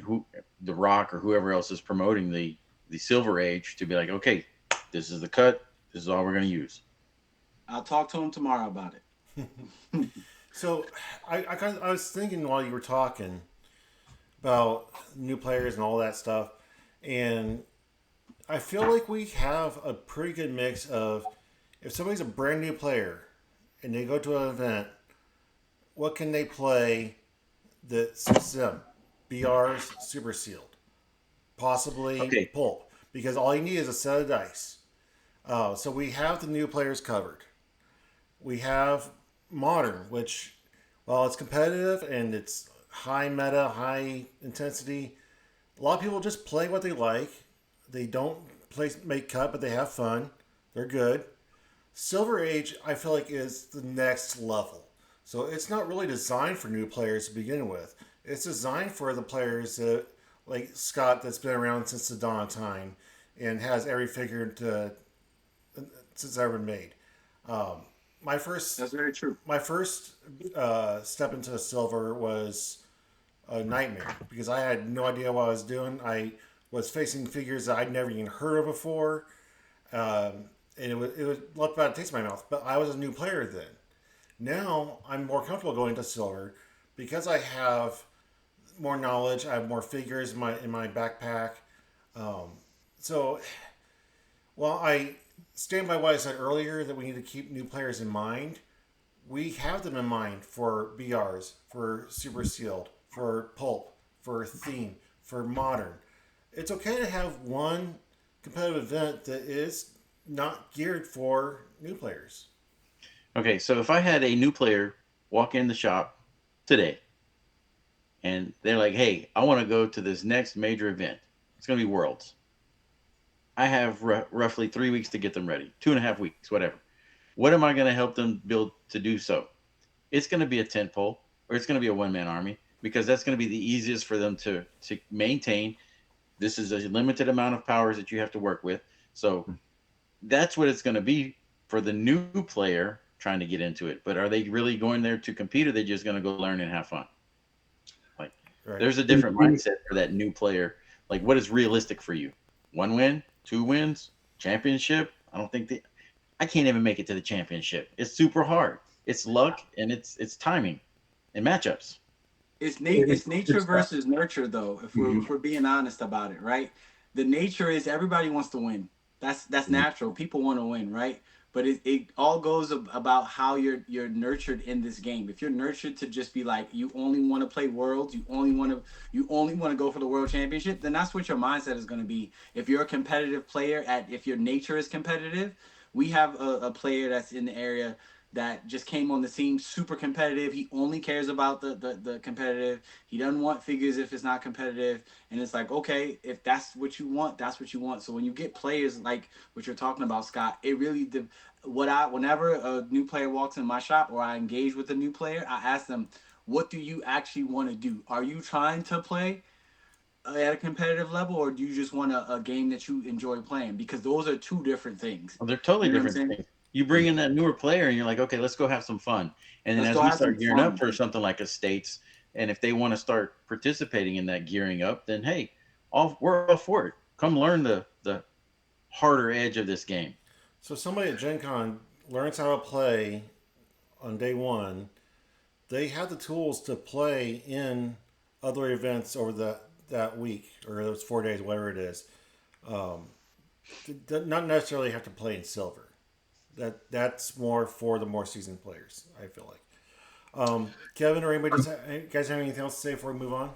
who the Rock or whoever else is promoting the silver age to be like, okay, this is the cut. This is all we're gonna use. I'll talk to him tomorrow about it. So I was thinking while you were talking about new players and all that stuff, and I feel like we have a pretty good mix of if somebody's a brand new player and they go to an event, what can they play that suits them? BR's super sealed, possibly Okay, pulp, because all you need is a set of dice. So we have the new players covered. We have modern, which, while it's competitive and it's high meta, high intensity, a lot of people just play what they like. They don't play make cut, but they have fun. They're good. Silver Age, I feel like, is the next level. So it's not really designed for new players to begin with. It's designed for the players that, like Scott, that's been around since the dawn of time and has every figure since ever been made. Um, my first That's very true. my first step into silver was a nightmare because I had no idea what I was doing. I was facing figures that I'd never even heard of before, and it was left bad taste in my mouth. But I was a new player then. Now I'm more comfortable going to silver because I have more knowledge. I have more figures in my backpack. Um, so while I stand by what I said earlier that we need to keep new players in mind, we have them in mind for BRs, for Super Sealed, for Pulp, for Theme, for Modern. It's okay to have one competitive event that is not geared for new players. okay. So if I had a new player walk in the shop today and they're like, "Hey, I want to go to this next major event. It's going to be Worlds. I have roughly 3 weeks to get them ready, 2.5 weeks, whatever. What am I going to help them build to do so? It's going to be a tent pole or it's going to be a one man army because that's going to be the easiest for them to maintain. This is a limited amount of powers that you have to work with. So that's what it's going to be for the new player trying to get into it. But are they really going there to compete or are they just going to go learn and have fun? Like, Right. there's a different mindset for that new player. Like, what is realistic for you? 1 win, 2 wins, championship? I don't think I can't even make it to the championship. It's super hard. It's luck and it's timing and matchups. It's nature It's that. versus nurture, though. If we're Mhm. if we're being honest about it, right? The nature is everybody wants to win. That's natural. People want to win, right? But it all goes about how you're nurtured in this game. If you're nurtured to just be like you only want to play worlds, you only want to go for the world championship, then that's what your mindset is going to be. If you're a competitive player, at if your nature is competitive, we have a player that's in the area that just came on the scene super competitive. He only cares about the competitive. He doesn't want figures if it's not competitive. And it's like, okay, if that's what you want, that's what you want. So when you get players like what you're talking about, Scott, it really whenever a new player walks in my shop or I engage with a new player, I ask them, what do you actually want to do? Are you trying to play at a competitive level, or do you just want a game that you enjoy playing? Because those are two different things. Well, they're totally You know what I'm different saying? things. You bring in that newer player and you're like, okay, let's go have some fun. And then Let's as go we have some start gearing up fun. for something like a states, and if they want to start participating in that gearing up, then hey, we're all for it. Come learn the harder edge of this game. So somebody at Gen Con learns how to play on day one. They have the tools to play in other events over that week or those 4 days, whatever it is. Um, not necessarily have to play in silver. That's more for the more seasoned players, I feel like. Kevin or anybody, you guys have anything else to say before we move on?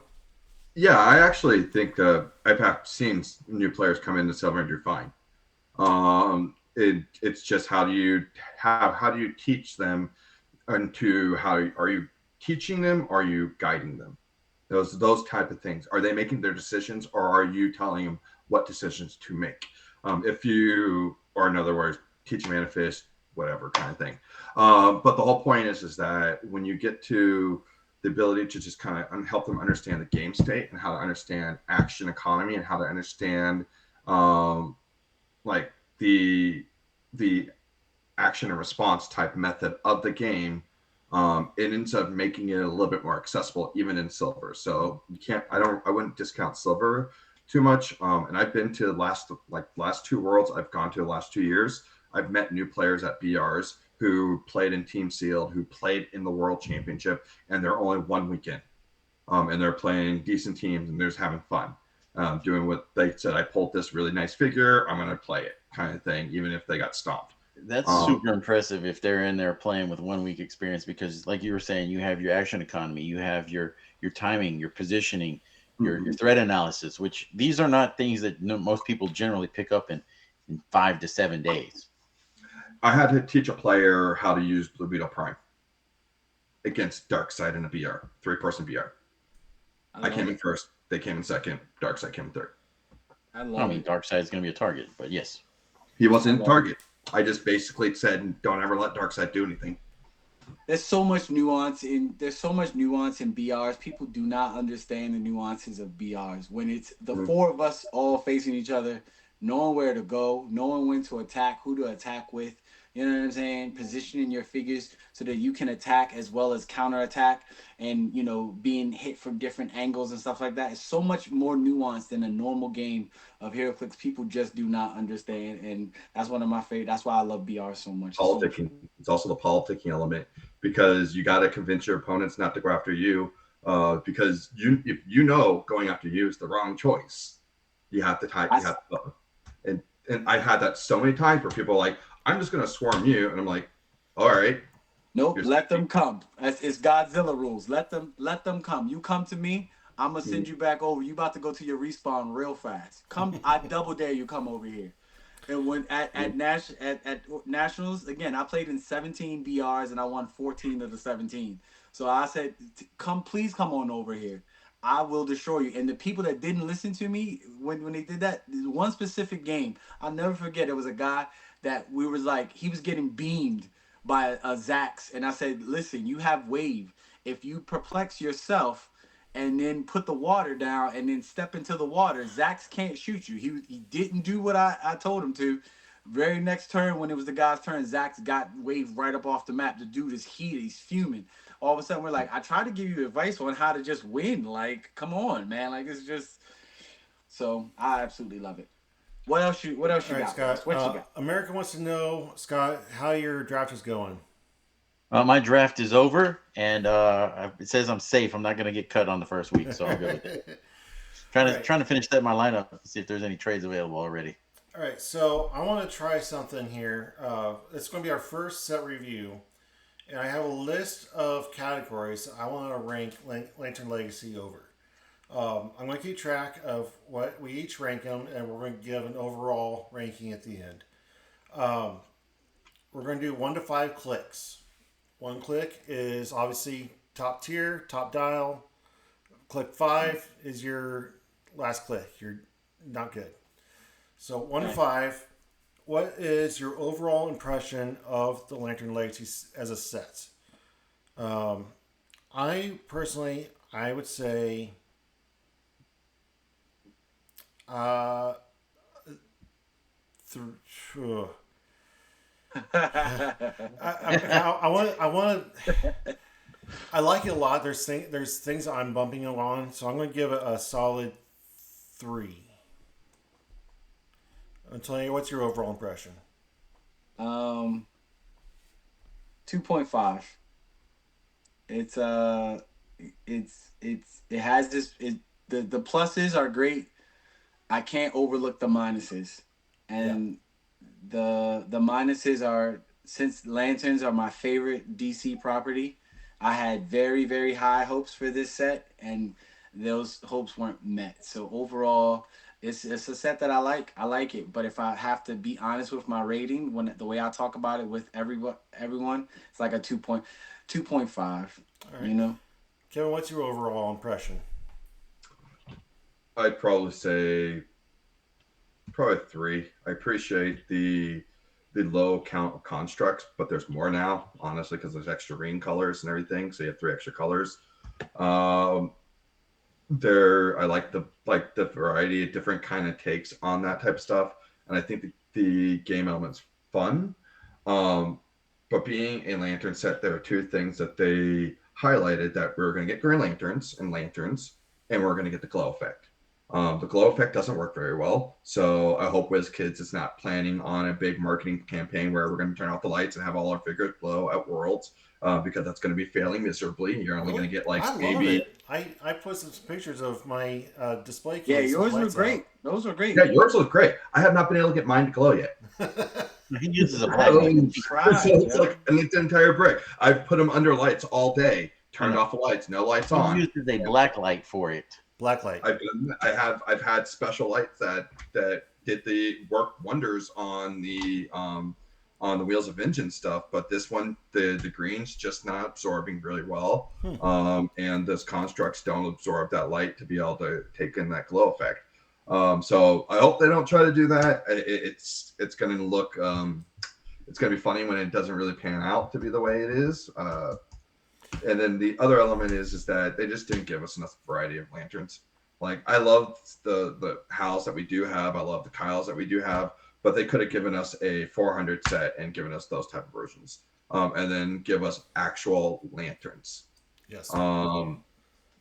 Yeah, I actually think I've seen new players come into Silver and do fine. It's just how do you teach them, and to how are you teaching them? Are you guiding them? Those type of things. Are they making their decisions, or are you telling them what decisions to make? If you, or in other words, teach them manifest, whatever kind of thing. But the whole point is that when you get to the ability to just kind of help them understand the game state and how to understand action economy and how to understand um, like the action and response type method of the game, it ends up making it a little bit more accessible even in silver. So you can't, I wouldn't discount silver too much. And I've been to last two worlds I've gone to the last 2 years. I've met new players at BRs who played in Team Sealed, who played in the World Championship, and they're only 1 weekend. And they're playing decent teams and they're just having fun. Doing what they said, I pulled this really nice figure, I'm going to play it kind of thing, even if they got stomped. That's super impressive if they're in there playing with 1 week experience, because like you were saying, you have your action economy, you have your timing, your positioning, your threat analysis, which these are not things that most people generally pick up in 5 to 7 days. I had to teach a player how to use Blue Beetle Prime against Darkseid in a BR, 3-person BR. I came in first, they came in second, Darkseid came in third. I mean, Darkseid is going to be a target, but yes. He wasn't a target. I just basically said, don't ever let Darkseid do anything. There's so much nuance in BRs. People do not understand the nuances of BRs. When it's the four of us all facing each other, knowing where to go, knowing when to attack, who to attack with, you know what I'm saying? Positioning your figures so that you can attack as well as counterattack, and being hit from different angles and stuff like that. It's so much more nuanced than a normal game of Heroclix. People just do not understand, and that's one of my favorite. That's why I love BR so much. Politicking. It's also the politicking element, because you got to convince your opponents not to go after you, because if going after you is the wrong choice, you have to and I've had that so many times where people are like, I'm just going to swarm you. And I'm like, all right. Nope, let them come. It's Godzilla rules. Let them come. You come to me, I'm going to send you back over. You about to go to your respawn real fast. Come, I double dare you come over here. And when at Nationals, again, I played in 17 BRs and I won 14 of the 17. So I said, please come on over here. I will destroy you. And the people that didn't listen to me when they did that, one specific game, I'll never forget. It was a guy that he was getting beamed by a Zax, and I said, listen, you have wave. If you perplex yourself and then put the water down and then step into the water, Zax can't shoot you. He didn't do what I told him to. Very next turn, when it was the guy's turn, Zax got waved right up off the map. The dude is heated. He's fuming. All of a sudden, we're like, I tried to give you advice on how to just win. Like, come on, man. Like, it's just... So, I absolutely love it. What else you got, Scott? What you got? America wants to know, Scott, how your draft is going. My draft is over, and it says I'm safe. I'm not going to get cut on the first week, so I'm good with it. Trying to finish that my lineup, see if there's any trades available already. All right, so I want to try something here. It's going to be our first set review, and I have a list of categories I want to rank Lantern Legacy over. I'm going to keep track of what we each rank them, and we're going to give an overall ranking at the end. We're going to do 1 to 5 clicks. 1 click is obviously top tier, top dial. Click 5 is your last click. You're not good. So 1 to 5, what is your overall impression of the Lantern Legacy as a set? I would say... I like it a lot. There's things I'm bumping along, so I'm going to give it a solid 3. Antonio, what's your overall impression? 2.5. It has this. The pluses are great. I can't overlook the minuses, and the minuses are since lanterns are my favorite DC property, I had very, very high hopes for this set, and those hopes weren't met. So overall, it's a set that I like. I like it, but if I have to be honest with my rating, when the way I talk about it with everyone, it's like a 2.5. All You right. know. Kevin, what's your overall impression? I'd probably say probably 3. I appreciate the low count of constructs, but there's more now, honestly, because there's extra ring colors and everything. So you have 3 extra colors. Um, I like the variety of different kind of takes on that type of stuff, and I think the game element's fun. Um, but being a lantern set, there are 2 things that they highlighted: that we're going to get green lanterns and lanterns, and we're going to get the glow effect. The glow effect doesn't work very well, so I hope Wizkids is not planning on a big marketing campaign where we're going to turn off the lights and have all our figures glow at Worlds, because that's going to be failing miserably. You're only going Really? to get like I love maybe. it. I put some pictures of my display Yeah, case with yours were lights out. great. Those were great. Yeah, yours look great. I have not been able to get mine to glow yet. He uses a I black haven't light. even So tried, it's yo. like an entire brick. I've put them under lights all day, I turned know. off the lights, no lights He on. uses a black light for it. Blacklight. I've had special lights that did the work wonders on the Wheels of Vengeance stuff, but this one, the green's just not absorbing really well. And those constructs don't absorb that light to be able to take in that glow effect. So I hope they don't try to do that. It's going to look it's going to be funny when it doesn't really pan out to be the way it is. And then the other element is that they just didn't give us enough variety of lanterns. Like, I love the Hals that we do have. I love the Kyles that we do have, but they could have given us a 400 set and given us those type of versions, and then give us actual lanterns. Yes.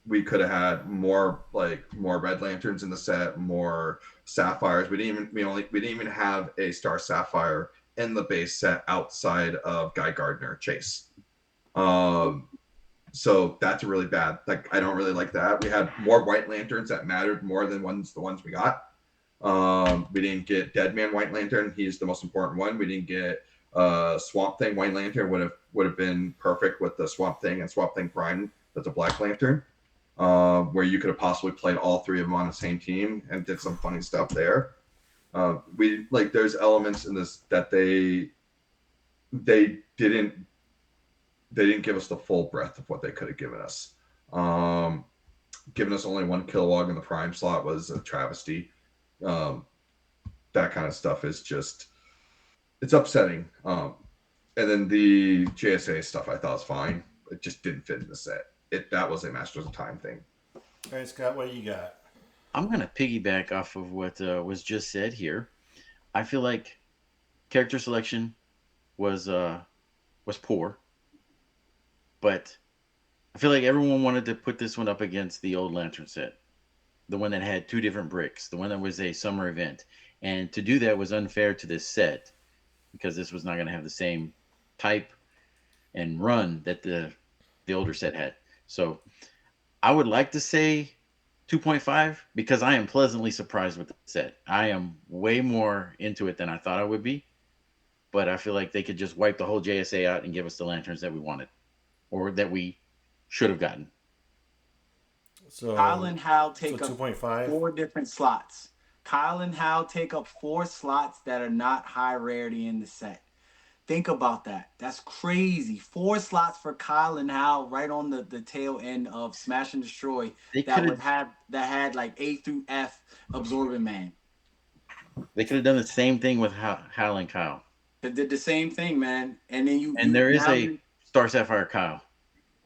We could have had more red lanterns in the set, more sapphires. We didn't even have a Star Sapphire in the base set outside of Guy Gardner Chase. So that's really bad. Like, I don't really like that. We had more white lanterns that mattered more than the ones we got. We didn't get Deadman White Lantern. He's the most important one. We didn't get Swamp Thing White Lantern. Would have been perfect with the Swamp Thing and Swamp Thing Prime. That's a Black Lantern, where you could have possibly played all 3 of them on the same team and did some funny stuff there. There's elements in this that they didn't give us the full breadth of what they could have given us. Giving us only 1 Kilowog in the prime slot was a travesty. That kind of stuff is just, it's upsetting. And then the JSA stuff I thought was fine. It just didn't fit in the set. That was a Masters of Time thing. All right, Scott, what do you got? I'm going to piggyback off of what was just said here. I feel like character selection was poor, but I feel like everyone wanted to put this one up against the old Lantern set, the one that had 2 different bricks, the one that was a summer event. And to do that was unfair to this set because this was not going to have the same type and run that the older set had. So I would like to say 2.5 because I am pleasantly surprised with the set. I am way more into it than I thought I would be, but I feel like they could just wipe the whole JSA out and give us the lanterns that we wanted or that we should have gotten. So Kyle and Hal take so up 2.5. 4 different slots. Kyle and Hal take up 4 slots that are not high rarity in the set. Think about that. That's crazy. 4 slots for Kyle and Hal right on the tail end of Smash and Destroy that had like A through F Absorbing Man. They could have done the same thing with Hal and Kyle. They did the same thing, man. And then there is a Star Sapphire Kyle.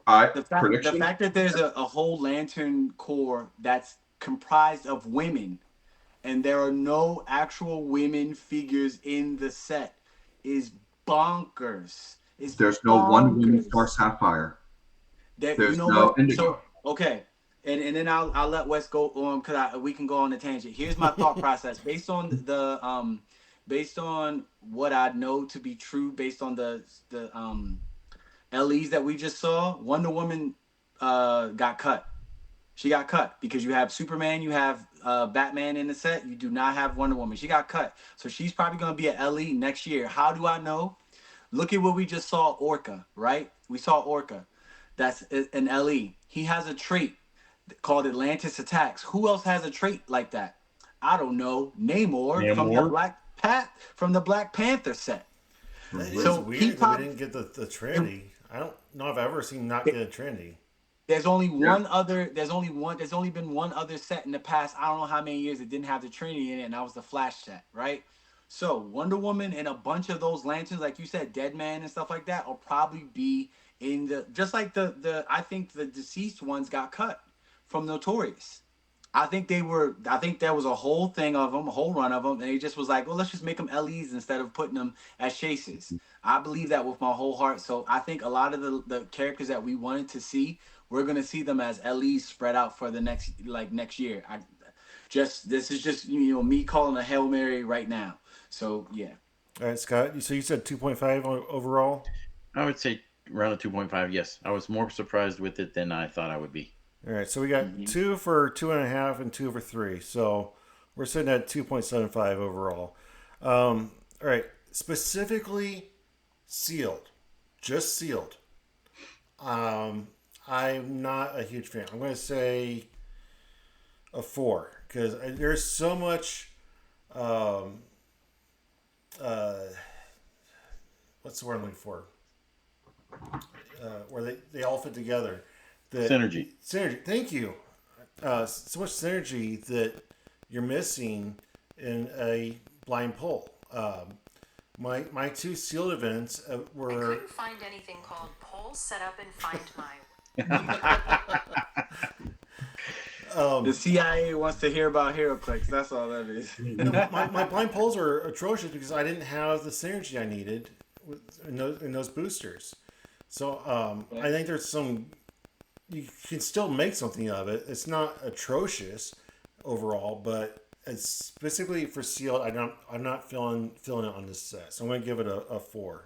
The fact that there's a whole Lantern Corps that's comprised of women, and there are no actual women figures in the set, is bonkers. There's no one woman Star Sapphire. There's no Indigo. So, okay, and then I'll let Wes go on because we can go on a tangent. Here's my thought process based on what I know to be true, based on the LEs that we just saw. Wonder Woman got cut. She got cut because you have Superman, you have Batman in the set. You do not have Wonder Woman. She got cut. So she's probably going to be an LE next year. How do I know? Look at what we just saw, Orca, right? We saw Orca. That's an LE. He has a trait called Atlantis Attacks. Who else has a trait like that? I don't know. Namor Namor? From the Black Panther set. That is So he weird that we probably didn't get the Trinity. I don't know if I've ever seen not get a Trinity. there's only Yeah. one other. There's only been one other set in the past. I don't know how many years it didn't have the Trinity in it, and that was the Flash set, right? So Wonder Woman and a bunch of those lanterns, like you said, Dead Man and stuff like that, will probably be in the just like the I think the deceased ones got cut from Notorious. I think they were. I think there was a whole thing of them, a whole run of them, and he just was like, "Well, let's just make them LEs instead of putting them as chases." I believe that with my whole heart. So I think a lot of the characters that we wanted to see, we're gonna see them as LEs spread out for the next year. I just this is just me calling a hail mary right now. So yeah. All right, Scott. So you said 2.5 overall. I would say around a 2.5. Yes, I was more surprised with it than I thought I would be. All right, so we got 2 for 2.5 and 2 for 3. So we're sitting at 2.75 overall. All right, specifically sealed, just sealed. I'm not a huge fan. I'm going to say a 4 because there's so much. What's the word I'm looking for? Where they all fit together. Synergy. Synergy. Thank you. So much synergy that you're missing in a blind poll. My 2 sealed events were. I couldn't find anything called poll set up and find my. The CIA wants to hear about Heroclix. That's all that is. My blind polls are atrocious because I didn't have the synergy I needed in those boosters. So I think there's some. You can still make something of it. It's not atrocious overall, but it's specifically for sealed. I'm not feeling it on this set, so I'm going to give it a 4.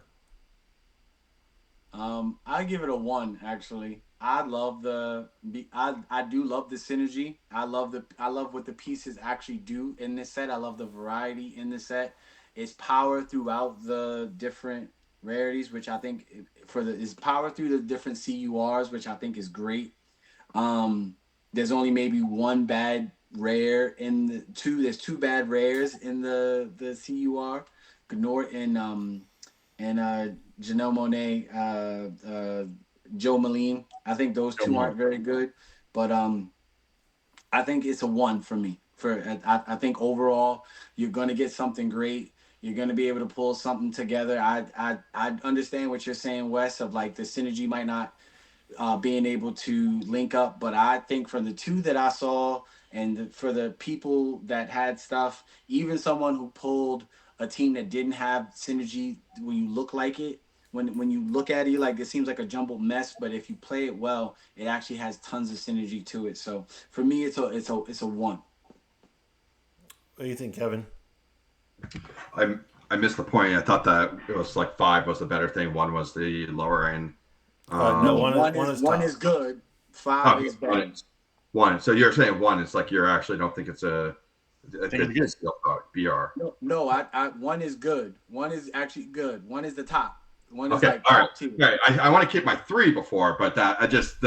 I give it a 1 actually. I do love the synergy. I love what the pieces actually do in this set. I love the variety in this set. It's power throughout the different rarities, which I think is power through the different CURs, which I think is great. There's only maybe one bad rare in the two. There's 2 bad rares in the CUR, Gnort and Janelle Monet, Joe Moline. I think those 2 aren't very good, but I think it's a 1 for me. I think overall you're gonna get something great. You're gonna be able to pull something together. I understand what you're saying, Wes, of like the synergy might not being able to link up, but I think for the 2 that I saw and for the people that had stuff, even someone who pulled a team that didn't have synergy, when you look like it, when you look at it, like it seems like a jumbled mess, but if you play it well, it actually has tons of synergy to it. So for me, it's a 1. What do you think, Kevin? I missed the point. I thought that it was like 5 was the better thing. 1 was the lower end. No, one is good. 5 is better. One. So you're saying 1 is like you actually don't think it's a good BR. No, I 1 is good. 1 is actually good. 1 is the top. 1 is Okay, like all right. top 2. Okay, I want to keep my 3 before, but that's just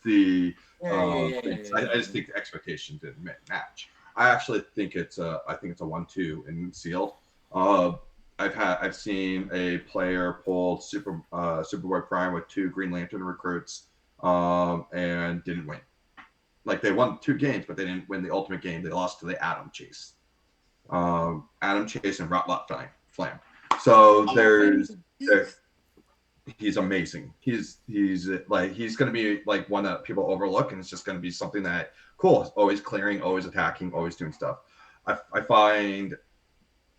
the. Yeah. I just think the expectation didn't match. I actually think it's a 1-2 in sealed. I've seen a player pull Superboy Prime with 2 Green Lantern recruits, and didn't win. Like they won 2 games, but they didn't win the ultimate game. They lost to the Atom Chase. Atom Chase and Rotlot Flam. So he's amazing. He's going to be like one that people overlook, and it's just going to be something that cool. Always clearing, always attacking, always doing stuff. I find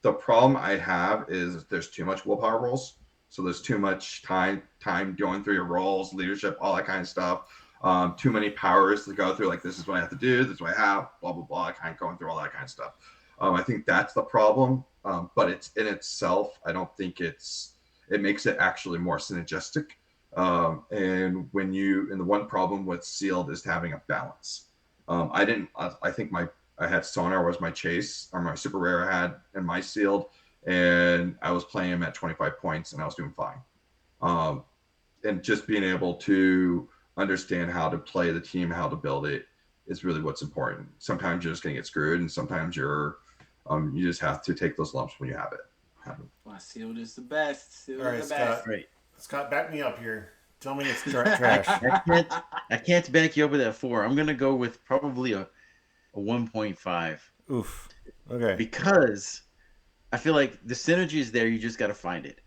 the problem I have is there's too much willpower rolls. So there's too much time going through your roles, leadership, all that kind of stuff. Too many powers to go through. Like this is what I have to do. This is what I have. Blah blah blah. Kind of going through all that kind of stuff. I think that's the problem. But it's in itself. I don't think it makes it actually more synergistic. And the one problem with sealed is having a balance. I think I had Sonar was my chase or my super rare I had in my sealed, and I was playing him at 25 points, and I was doing fine. And just being able to understand how to play the team, how to build it, is really what's important. Sometimes you're just going to get screwed, and sometimes you just have to take those lumps when you have it. Well, sealed is the best. Sealed All right, is the best. Scott. Right. Scott, back me up here. Tell me it's trash. I can't back you up with that 4. I'm gonna go with probably a 1.5 Oof. Okay. because I feel like the synergy is there. You just got to find it.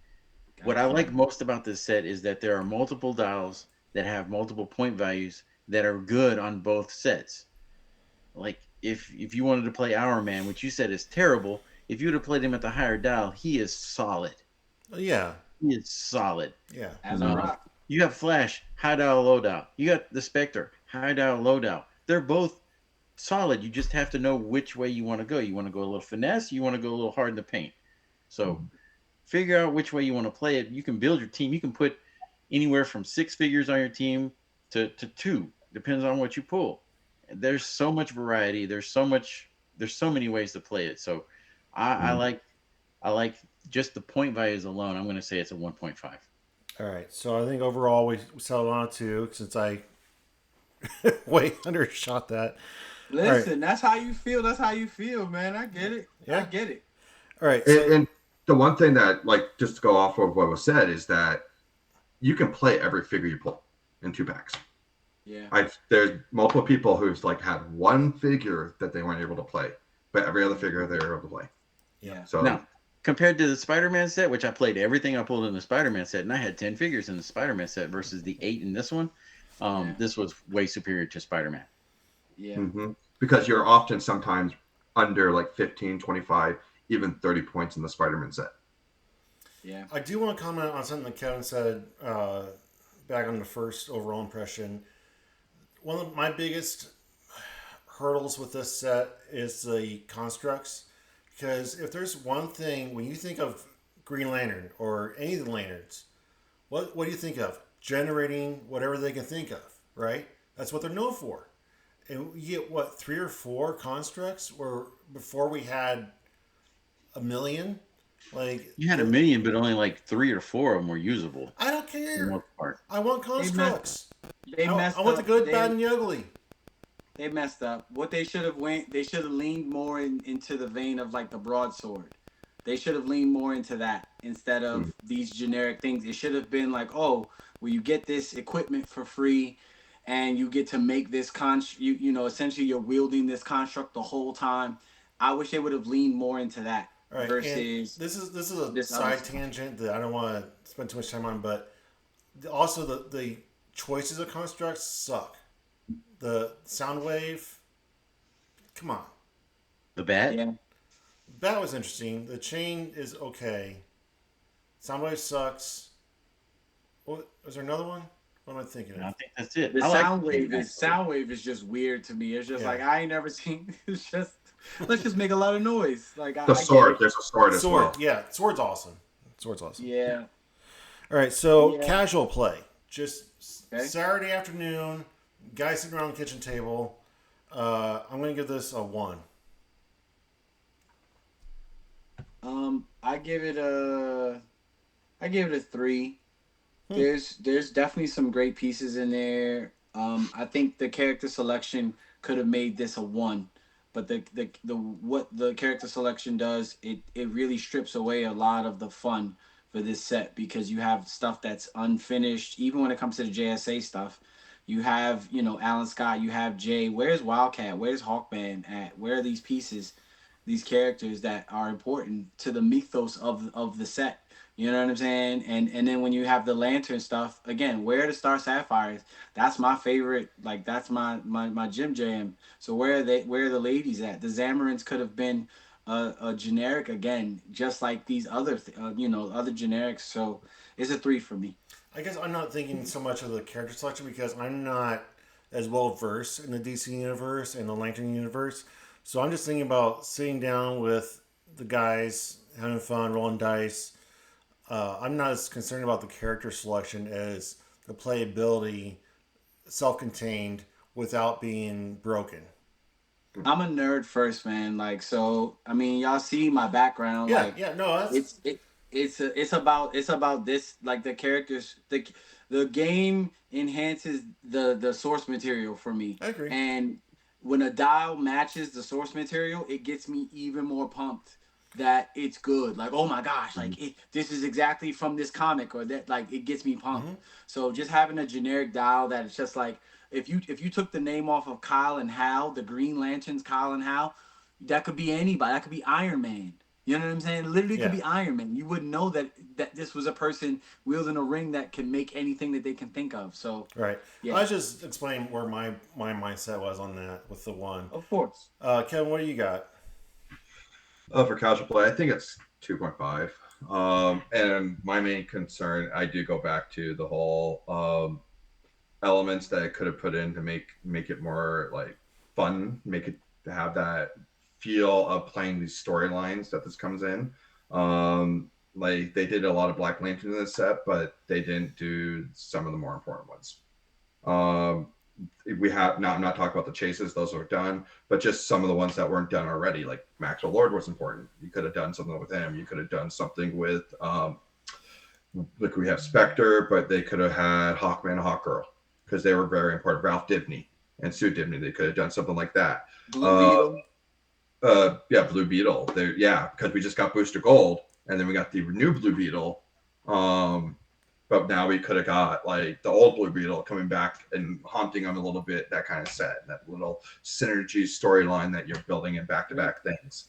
What I like most about this set is that there are multiple dials that have multiple point values that are good on both sets. Like if you wanted to play Our Man, which you said is terrible, if you would have played him at the higher dial, he is solid. Yeah. He is solid. Yeah. As a rock. You have Flash, high dial, low dial. You got the Spectre, high dial, low dial. They're both solid. You just have to know which way you want to go. You want to go a little finesse, you want to go a little hard in the paint. So figure out which way you want to play it. You can build your team. You can put anywhere from 6 figures on your team to 2. Depends on what you pull. There's so much variety. There's so many ways to play it. So I like just the point values alone. I'm going to say it's a 1.5. All right. So I think overall we settled on a 2 since I way undershot that. Listen, that's how you feel. That's how you feel, man. I get it. Yeah. I get it. All right. So, And the one thing that, like, just to go off of what was said, is that you can play every figure you pull in 2 packs. Yeah. There's multiple people who've like had one figure that they weren't able to play, but every other figure they were able to play. Yeah. So Now, compared to the Spider-Man set, which I played everything I pulled in the Spider-Man set, and I had 10 figures in the Spider-Man set versus the 8 in this one, this was way superior to Spider-Man. Yeah. Because you're often sometimes under like 15, 25, even 30 points in the Spider-Man set. Yeah. I do want to comment on something that Kevin said back on the first overall impression. One of my biggest hurdles with this set is the constructs. Because if there's one thing, when you think of Green Lantern or any of the lanterns, what do you think of? Generating whatever they can think of, right? That's what they're known for. And you get, 3 or 4 constructs where before we had a million? Like, You had a million, but only like 3 or 4 of them were usable. I don't For the care. most part. I want constructs. They messed I want the up. good, bad, and the ugly. They messed up. What they should have they should have leaned more into the vein of like the broadsword. They should have leaned more into that instead of these generic things. It should have been like, oh, well, you get this equipment for free, and you get to make this you know, essentially you're wielding this construct the whole time. I wish they would have leaned more into that All right, versus this is a this side other stuff. tangent that I don't want to spend too much time on, but also the choices of constructs suck. The Soundwave, come on. The bat? Yeah. That was interesting. The chain is okay. Soundwave sucks. What was there another one? What am I thinking I of? think that's it. The I like Soundwave is just weird to me. It's just Yeah. like I ain't never seen. It's just let's just make a lot of noise. Like The sword, there's a sword as Sword, well. yeah, sword's awesome. Sword's awesome. Yeah. All right, so Yeah. casual play, just Okay. Saturday afternoon, guys sitting around the kitchen table. I'm gonna give this a 1. I give it a 3. There's definitely some great pieces in there. I think the character selection could have made this a 1, but the what the character selection does, it really strips away a lot of the fun for this set because you have stuff that's unfinished. Even when it comes to the JSA stuff, you have, you know, Alan Scott, you have Jay. Where's Wildcat? Where's Hawkman at? Where are these pieces, these characters that are important to the mythos of the set? You know what I'm saying? And then when you have the lantern stuff, again, where are the Star Sapphires? That's my favorite. Like that's my gym jam. So where are they? Where are the ladies at? The Zamarins could have been a generic again, just like these other other generics. So it's a 3 for me. I guess I'm not thinking so much of the character selection because I'm not as well versed in the DC universe and the Lantern universe. So I'm just thinking about sitting down with the guys, having fun, rolling dice. I'm not as concerned about the character selection as the playability, self-contained, without being broken. I'm a nerd first, man. Like, so I mean, y'all see my background. Yeah, Like, yeah, no, that's it's about this. Like the characters, the game enhances the source material for me, I agree. and when a dial matches the source material, it gets me even more pumped that it's good. Like, oh my gosh, like this is exactly from this comic or that. Like, it gets me pumped. Mm-hmm. So just having a generic dial that it's just like if you took the name off of Kyle and Hal, the Green Lanterns, Kyle and Hal, that could be anybody. That could be Iron Man. You know what I'm saying? It literally could Yeah, be Iron Man. You wouldn't know that this was a person wielding a ring that can make anything that they can think of. So right. I yeah, was just explaining where my mindset was on that with the one. of course. Kevin, what do you got? For casual play, I think it's 2.5. And my main concern, I do go back to the whole elements that I could have put in to make it more like fun, make it have that feel of playing these storylines that this comes in. Like they did a lot of Black Lantern in this set, but they didn't do some of the more important ones. Um, we have not. I'm not talking about the chases; those are done. But just some of the ones that weren't done already, like Maxwell Lord was important. You could have done something with him. You could have done something with, like we have Spectre, but they could have had Hawkman and Hawkgirl because they were very important. Ralph Dibny and Sue Dibny, they could have done something like that. Blue Uh, Beetle. yeah, Blue Beetle. Yeah, because we just got Booster Gold, and then we got the new Blue Beetle. Um, but now we could have got like the old Blue Beetle coming back and haunting them a little bit. That kind of set, that little synergy storyline that you're building in back-to-back things.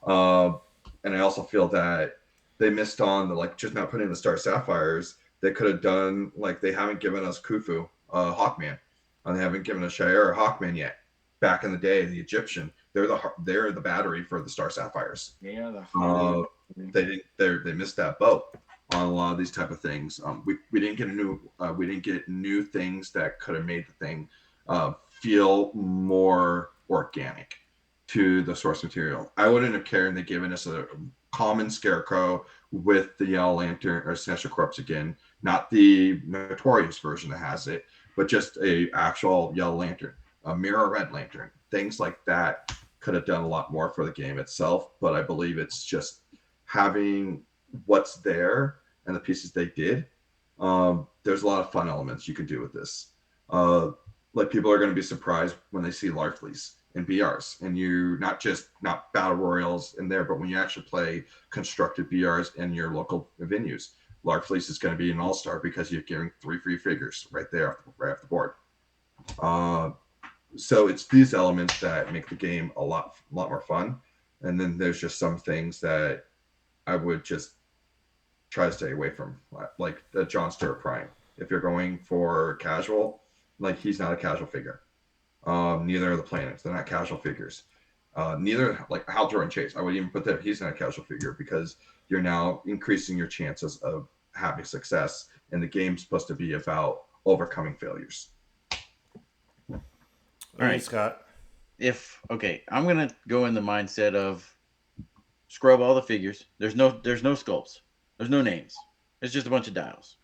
Um, and I also feel that they missed on the like just not putting the Star Sapphires. They could have done like they haven't given us Khufu, Hawkman, and they haven't given us Shire or Hawkman yet. Back in the day, the Egyptian, they're the battery for the Star Sapphires. Yeah, the Uh, they missed that boat on a lot of these type of things. We didn't get we didn't get new things that could have made the thing feel more organic to the source material. I wouldn't have cared if they given us a common Scarecrow with the Yellow Lantern or Sinister Corpse again, not the Notorious version that has it, but just a actual Yellow Lantern, a Mirror Red Lantern, things like that could have done a lot more for the game itself. But I believe it's just having what's there and the pieces they did. There's a lot of fun elements you can do with this. Like people are going to be surprised when they see Larfleeze and BRs, and you not battle royals in there, but when you actually play constructed BRs in your local venues, Larfleeze is going to be an all-star because you're getting 3 free figures right there, right off the board. So it's these elements that make the game a lot more fun. And then there's just some things that I would just try to stay away from, like the John Stewart Prime. If you're going for casual, like he's not a casual figure. Neither are the planets; they're not casual figures. Neither like Hal Jordan Chase. I would even put that he's not a casual figure because you're now increasing your chances of having success, and the game's supposed to be about overcoming failures. All right. Scott. I'm gonna go in the mindset of scrub all the figures. There's no sculpts. There's no names. It's just a bunch of dials.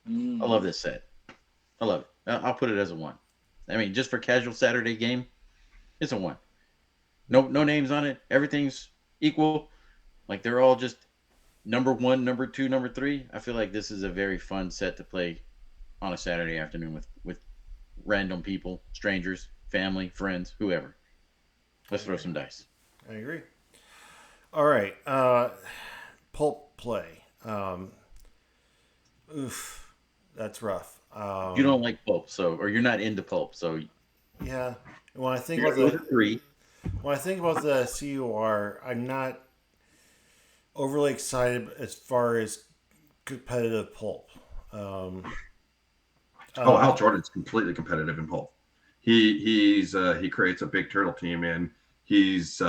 I love this set. I love it. I'll put it as a 1. I mean, just for casual Saturday game, it's a 1. No names on it. Everything's equal. Like they're all just number 1, number 2, number 3. I feel like this is a very fun set to play on a Saturday afternoon with random people, strangers, family, friends, whoever. Let's throw some dice. I agree. All right. Pulp play. Oof. That's rough. You don't like pulp, or you're not into pulp, so Yeah. When I think you're about gonna go to 3. when I think about the CUR, I'm not overly excited as far as competitive pulp. Hal Jordan's completely competitive in pulp. He creates a big turtle team, and he does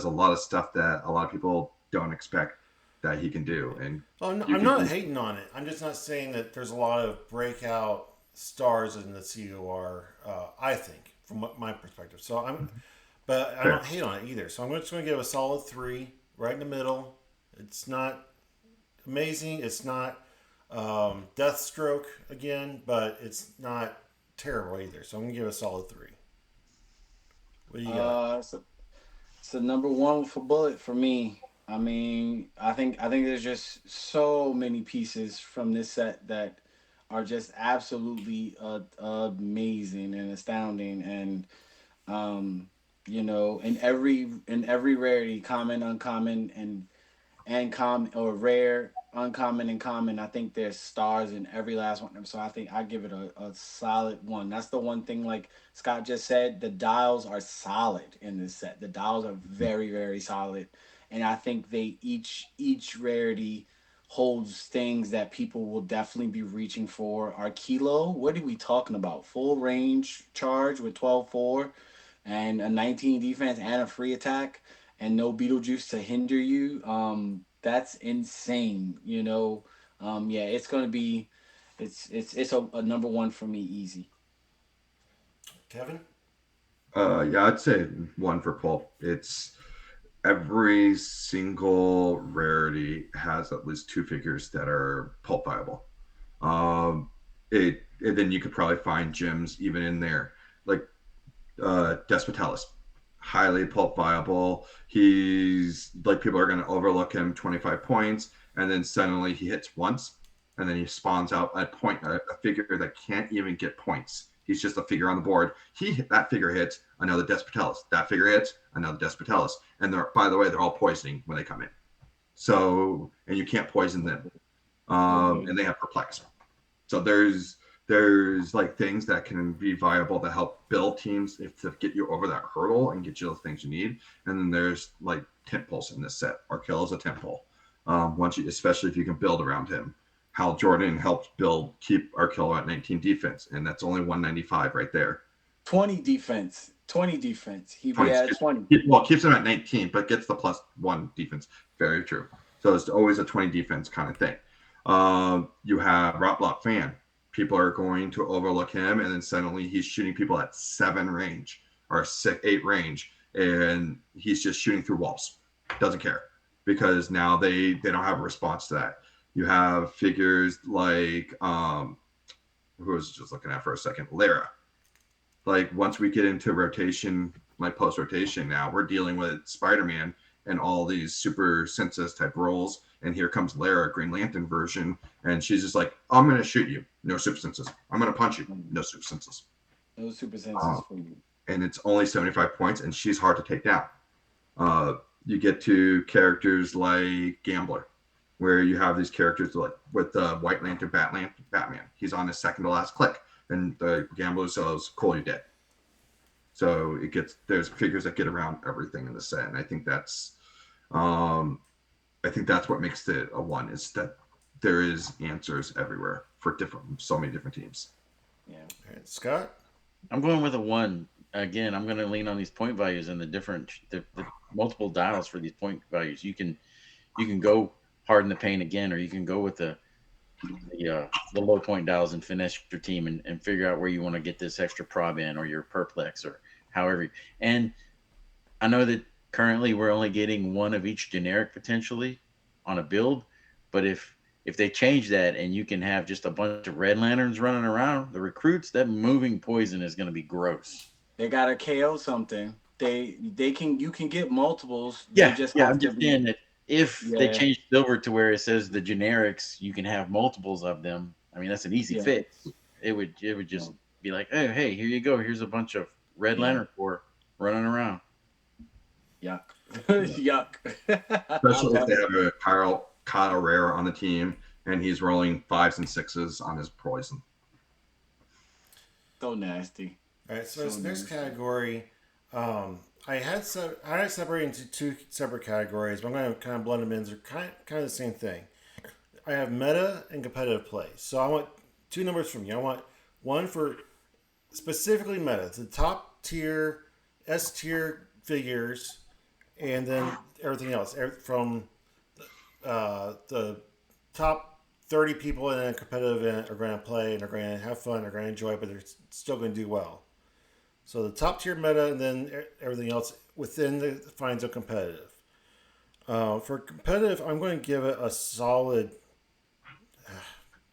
a lot of stuff that a lot of people don't expect that he can do. And I'm not hating on it. I'm just not saying that there's a lot of breakout stars in the CUR. I think, from my perspective. But I don't hate on it either. So I'm just going to give a solid 3, right in the middle. It's not amazing. It's not Deathstroke again, but it's not terrible either. So I'm going to give a solid 3. What do you got? So number one for bullet for me. I mean, I think there's just so many pieces from this set that are just absolutely amazing and astounding, and um, in every rarity, common, uncommon, and common or rare, uncommon, and common. I think there's stars in every last one of them. So I think I give it a solid one. That's the one thing, like Scott just said, the dials are solid in this set. The dials are very, very solid. And I think they each rarity holds things that people will definitely be reaching for. Our kilo, what are we talking about? Full range charge with 12-4 and a 19 defense and a free attack and no Beetlejuice to hinder you. That's insane. Yeah, it's gonna be, it's a number one for me, easy. Kevin? Yeah, I'd say one for pulp. It's every single rarity has at least two figures that are pulp viable. Um, it and then you could probably find gems even in there, like Despitalis, highly pulp viable. He's like people are going to overlook him 25 points, and then suddenly he hits once, and then he spawns out a figure that can't even get points. He's just a figure on the board. That figure hits another Despitalis. That figure hits another Despitalis, and by the way, they're all poisoning when they come in. So and you can't poison them, and they have perplex. So there's like things that can be viable to help build teams to get you over that hurdle and get you the things you need. And then there's like tent poles in this set. Arkill is a tent pole. Especially if you can build around him. Hal Jordan helped keep Arkill at 19 defense, and that's only 195 right there. 20 defense. 20 defense. He 20, be at 20. Keeps him at 19, but gets the +1 defense. Very true. So it's always a 20 defense kind of thing. You have Rock Block Fan. People are going to overlook him, and then suddenly he's shooting people at 7 range or 8 range, and he's just shooting through walls. Doesn't care because now they don't have a response to that. You have figures like who was just looking at for a second, Lara. Like once we get into rotation, like post rotation, now we're dealing with Spider-Man and all these super senses type roles. And here comes Lara, Green Lantern version, and she's just like, I'm going to shoot you. No super senses. I'm going to punch you. No super senses. No super senses for you. And it's only 75 points, and she's hard to take down. You get to characters like Gambler, where you have these characters like with the White Lantern, Batman. He's on his second to last click, and the Gambler says, "Cool, you're dead." So there's figures that get around everything in the set, and I think that's what makes it a one, is that there is answers everywhere for so many different teams. Yeah. All right, Scott? I'm going with a one. Again, I'm going to lean on these point values and the multiple dials for these point values. You can go hard in the paint again, or you can go with the low point dials and finesse your team and figure out where you want to get this extra prob in, or your perplex, or however. And I know that currently we're only getting one of each generic potentially on a build, but if they change that and you can have just a bunch of red lanterns running around, the recruits, that moving poison is going to be gross. They gotta KO something. You can get multiples. Yeah, They just yeah. have I'm to just be. saying that if they change silver to where it says the generics, you can have multiples of them. I mean, that's an easy fix. It would just be like, oh, hey, here you go. Here's a bunch of red lantern corps running around. Yuck. Yuck. Especially if they have a Kyle Rare on the team and he's rolling 5s and 6s on his poison. So nasty. All right, so this next category, I had separated into 2 separate categories, but I'm going to kind of blend them in. They're kind of the same thing. I have meta and competitive play. So I want 2 numbers from you. I want one for specifically meta, the top tier, S tier figures, and then everything else from the top 30 people in a competitive event are going to play and are going to have fun, are going to enjoy, but they're still going to do well. So the top tier meta, and then everything else within the fines of competitive. For competitive, I'm going to give it a solid.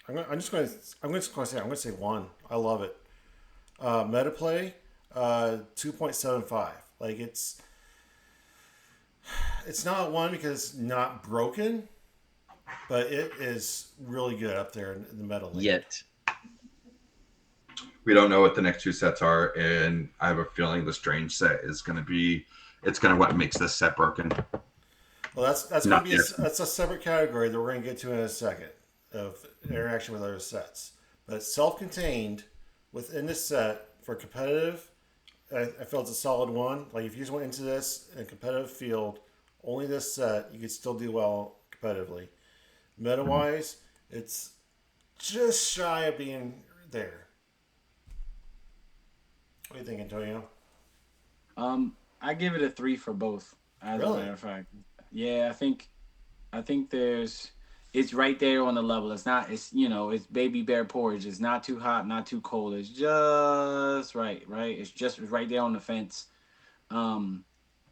I'm going to say 1. I love it. Meta play, 2.75. Like it's not one because it's not broken, but it is really good up there in the meta league. Yet. We don't know what the next two sets are, and I have a feeling the strange set is going to be. It's going to what makes this set broken. Well, that's going to Not be yet. that's a separate category that we're going to get to in a second of interaction with other sets. But self-contained within this set for competitive, I feel it's a solid one. Like if you just went into this in a competitive field, only this set, you could still do well competitively. Meta-wise, it's just shy of being there. What do you think, Antonio? I give it a 3 for both. As Really? a matter of fact, yeah, I think it's right there on the level. It's baby bear porridge. It's not too hot, not too cold. It's just right, right. It's just right there on the fence. Um,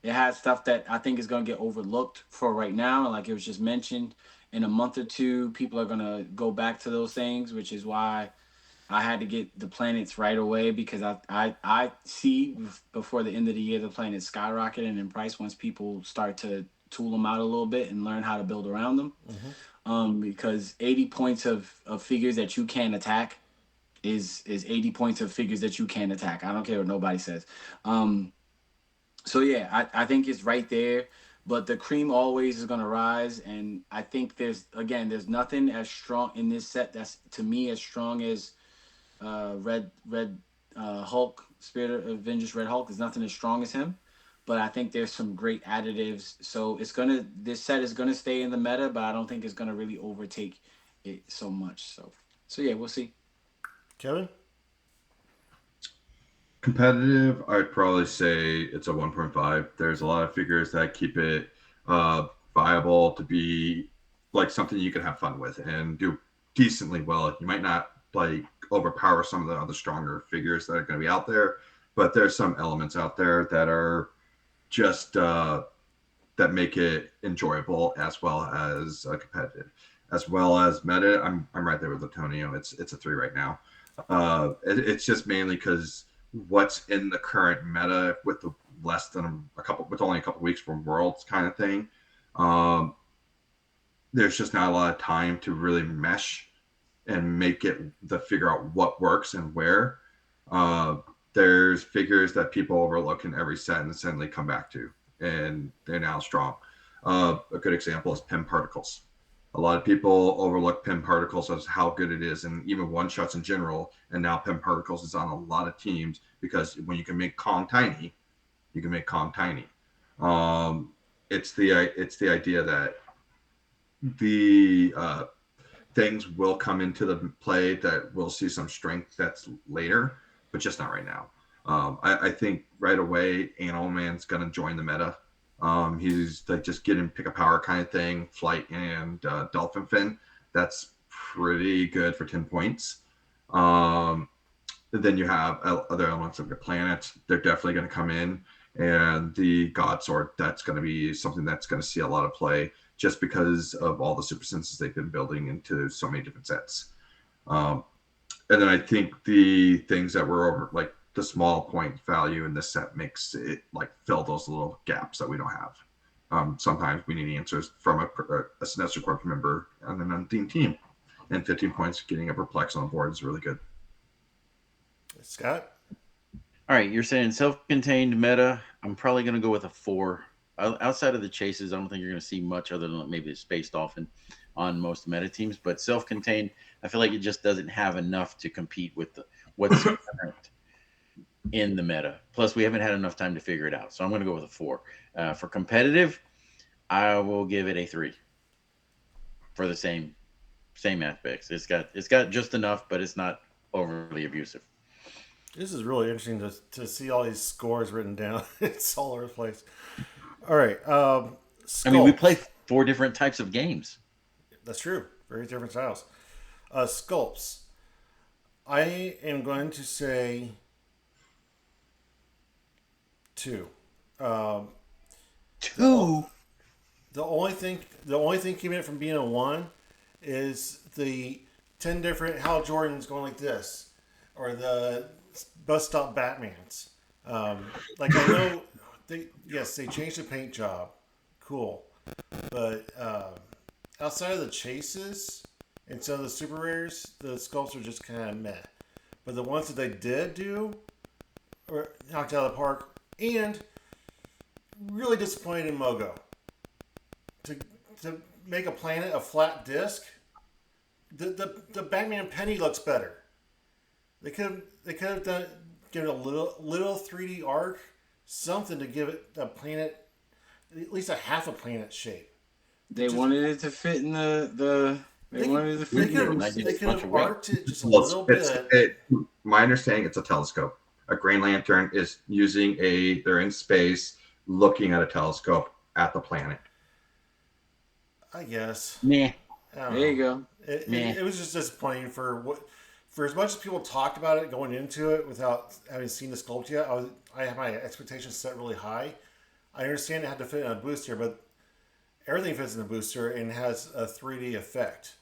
it has stuff that I think is gonna get overlooked for right now, like it was just mentioned. In a month or two, people are gonna go back to those things, which is why I had to get the planets right away because I see before the end of the year the planets skyrocketing in price once people start to tool them out a little bit and learn how to build around them. Because 80 points of figures that you can attack is 80 points of figures that you can attack. I don't care what nobody says. So yeah, I think it's right there. But the cream always is gonna rise, and I think there's nothing as strong in this set that's to me as strong as Red Hulk, Spirit of Vengeance, Red Hulk. There's nothing as strong as him, but I think there's some great additives. So this set is gonna stay in the meta, but I don't think it's gonna really overtake it so much. So yeah, we'll see. Kevin? Competitive, I'd probably say it's a 1.5. There's a lot of figures that keep it viable to be like something you can have fun with and do decently well. You might not like overpower some of the other stronger figures that are going to be out there, but there's some elements out there that are just that make it enjoyable as well as competitive, as well as meta. I'm right there with Antonio. It's a 3 right now. It's just mainly because what's in the current meta with the with only a couple weeks from Worlds kind of thing. There's just not a lot of time to really mesh and make it figure out what works and where. There's figures that people overlook in every set and suddenly come back to, and they're now strong. A good example is Pim Particles. A lot of people overlook Pim Particles as how good it is, and even one shots in general. And now Pim Particles is on a lot of teams because when you can make Kong tiny, you can make Kong tiny. It's the idea that the things will come into the play that we'll see some strength that's later, but just not right now. I think right away Animal Man's gonna join the meta. He's like just get him pick a power kind of thing, flight and dolphin fin. That's pretty good for 10 points. Then you have other elements of your planet. They're definitely going to come in, and the God Sword. That's going to be something that's going to see a lot of play just because of all the super senses they've been building into so many different sets. And then I think the things that were over like the small point value in this set makes it like fill those little gaps that we don't have. Sometimes we need answers from a Sinestro Corp member on an unthemed team, and 15 points getting a perplex on the board is really good. Scott? All right, you're saying self-contained meta. I'm probably going to go with a 4. Outside of the chases, I don't think you're going to see much other than maybe the Space Dolphin on most meta teams. But self-contained, I feel like it just doesn't have enough to compete with what's current in the meta. Plus, we haven't had enough time to figure it out. So I'm going to go with a 4. For competitive, I will give it a 3 for the same aspects. It's got just enough, but it's not overly abusive. This is really interesting to see all these scores written down. It's all over the place. All right. I mean, we play 4 different types of games. That's true. Very different styles. Sculpts. I am going to say 2. 2? The only thing keeping it from being a 1 is the 10 different Hal Jordans going like this, or the bus stop Batmans. Like I know they changed the paint job, cool, but outside of the chases and some of the super rares, the sculpts are just kind of meh. But the ones that they did do were knocked out of the park, and really disappointed in Mogo to make a planet a flat disc. The Batman Penny looks better. They could have done given a little 3D arc, something to give it a planet, at least a half a planet shape. They wanted it to fit in the. They wanted it to fit in. Like They it's could a bunch have of weight. arced it just a little bit. My understanding, it's a telescope. A Green Lantern is using they're in space looking at a telescope at the planet. I guess. Meh. There you go. It was just disappointing for as much as people talked about it going into it without having seen the sculpt yet. I had my expectations set really high. I understand it had to fit in a booster, but everything fits in a booster and has a 3D effect.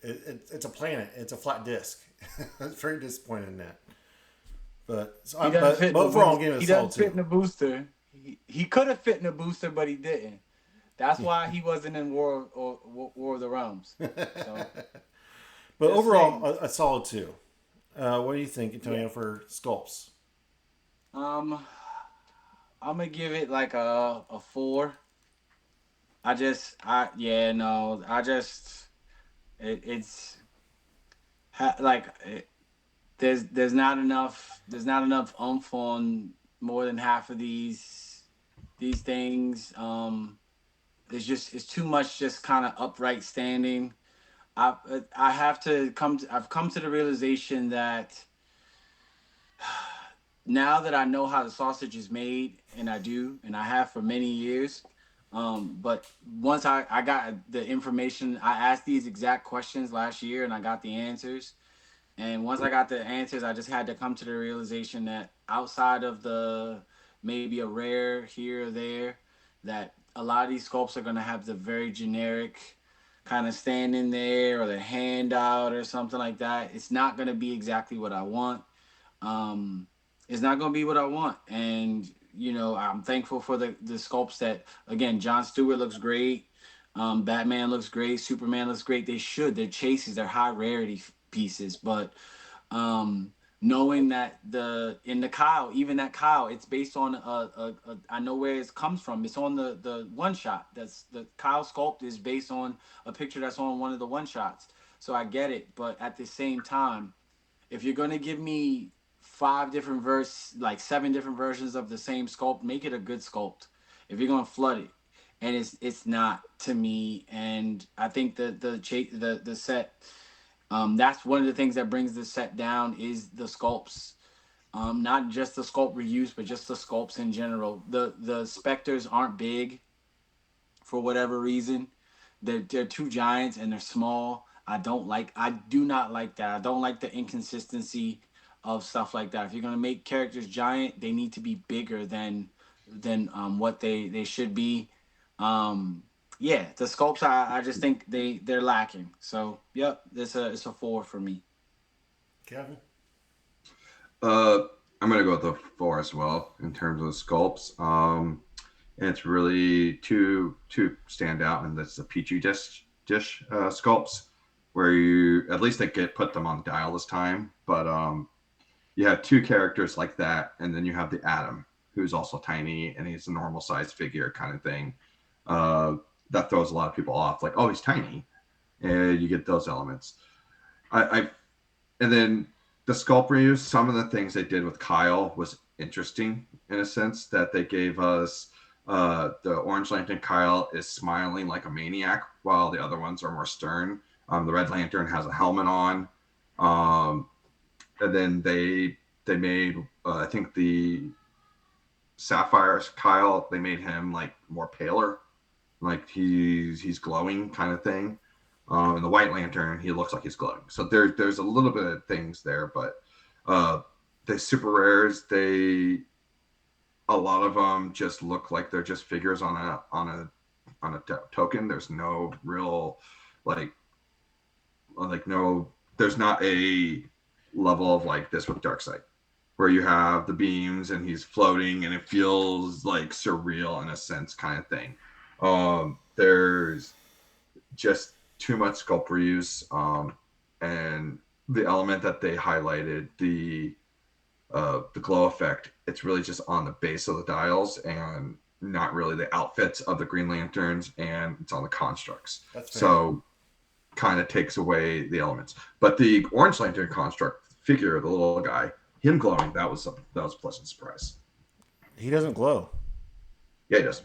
It's a planet. It's a flat disc. I'm very disappointed in that. But overall, I'm giving it a solid 2. He doesn't fit in the booster. He could have fit in the booster, but he didn't. That's why he wasn't in War of the Realms. So, but overall, a solid 2. What do you think, Antonio, for sculpts? I'm gonna give it like a 4. It's there's not enough oomph on more than half of these things. It's too much just kind of upright standing. I've come to the realization that now that I know how the sausage is made, and I have for many years. But once I got the information, I asked these exact questions last year and I got the answers. And once I got the answers, I just had to come to the realization that outside of maybe a rare here or there, that a lot of these sculpts are going to have the very generic kind of standing there or the hand out or something like that. It's not going to be exactly what I want. It's not going to be what I want. And, I'm thankful for the sculpts that, again, Jon Stewart looks great. Batman looks great. Superman looks great. They're chases. They're high rarity pieces. But knowing that in the Kyle, even that Kyle, it's based on I know where it comes from. It's on the one shot. That's the Kyle sculpt is based on a picture that's on one of the one shots. So I get it, but at the same time, if you're gonna give me 7 different versions of the same sculpt, make it a good sculpt. If you're gonna flood it, and it's not to me, and I think the set. That's one of the things that brings the set down is the sculpts. Not just the sculpt reuse, but just the sculpts in general. The specters aren't big for whatever reason. They're 2 giants and they're small. I do not like that. I don't like the inconsistency of stuff like that. If you're gonna make characters giant, they need to be bigger than what they should be. The sculpts I just think they're lacking. So it's a 4 for me. Kevin? I'm gonna go with the 4 as well in terms of the sculpts. And it's really two stand out, and that's the Petri dish sculpts, where you at least they put them on the dial this time. But you have 2 characters like that, and then you have the Atom, who's also tiny, and he's a normal sized figure kind of thing. That throws a lot of people off, like, oh, he's tiny, and you get those elements. And then the sculpt reuse, some of the things they did with Kyle was interesting in a sense that they gave us the Orange Lantern Kyle is smiling like a maniac while the other ones are more stern. The Red Lantern has a helmet on. And then they made, I think the Sapphire Kyle, they made him like more paler, like he's glowing kind of thing. And the White Lantern, he looks like he's glowing. So there's a little bit of things there, but the super rares, a lot of them just look like they're just figures on a token. There's no real there's not a level of like this with Darkseid, where you have the beams and he's floating and it feels like surreal in a sense kind of thing. There's just too much sculpt reuse, and the element that they highlighted, the glow effect, it's really just on the base of the dials and not really the outfits of the Green Lanterns, and it's on the constructs. So kind of takes away the elements. But the Orange Lantern construct figure, the little guy, him glowing, that was a pleasant surprise. He doesn't glow. Yeah, he does.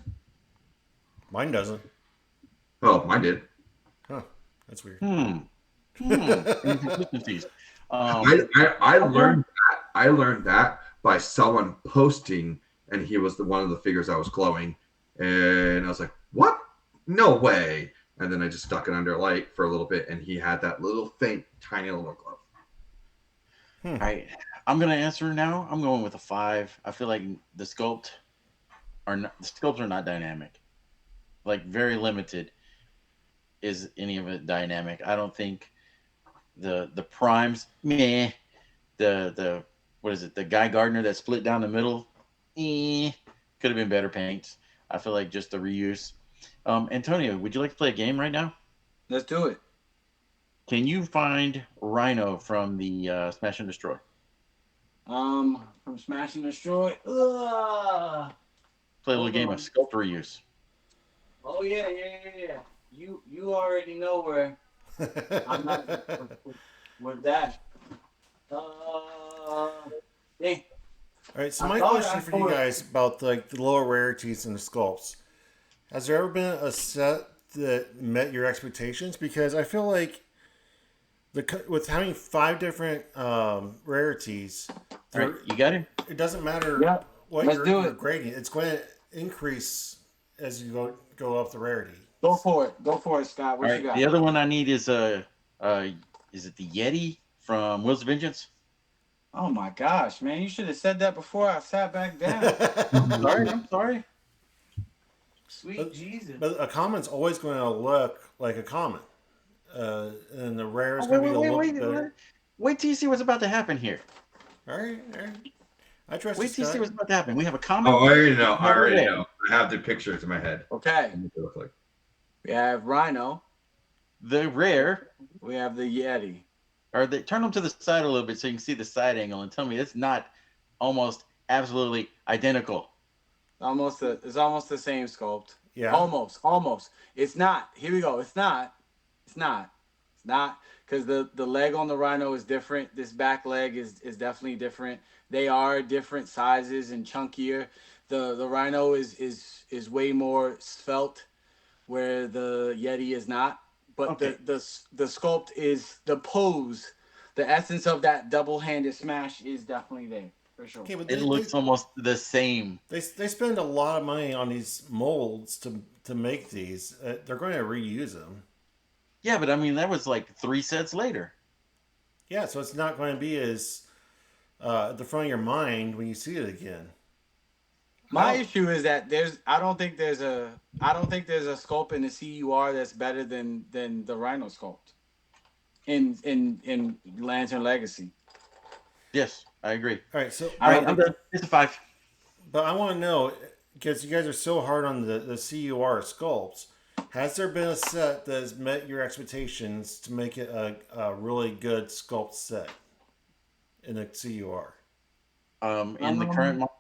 Mine doesn't. Oh, mine did. Huh. That's weird. Inconsistencies. I learned that by someone posting, and he was one of the figures that was glowing, and I was like, "What? No way!" And then I just stuck it under light for a little bit, and he had that little faint, tiny little glow. All right, I'm gonna answer now. I'm going with a 5. I feel like the sculpts are not dynamic. Like very limited is any of it dynamic. I don't think the primes, meh. The what is it? The Guy Gardner that split down the middle, could have been better paints. I feel like just the reuse. Antonio, would you like to play a game right now? Let's do it. Can you find Rhino from the Smash and Destroy? From Smash and Destroy. Ugh. Play a little game of sculpt reuse. Oh yeah. You already know where I'm not with that. Yeah. All right, so my question for you guys about the lower rarities and the sculpts. Has there ever been a set that met your expectations? Because I feel like with having 5 different rarities, All right, you got it? it doesn't matter what you're grading. It's going to increase as you go up the rarity. Go for it, Scott. What you got? The other one I need is is it the Yeti from Will's Vengeance? Oh my gosh, man! You should have said that before I sat back down. I'm sorry. Sweet Jesus! But a common's always going to look like a common, and the rare is going to be a little better. Wait till you see what's about to happen here. All right. I trust. Wait till you see what's about to happen. We have a common. Oh, I already know. I have the pictures in my head. Okay. What they look like. We have Rhino. The rare. We have the Yeti. Or turn them to the side a little bit so you can see the side angle and tell me it's not almost absolutely identical. It's almost the same sculpt. Yeah. Almost. It's not. Here we go. It's not. Because the leg on the Rhino is different. This back leg is definitely different. They are different sizes and chunkier. The Rhino is way more svelte, where the Yeti is not. But okay. the sculpt is the pose, the essence of that double-handed smash is definitely there for sure. Okay, but it looks almost the same. They spend a lot of money on these molds to make these. They're going to reuse them. Yeah, but I mean that was like 3 sets later. Yeah, so it's not going to be as at the front of your mind when you see it again. My issue is that I don't think there's a sculpt in the CUR that's better than the Rhino sculpt in Lantern Legacy. Yes, I agree. All right, so I'm done. It's a 5. But I want to know, because you guys are so hard on the CUR sculpts, has there been a set that has met your expectations to make it a really good sculpt set in the CUR? In the current model?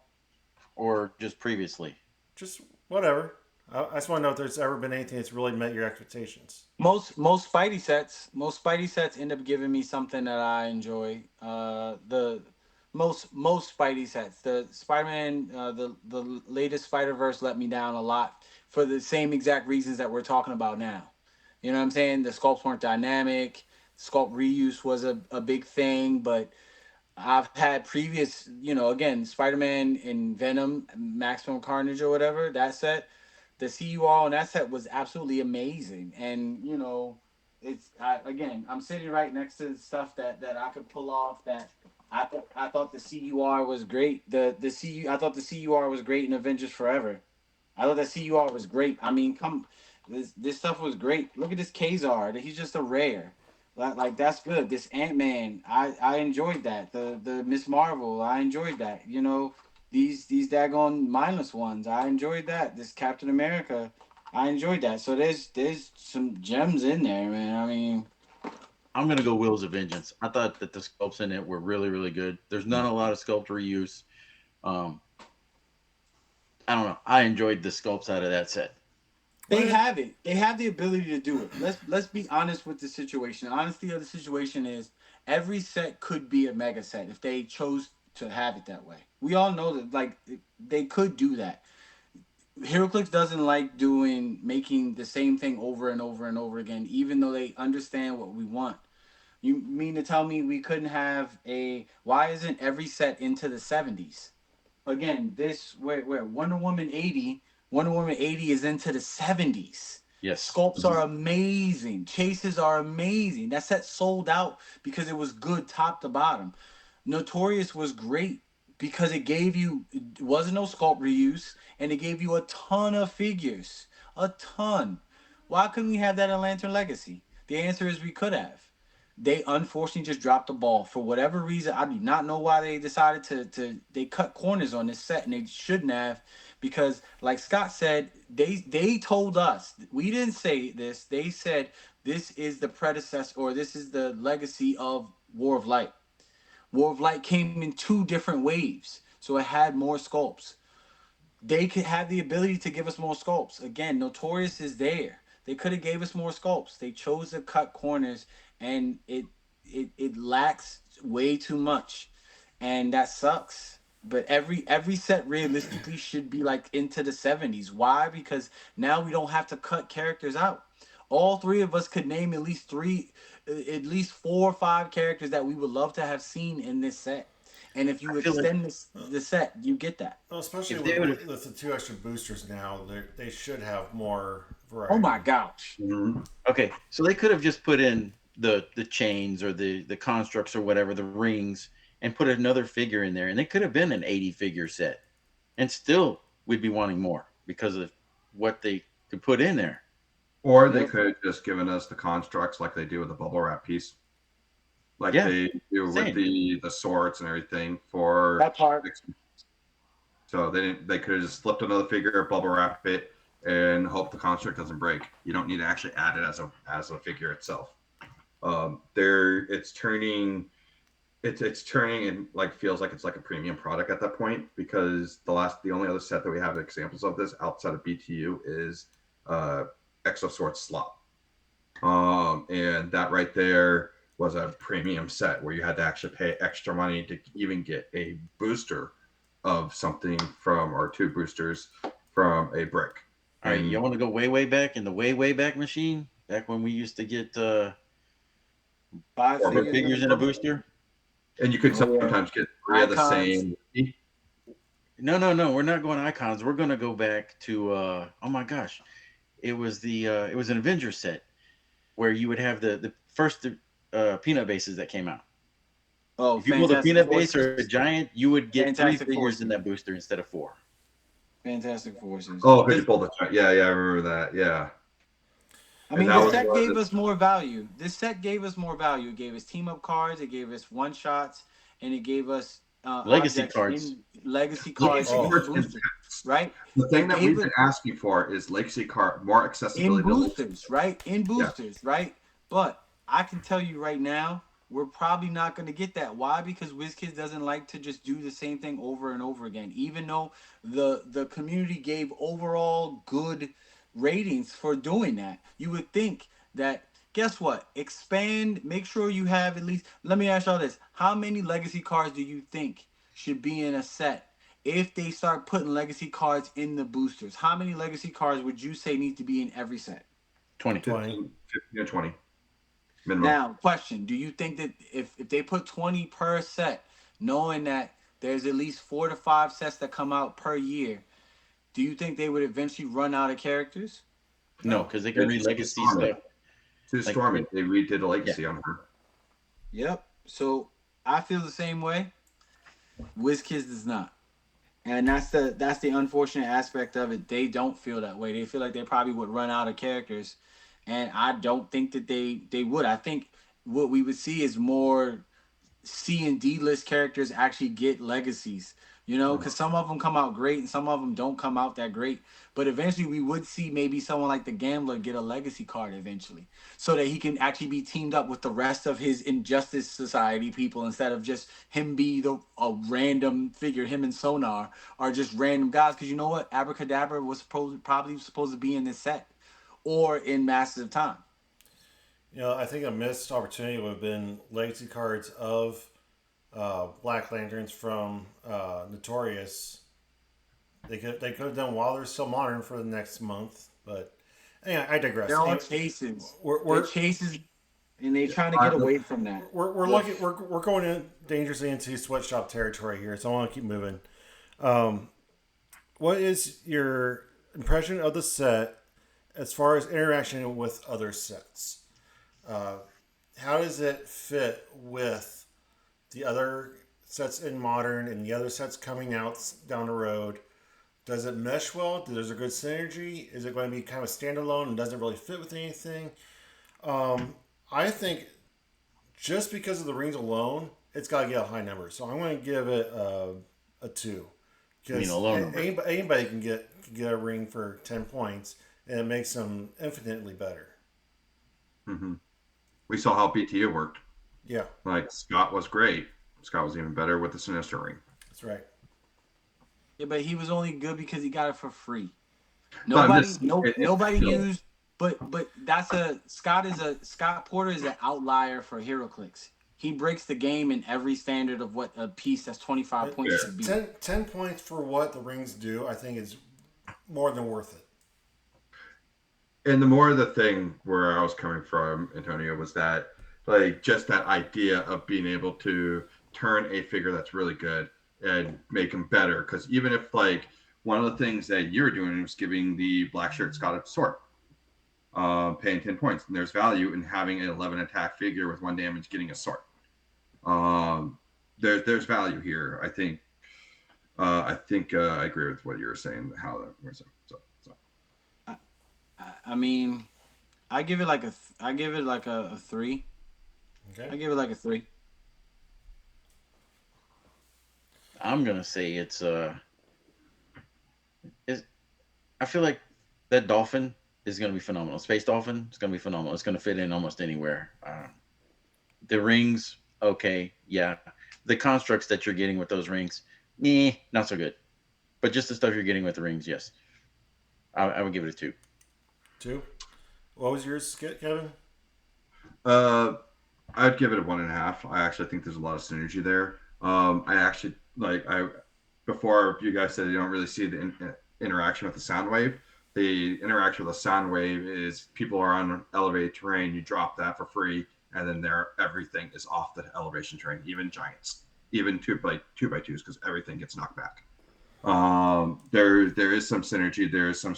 Or just previously? Just whatever. I just want to know if there's ever been anything that's really met your expectations. Most Spidey sets end up giving me something that I enjoy. The most Spidey sets, the Spider-Man, the latest Spider-Verse let me down a lot for the same exact reasons that we're talking about now. You know what I'm saying? The sculpts weren't dynamic. Sculpt reuse was a big thing, but I've had previous, again, Spider-Man and Venom, Maximum Carnage or whatever, that set, the CUR on that set was absolutely amazing. And, I'm sitting right next to stuff that I could pull off that I thought the CUR was great. I thought the CUR was great in Avengers Forever. I thought the CUR was great. I mean, this stuff was great. Look at this Kazar. He's just a rare. Like that's good. This Ant-Man, I enjoyed that. The Miss Marvel, I enjoyed that. You know, these daggone mindless ones, I enjoyed that. This Captain America, I enjoyed that. So there's some gems in there, man. I mean, I'm gonna go Wheels of Vengeance. I thought that the sculpts in it were really, really good. There's not a lot of sculpt reuse. Um, I don't know. I enjoyed the sculpts out of that set. they What? have it. They have the ability to do it. Let's be honest with the situation. Honesty of the situation is every set could be a mega set if they chose to have it that way. We all know that like they could do that. Heroclix doesn't like doing making the same thing over and over and over again, even though they understand what we want. You mean to tell me we couldn't have a? Why isn't every set into the 70s? Again, this where Wonder Woman 80 is into the 70s. Yes. Sculpts are amazing. Chases are amazing. That set sold out because it was good top to bottom. Notorious was great because it wasn't no sculpt reuse and it gave you a ton of figures. A ton. Why couldn't we have that in Lantern Legacy? The answer is we could have. They unfortunately just dropped the ball for whatever reason. I do not know why they decided to they cut corners on this set and they shouldn't have because like Scott said, they told us. We didn't say this. They said this is the predecessor or this is the legacy of War of Light. War of Light came in two different waves, so it had more sculpts. They could have the ability to give us more sculpts. Again, Notorious is there. They could have gave us more sculpts. They chose to cut corners, and it lacks way too much, and that sucks. But every set realistically should be like into the 70s. Why? Because now we don't have to cut characters out. All three of us could name at least 4 or 5 characters that we would love to have seen in this set. And if you I feel like extend the set, you get that. Well, especially if they would have. with the 2 extra boosters now, they should have more Oh variety. my gosh. Okay, so they could have just put in the chains or the constructs or whatever, the rings, and put another figure in there, and they could have been an 80 figure set, and still we'd be wanting more because of what they could put in there. Or they Yep. could have just given us the constructs like they do with the bubble wrap piece, like Yeah, they do with same. the swords and everything for. That part. So they didn't. They could have just slipped another figure, bubble wrap it, and hope the construct doesn't break. You don't need to actually add it as a figure itself. It's turning. It's turning and like feels like it's like a premium product at that point because the only other set that we have examples of this outside of BTU is Exo Sword Slop. And that right there was a premium set where you had to actually pay extra money to even get a booster of something from, or 2 boosters from a brick. All right, And you want to go way back in the way back machine, back when we used to get 5 Or figures in a booster? and you could sometimes get 3 of the Icons. same. No, we're not going icons. We're gonna go back to oh my gosh, it was an Avengers set where you would have the first peanut bases that came out. Oh, If you pulled a Fantastic peanut base or a Forces. giant, you would get 3 Fantastic figures Forces. in that booster instead of 4. Fantastic Forces. Oh, because you pulled the yeah, I remember that. Yeah. I mean, that this was set one of gave the- us more value. This set gave us more value. It gave us team up cards, it gave us one shots, and it gave us Legacy objects cards. in legacy cards Oh. in boosters, right? The thing It that gave we've us been asking for is legacy card, more in accessibility. boosters, right? In boosters, right? But I can tell you right now, we're probably not going to get that. Why? Because WizKids doesn't like to just do the same thing over and over again. Even though the community gave overall good ratings for doing that, you would think that. Guess what? Expand. Make sure you have at least. Let me ask y'all this: how many legacy cards do you think should be in a set? If they start putting legacy cards in the boosters, how many legacy cards would you say need to be in every set? 20. 20. 15 or 20 minimum. Now, question: do you think that if they put 20 per set, knowing that there's at least 4 to 5 sets that come out per year, do you think they would eventually run out of characters? No, because they can It's read legacy Stormy. stuff. To Like- Stormy, they redid a legacy on her. Yep. So I feel the same way. WizKids does not. And that's the unfortunate aspect of it. They don't feel that way. They feel like they probably would run out of characters. And I don't think that they would. I think what we would see is more C and D list characters actually get legacies. You know, because some of them come out great and some of them don't come out that great. But eventually, we would see maybe someone like the Gambler get a legacy card eventually, so that he can actually be teamed up with the rest of his Injustice Society people instead of just him be the a random figure. Him and Sonar are just random guys. Because you know what, Abracadabra was probably supposed to be in this set or in Masters of Time. You know, I think a missed opportunity would have been legacy cards of Black Lanterns from Notorious. They could have done while they're still modern for the next month, but anyway, I digress. They're all Anyway, chases. we're They're we're chases, and they're trying to get away from that. we're looking we're going in dangerously into sweatshop territory here, so I want to keep moving. What is your impression of the set as far as interaction with other sets? How does it fit with the other sets in modern and the other sets coming out down the road? Does it mesh well? There's a good synergy? Is it going to be kind of standalone and doesn't really fit with anything? I think just because of the rings alone, it's got to get a high number. So I'm going to give it a 2. You mean a low number? Anybody can get a ring for 10 points, and it makes them infinitely better. Mm-hmm. We saw how BTA worked. Yeah, Like Scott was great. Scott was even better with the Sinister ring. that's right. Yeah, but he was only good because he got it for free. But Nobody, this- nobody still- used. But that's Scott Porter is an outlier for Heroclix. He breaks the game in every standard of what a piece that's 25 points Yeah. should be. 10 points for what the rings do, I think is more than worth it. And the more the thing where I was coming from, Antonio, was that like just that idea of being able to turn a figure that's really good and make him better. Because even if like one of the things that you're doing was giving the black shirt Scott a sword, paying 10 points, and there's value in having an 11 attack figure with 1 damage getting a sword. There's value here. I think I agree with what you were saying. How that was so. I mean, I give it like a 3. Okay. I give it like a 3. I'm gonna say it's I feel like that dolphin is gonna be phenomenal. Space dolphin is gonna be phenomenal. It's gonna fit in almost anywhere. The rings, okay, yeah. The constructs that you're getting with those rings, not so good. But just the stuff you're getting with the rings, yes. I would give it a 2. 2. What was yours, Kevin? I'd give it a 1.5. I actually think there's a lot of synergy there. Before you guys said you don't really see the interaction with the sound wave. The interaction with the sound wave is people are on elevated terrain. You drop that for free, and then everything is off the elevation terrain. Even giants, even 2x2s, because everything gets knocked back. There is some synergy. There is some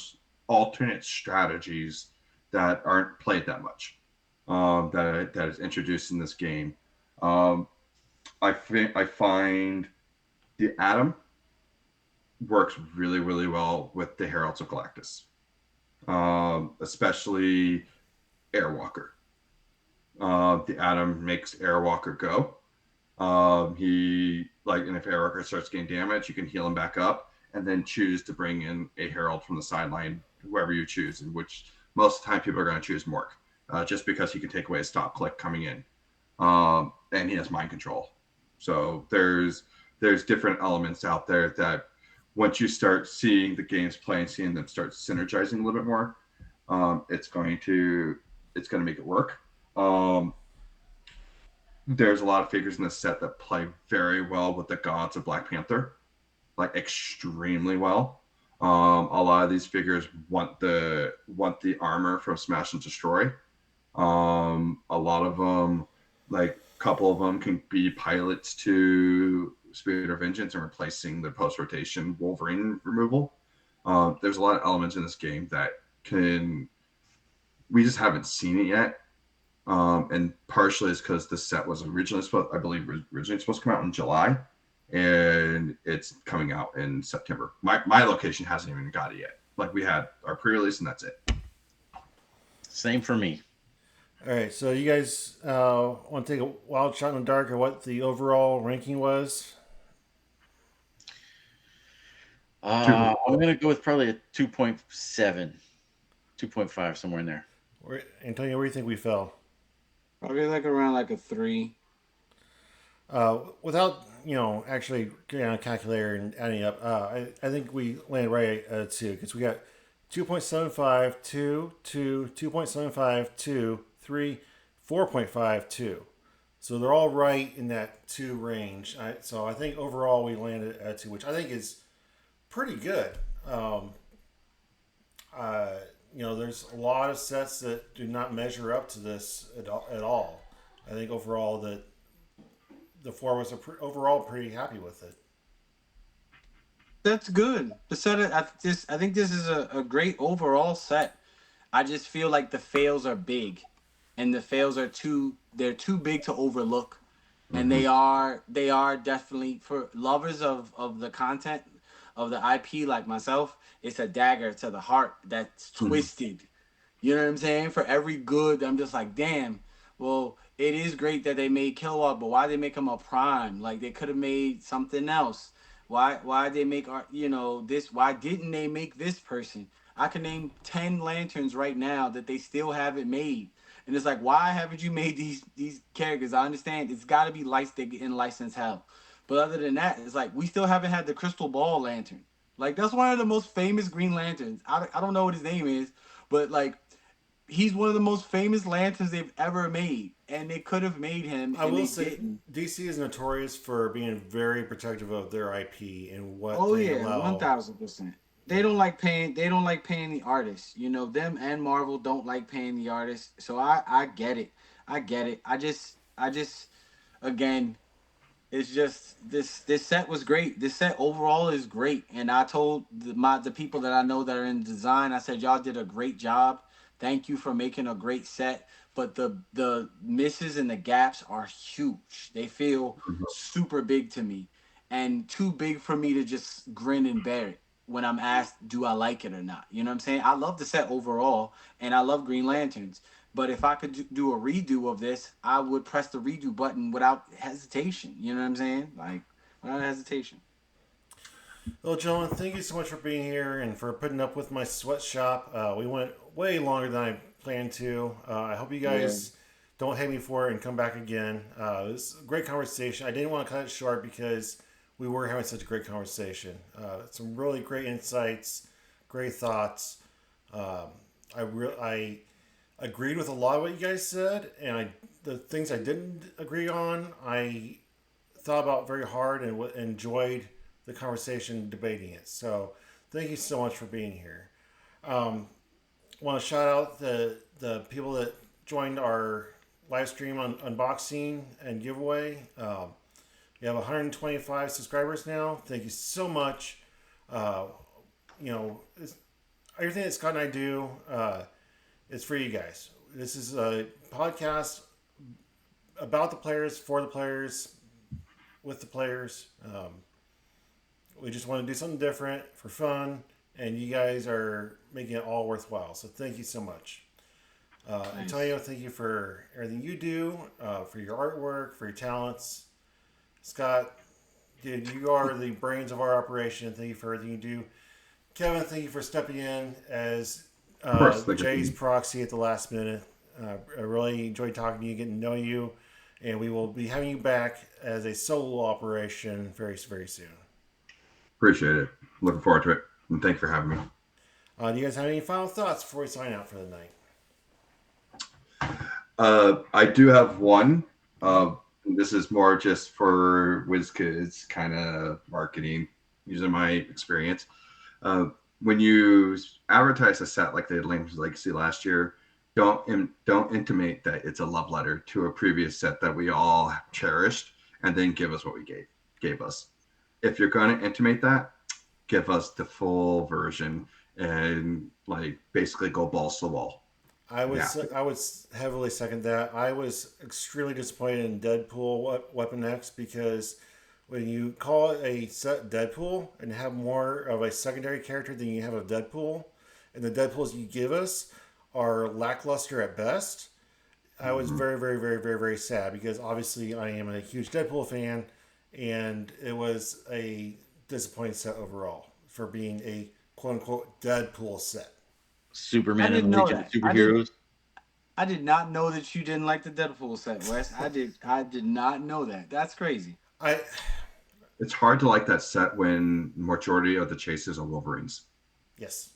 alternate strategies that aren't played that much. That is introduced in this game. I find the Atom works really, really well with the Heralds of Galactus, especially Airwalker. The Atom makes Airwalker go. And if Airwalker starts getting damage, you can heal him back up, and then choose to bring in a Herald from the sideline, whoever you choose, in which most of the time people are going to choose Mork, just because he can take away a stop click coming in, and he has mind control. So there's different elements out there that once you start seeing the games play and seeing them start synergizing a little bit more, it's going to make it work. There's a lot of figures in this set that play very well with the gods of Black Panther, like extremely well. A lot of these figures want the armor from Smash and Destroy. A lot of them, like a couple of them, can be pilots to Spirit of Vengeance and replacing the post-rotation Wolverine removal. There's a lot of elements in this game that we just haven't seen it yet. And partially it's because the set was originally supposed to come out in July, and it's coming out in September. My location hasn't even got it yet. Like, we had our pre-release and that's it. Same for me. All right, so you guys want to take a wild shot in the dark at what the overall ranking was? I'm gonna go with probably a 2.7, 2.5, somewhere in there. Antonio, where do you think we fell? Probably like around like a 3. Without actually getting on a calculator and adding up, I think we landed right at 2 because we got 2.75, 2, 2, 2.75, 2, 3, 4.5, 2. So they're all right in that 2 range. So I think overall we landed at 2, which I think is pretty good. Um, uh, there's a lot of sets that do not measure up to this at all. I think overall that the 4 of us are overall pretty happy with it. That's good. The set, I think this is a great overall set. I just feel like the fails are big, and the fails are they're too big to overlook, and Mm-hmm. they are definitely for lovers of the content of the IP like myself. It's a dagger to the heart that's twisted. You know what I'm saying? For every good, I'm just like, damn. Well, it is great that they made Kilowatt, but why they make him a prime? Like they could have made something else. Why they make this? Why didn't they make this person? I can name 10 lanterns right now that they still haven't made, and it's like, why haven't you made these characters? I understand it's got to be licensed in license hell, but other than that, it's like we still haven't had the Crystal Ball lantern. Like that's one of the most famous Green Lanterns. I don't know what his name is, but like he's one of the most famous lanterns they've ever made, and they could have made him, I and will they say didn't. DC is notorious for being very protective of their IP and what Oh they yeah, allow. 1000%. They don't like paying. They don't like paying the artists. You know, them and Marvel don't like paying the artists. So I get it. I get it. I just again, it's just this set was great. This set overall is great, and I told the people that I know that are in design, I said y'all did a great job. Thank you for making a great set. But the misses and the gaps are huge. They feel super big to me, and too big for me to just grin and bear it when I'm asked, do I like it or not? You know what I'm saying? I love the set overall, and I love Green Lanterns. But if I could do a redo of this, I would press the redo button without hesitation. You know what I'm saying? Like, without hesitation. Well, gentlemen, thank you so much for being here and for putting up with my sweatshop. We went way longer than I planned to. I hope you Yeah. guys don't hate me for it and come back again. It was a great conversation. I didn't want to cut it short because we were having such a great conversation. Some really great insights, great thoughts. Um, I agreed with a lot of what you guys said, and the things I didn't agree on, I thought about very hard and enjoyed the conversation debating it. So thank you so much for being here. Um, Want to shout out the people that joined our live stream on unboxing and giveaway. We have 125 subscribers now. Thank you so much. Uh, everything that Scott and I do is for you guys. This is a podcast about the players, for the players, with the players. We just want to do something different for fun, and you guys are making it all worthwhile. So thank you so much. Nice. Antonio, thank you for everything you do, for your artwork, for your talents. Scott, dude, you are the brains of our operation. Thank you for everything you do. Kevin, thank you for stepping in as Of course, thank Jay's you. proxy at the last minute. I really enjoyed talking to you, getting to know you, and we will be having you back as a solo operation very, very soon. Appreciate it. Looking forward to it. And thank you for having me. Do you guys have any final thoughts before we sign out for the night? I do have one. This is more just for Wizkids kind of marketing, using my experience. When you advertise a set like they did Legacy last year, don't intimate that it's a love letter to a previous set that we all cherished, and then give us what we gave us. If you're going to intimate that, give us the full version and like basically go balls to the wall. Yeah. I would heavily second that. I was extremely disappointed in Deadpool Weapon X because when you call it a set Deadpool and have more of a secondary character than you have of Deadpool, and the Deadpools you give us are lackluster at best, I was very, very, very, very, very sad because obviously I am a huge Deadpool fan, and it was a disappointing set overall for being a quote unquote Deadpool set. I Superman and didn't the know Legion of that. I did. Superheroes. I did not know that you didn't like the Deadpool set, Wes. I did. I did not know that. That's crazy. I It's hard to like that set when majority of the chases are Wolverines. yes,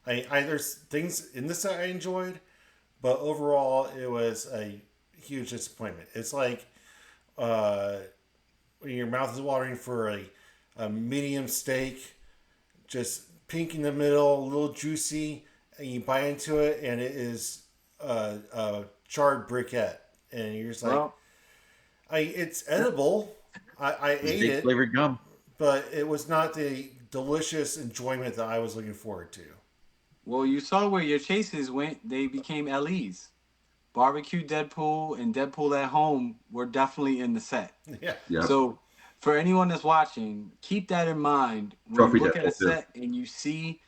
I there's things in this set I enjoyed, but overall it was a huge disappointment. It's like uh, when your mouth is watering for a medium steak, just pink in the middle, a little juicy, and you bite into it, and it is a charred briquette, and you're just like, Well, it's edible. I It's ate big it, flavored gum. but it was not the delicious enjoyment that I was looking forward to. well, you saw where your chases went. They became LEs. Barbecue Deadpool and Deadpool at Home were definitely in the set. Yeah. Yep. So, for anyone that's watching, keep that in mind when you Trophy look at a Deadpool too. set and you see,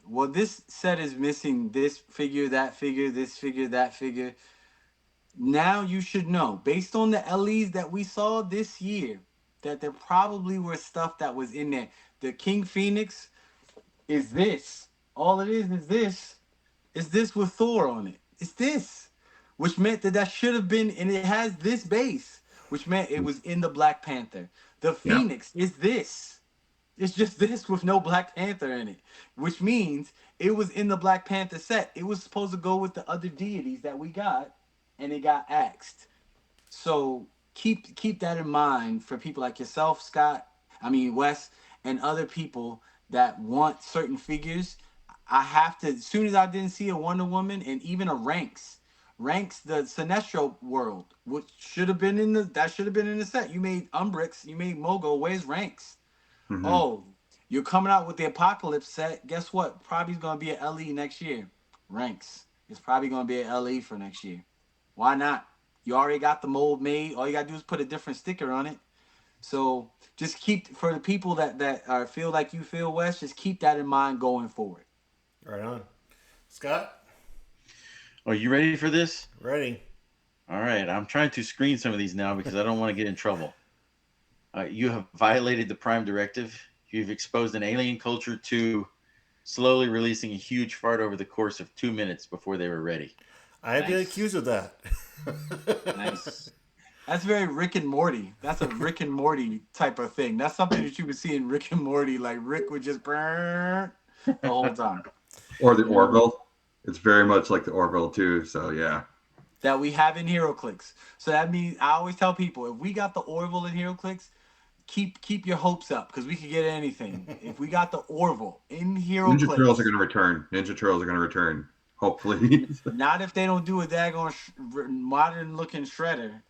well, this set is missing this figure, that figure, this figure, that figure. Now you should know, based on the LEs that we saw this year, that there probably were stuff that was in there. The King Phoenix is this. All it is this. Is this with Thor on it? It's this, which meant that should have been, and it has this base, which meant it was in the Black Panther. The Yeah. Phoenix is this. It's just this with no Black Panther in it, which means it was in the Black Panther set. It was supposed to go with the other deities that we got, and it got axed. So keep that in mind for people like yourself, Scott. I mean Wes, and other people that want certain figures. I have to. As soon as I didn't see a Wonder Woman and even a Ranks the Sinestro world, which should have been in the set. You made Umbrix, you made Mogo. Where's Ranks? Hmm. Oh, you're coming out with the Apocalypse set. Guess what? Probably gonna be an LE next year. Ranks. It's probably gonna be an LE for next year. Why not? You already got the mold made. All you gotta do is put a different sticker on it. So just keep for the people that feel like you feel West. Just keep that in mind going forward. Right on. Scott, Are you ready for this? ready? All right. I'm trying to screen some of these now because I don't want to get in trouble. You have violated the Prime Directive. You've exposed an alien culture to slowly releasing a huge fart over the course of 2 minutes before they were ready. I have been Nice. accused of that. Nice. That's very Rick and Morty. That's a Rick and Morty type of thing. That's something that you would see in Rick and Morty. Like Rick would just burn the whole time. Or the Orville. It's very much like the Orville too. So yeah. That we have in Heroclix. So that means I always tell people if we got the Orville in Heroclix, keep your hopes up because we could get anything. If we got the Orville in Ninja Turtles are Heroclix, going to return. Ninja Turtles are going to return. Hopefully. not if they don't do a daggone modern looking shredder.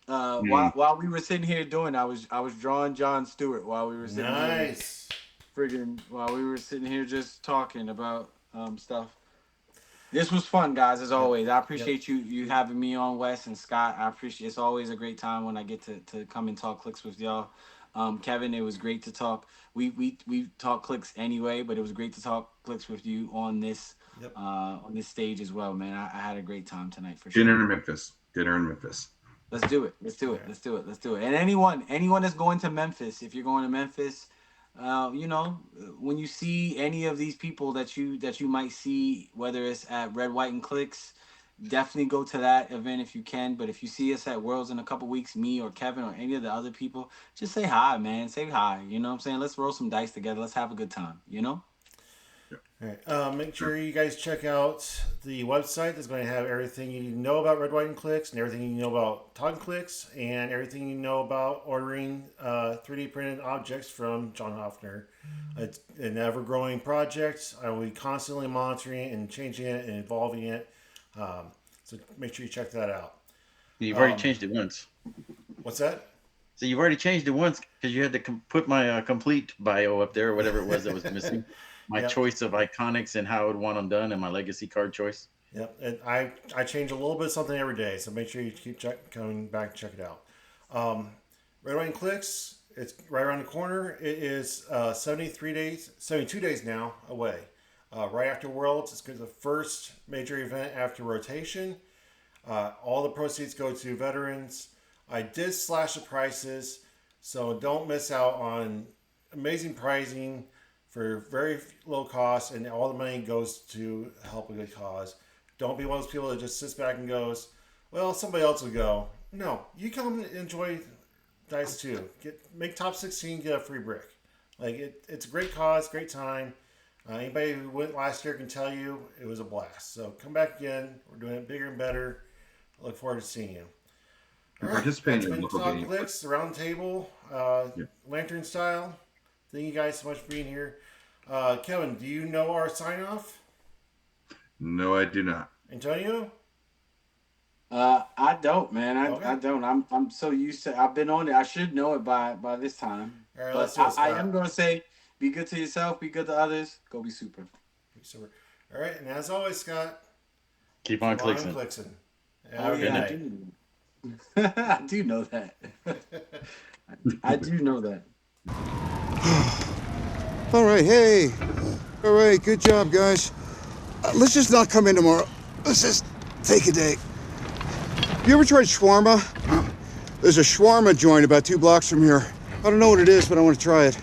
While we were sitting here doing, I was drawing John Stewart while we were sitting Nice. here, while we were sitting here just talking about stuff. This was fun, guys. As always, I appreciate you having me on, Wes and Scott. I appreciate. It's always a great time when I get to come and talk Clix with y'all. Kevin, it was great to talk. We talk Clix anyway, but it was great to talk Clix with you on this on this stage as well, man. I had a great time tonight for sure. Dinner in Memphis. Dinner in Memphis. Let's do it. Let's do it. Let's do it. Let's do it. And anyone that's going to Memphis, if you're going to Memphis, when you see any of these people that you might see, whether it's at Red, White, and Clicks, definitely go to that event if you can. But if you see us at Worlds in a couple weeks, me or Kevin or any of the other people, just say hi, man. Say hi. You know what I'm saying? Let's roll some dice together. Let's have a good time. You know? All right. Make sure you guys check out the website that's going to have everything you need to know about Red, White, and Clicks, and everything you know about Talkn Clicks, and everything you know about ordering 3D printed objects from John Hoffner. It's an ever-growing project. I will be constantly monitoring it and changing it and evolving it. So make sure you check that out. You've already changed it once. What's that? So you've already changed it once because you had to put my complete bio up there or whatever it was that was missing. My choice of iconics and how I would want them done and my legacy card choice. Yep, and I change a little bit of something every day, so make sure you keep coming back and check it out. Red, White, and Clicks, it's right around the corner. It is 72 days now away. right after Worlds. It's the first major event after rotation. All the proceeds go to veterans. I did slash the prices, so don't miss out on amazing pricing for very low cost, and all the money goes to help a good cause. Don't be one of those people that just sits back and goes, well, somebody else will go. No, you come and enjoy Dice too. Make top 16, get a free brick. Like it's a great cause, great time. Anybody who went last year can tell you it was a blast. So come back again. We're doing it bigger and better. I look forward to seeing you. All right, Participating that's in been local Talk game. Clix, the round table, lantern style. Thank you guys so much for being here. Kevin, do you know our sign off? No, I do not. Antonio? I don't, man. Okay. I don't. I'm so used to. I've been on it. I should know it by this time. All right, But let's do it, I Scott. am gonna say, be good to yourself. Be good to others. Go be super. All right, and as always, Scott, Keep on keep on clicking. Clixing. Oh Have a good yeah, I night. do. I do know that. I do know that. All right, hey. All right, good job, guys. Let's just not come in tomorrow. Let's just take a day. You ever tried shawarma? There's a shawarma joint about 2 blocks from here. I don't know what it is, but I want to try it.